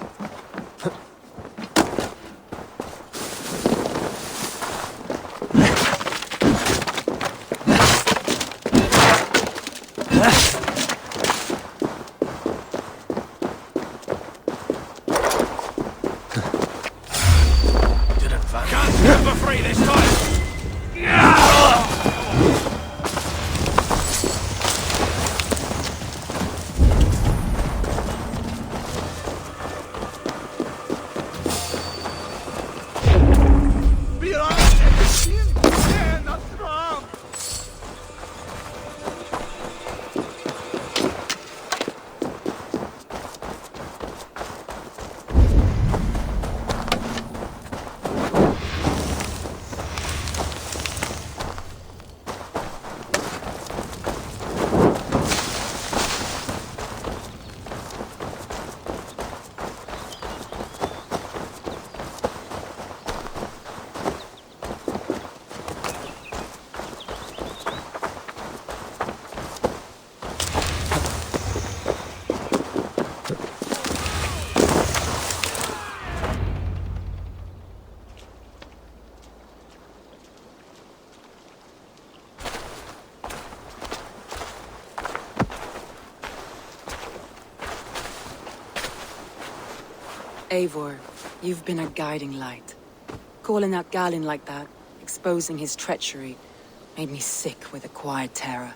Eivor, you've been a guiding light. Calling out Galin like that, exposing his treachery, made me sick with a quiet terror.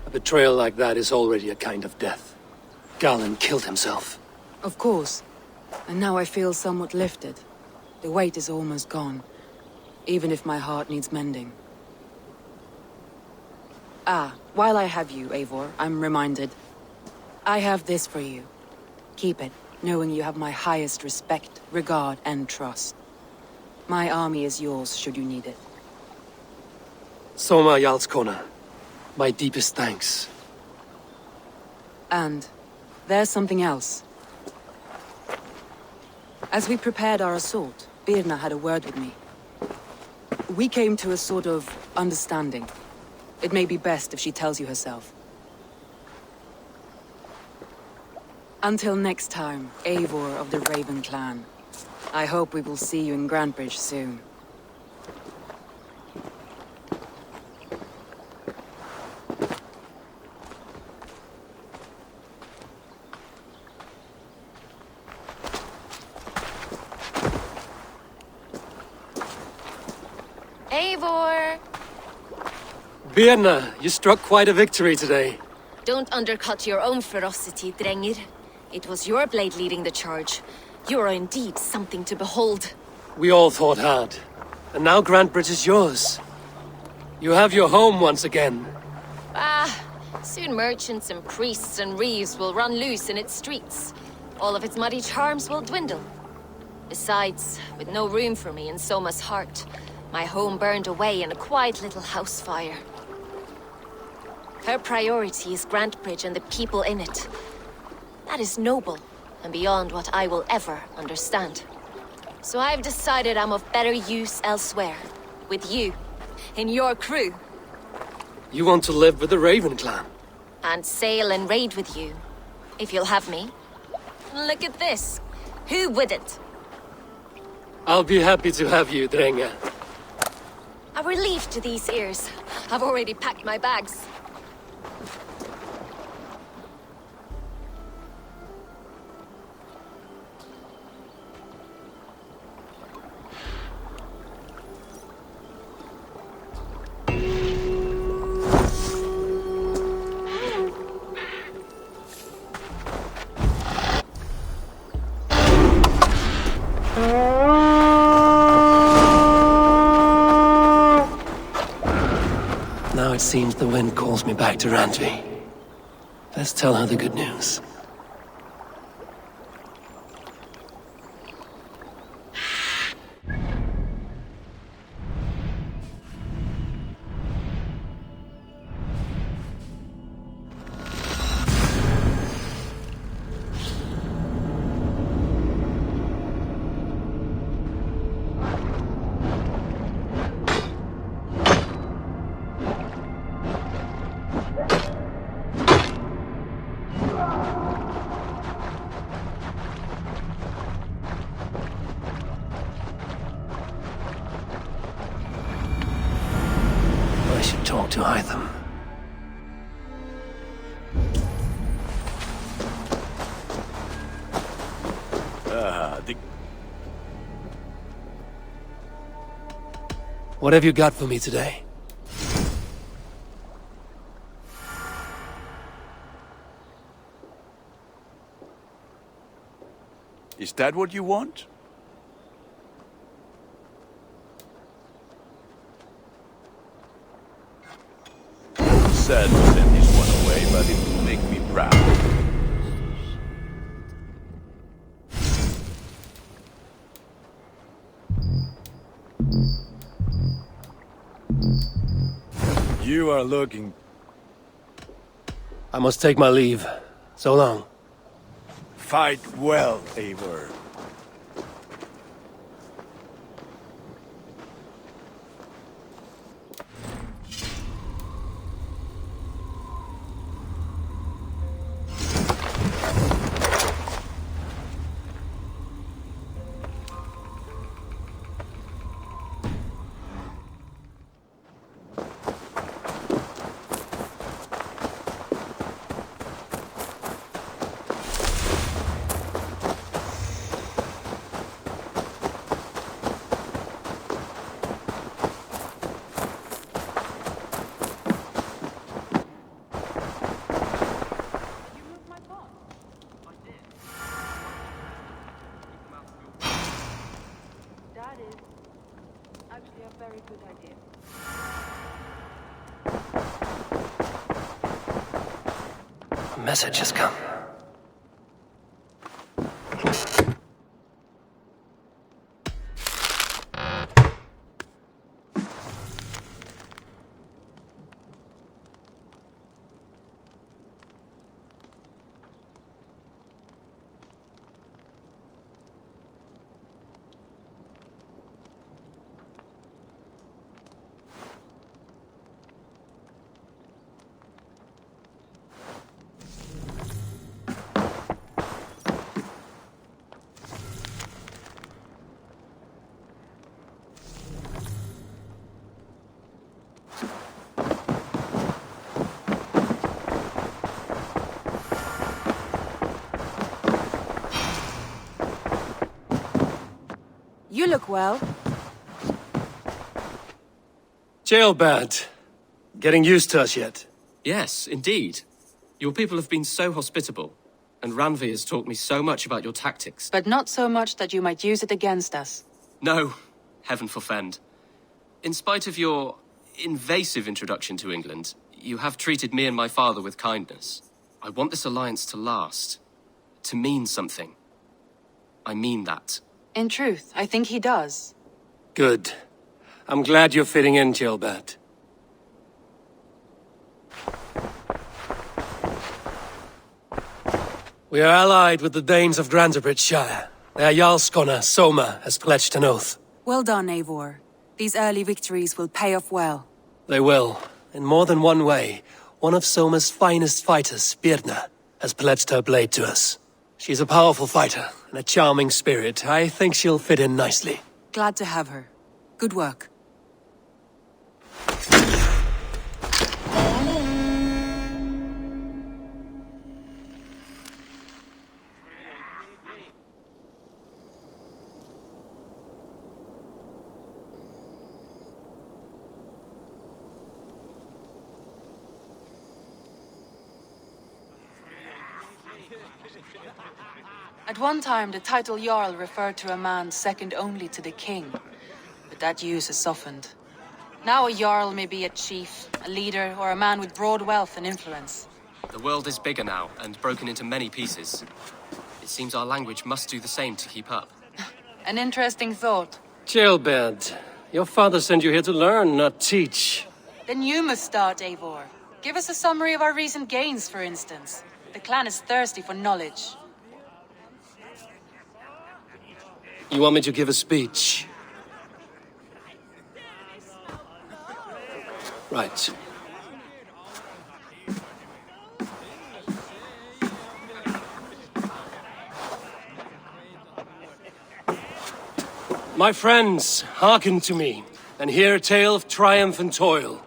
A betrayal like that is already a kind of death. Galin killed himself. Of course. And now I feel somewhat lifted. The weight is almost gone. Even if my heart needs mending. Ah, while I have you, Eivor, I'm reminded. I have this for you. Keep it, knowing you have my highest respect, regard, and trust. My army is yours, should you need it. Soma Jarlskona, my deepest thanks. And there's something else. As we prepared our assault, Birna had a word with me. We came to a sort of understanding. It may be best if she tells you herself. Until next time, Eivor of the Raven Clan. I hope we will see you in Grantebridge soon. Eivor! Birna, you struck quite a victory today. Don't undercut your own ferocity, Drengir. It was your blade leading the charge. You are indeed something to behold. We all fought hard. And now Grantebridge is yours. You have your home once again. Soon merchants and priests and reeves will run loose in its streets. All of its muddy charms will dwindle. Besides, with no room for me in Soma's heart, my home burned away in a quiet little house fire. Her priority is Grantebridge and the people in it. That is noble, and beyond what I will ever understand. So I've decided I'm of better use elsewhere. With you. In your crew. You want to live with the Raven Clan? And sail and raid with you. If you'll have me. Look at this. Who wouldn't? I'll be happy to have you, Drenga. A relief to these ears. I've already packed my bags. Now it seems the wind calls me back to Randvi. Let's tell her the good news. Talk to Eivor. What have you got for me today? Is that what you want? Sad to send this one away, but it will make me proud. You are looking... I must take my leave. So long. Fight well, Eivor. A message has come. You look well. Jailbird. Getting used to us yet? Yes, indeed. Your people have been so hospitable, and Randvi has taught me so much about your tactics. But not so much that you might use it against us. No, heaven forfend. In spite of your invasive introduction to England, you have treated me and my father with kindness. I want this alliance to last, to mean something. I mean that. In truth, I think he does. Good. I'm glad you're fitting in, Jailbird. We are allied with the Danes of GRANTEBRIDGESCIRE. Their Jarl Skona, Soma, has pledged an oath. Well done, Eivor. These early victories will pay off well. They will. In more than one way. One of Soma's finest fighters, Birna, has pledged her blade to us. She's a powerful fighter, and a charming spirit. I think she'll fit in nicely. Glad to have her. Good work. At one time, the title Jarl referred to a man second only to the king. But that use has softened. Now a Jarl may be a chief, a leader, or a man with broad wealth and influence. The world is bigger now, and broken into many pieces. It seems our language must do the same to keep up. An interesting thought. Jailbird, your father sent you here to learn, not teach. Then you must start, Eivor. Give us a summary of our recent gains, for instance. The clan is thirsty for knowledge. You want me to give a speech? Right. My friends, hearken to me, and hear a tale of triumph and toil.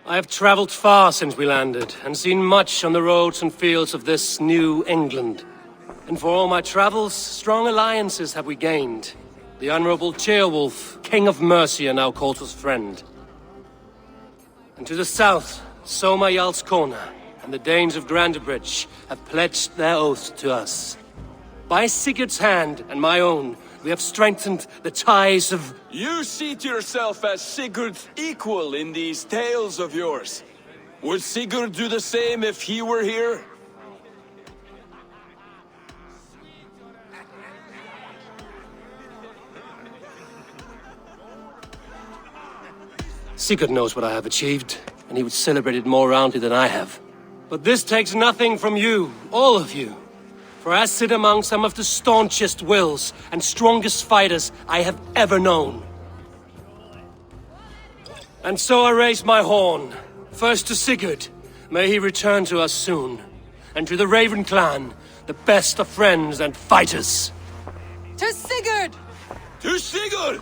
I have traveled far since we landed, and seen much on the roads and fields of this new England. And for all my travels, strong alliances have we gained. The Honorable Ceolwulf, King of Mercia, now calls us friend. And to the south, Soma Jarlskona, and the Danes of GRANTEBRIDGE have pledged their oath to us. By Sigurd's hand, and my own, we have strengthened the ties of... You seat yourself as Sigurd's equal in these tales of yours. Would Sigurd do the same if he were here? Sigurd knows what I have achieved, and he would celebrate it more roundly than I have. But this takes nothing from you, all of you. For I sit among some of the staunchest wills and strongest fighters I have ever known. And so I raise my horn, first to Sigurd, may he return to us soon, and to the Raven clan, the best of friends and fighters. To Sigurd! To Sigurd!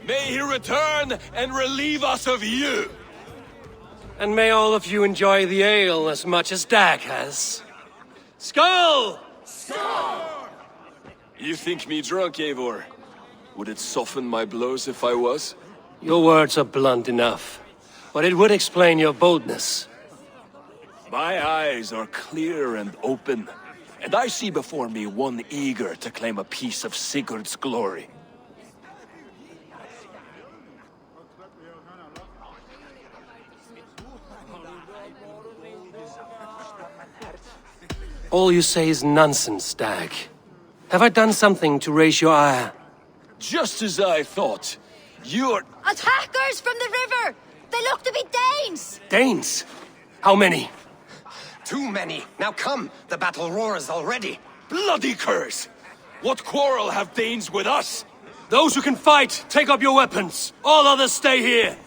May he return and relieve us of you! And may all of you enjoy the ale as much as Dag has. Skull! Skull! You think me drunk, Eivor? Would it soften my blows if I was? Your words are blunt enough, but it would explain your boldness. My eyes are clear and open, and I see before me one eager to claim a piece of Sigurd's glory. All you say is nonsense, Dag. Have I done something to raise your ire? Just as I thought. You're... Attackers from the river! They look to be Danes! Danes? How many? Too many. Now come, the battle roars already. Bloody curse! What quarrel have Danes with us? Those who can fight, take up your weapons. All others stay here.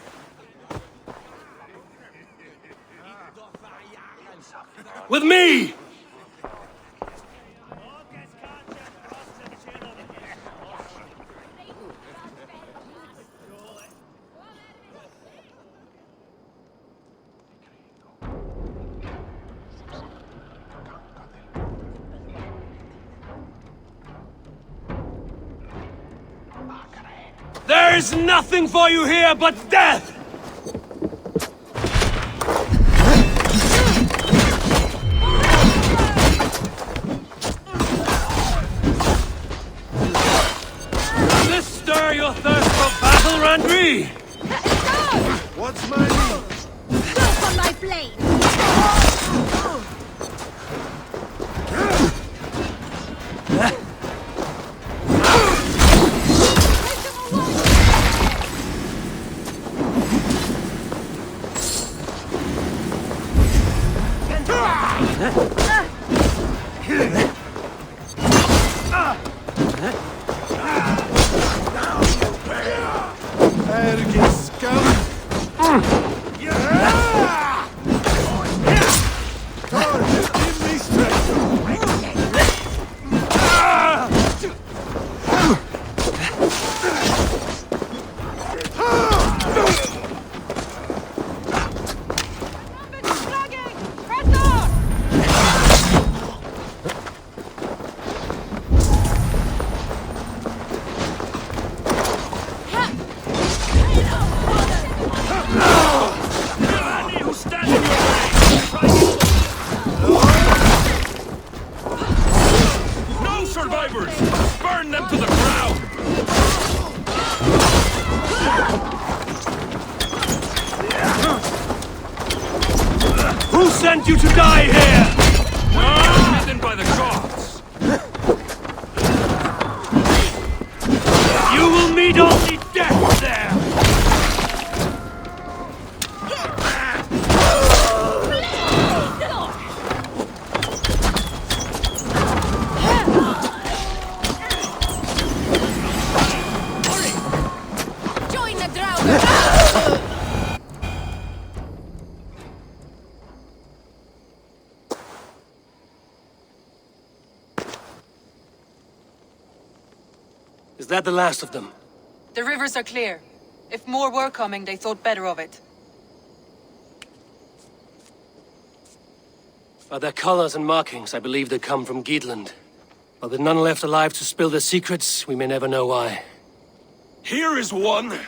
With me! There is nothing for you here but death! Does this stir your thirst for battle, Randri? What's my name? Go for my blade! sent you to die here! Written by the gods! You will meet only death there! Join the Draugr! Is that the last of them? The rivers are clear. If more were coming, they thought better of it. By their colors and markings, I believe they come from Geatland. But with none left alive to spill their secrets, we may never know why. Here is one!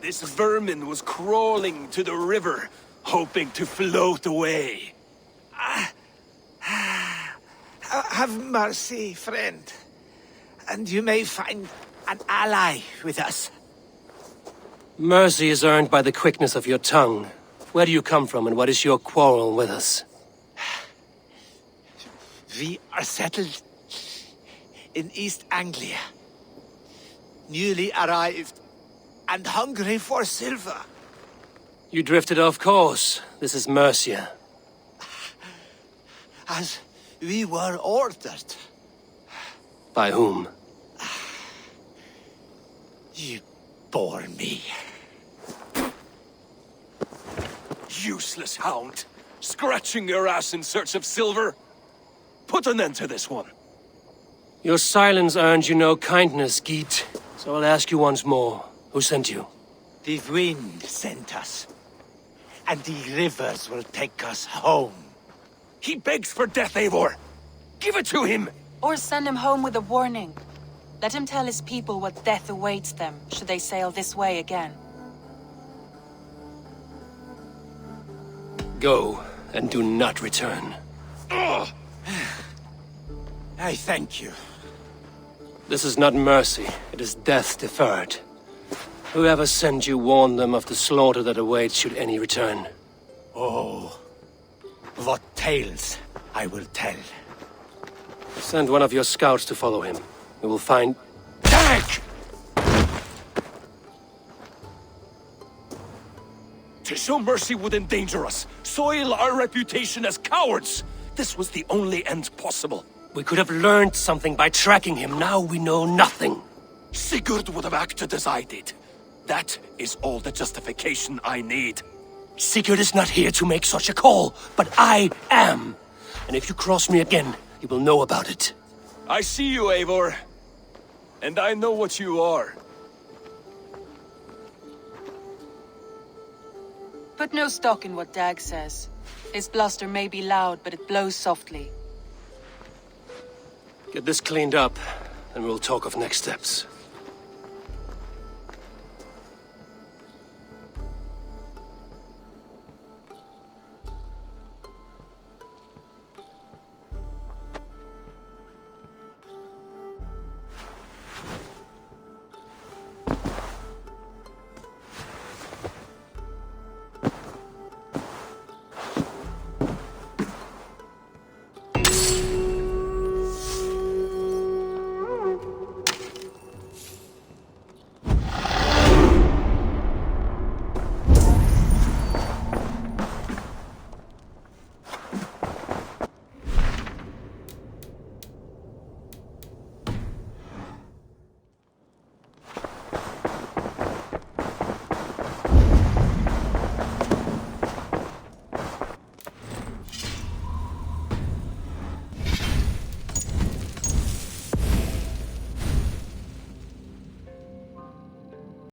This vermin was crawling to the river, hoping to float away. Have mercy, friend. And you may find an ally with us. Mercy is earned by the quickness of your tongue. Where do you come from, and what is your quarrel with us? We are settled in East Anglia. Newly arrived and hungry for silver. You drifted off course. This is Mercia. As we were ordered. By whom? You bore me. Useless hound! Scratching your ass in search of silver! Put an end to this one! Your silence earned you no kindness, Geet. So I'll ask you once more. Who sent you? The wind sent us. And the rivers will take us home. He begs for death, Eivor! Give it to him! Or send him home with a warning. Let him tell his people what death awaits them, should they sail this way again. Go, and do not return. I thank you. This is not mercy, it is death deferred. Whoever sent you warned them of the slaughter that awaits should any return. Oh, what tales I will tell. Send one of your scouts to follow him. We will find... Tank! To show mercy would endanger us, soil our reputation as cowards. This was the only end possible. We could have learned something by tracking him. Now we know nothing. Sigurd would have acted as I did. That is all the justification I need. Sigurd is not here to make such a call, but I am. And if you cross me again, you will know about it. I see you, Eivor. And I know what you are. Put no stock in what Dag says. His bluster may be loud, but it blows softly. Get this cleaned up, and we'll talk of next steps.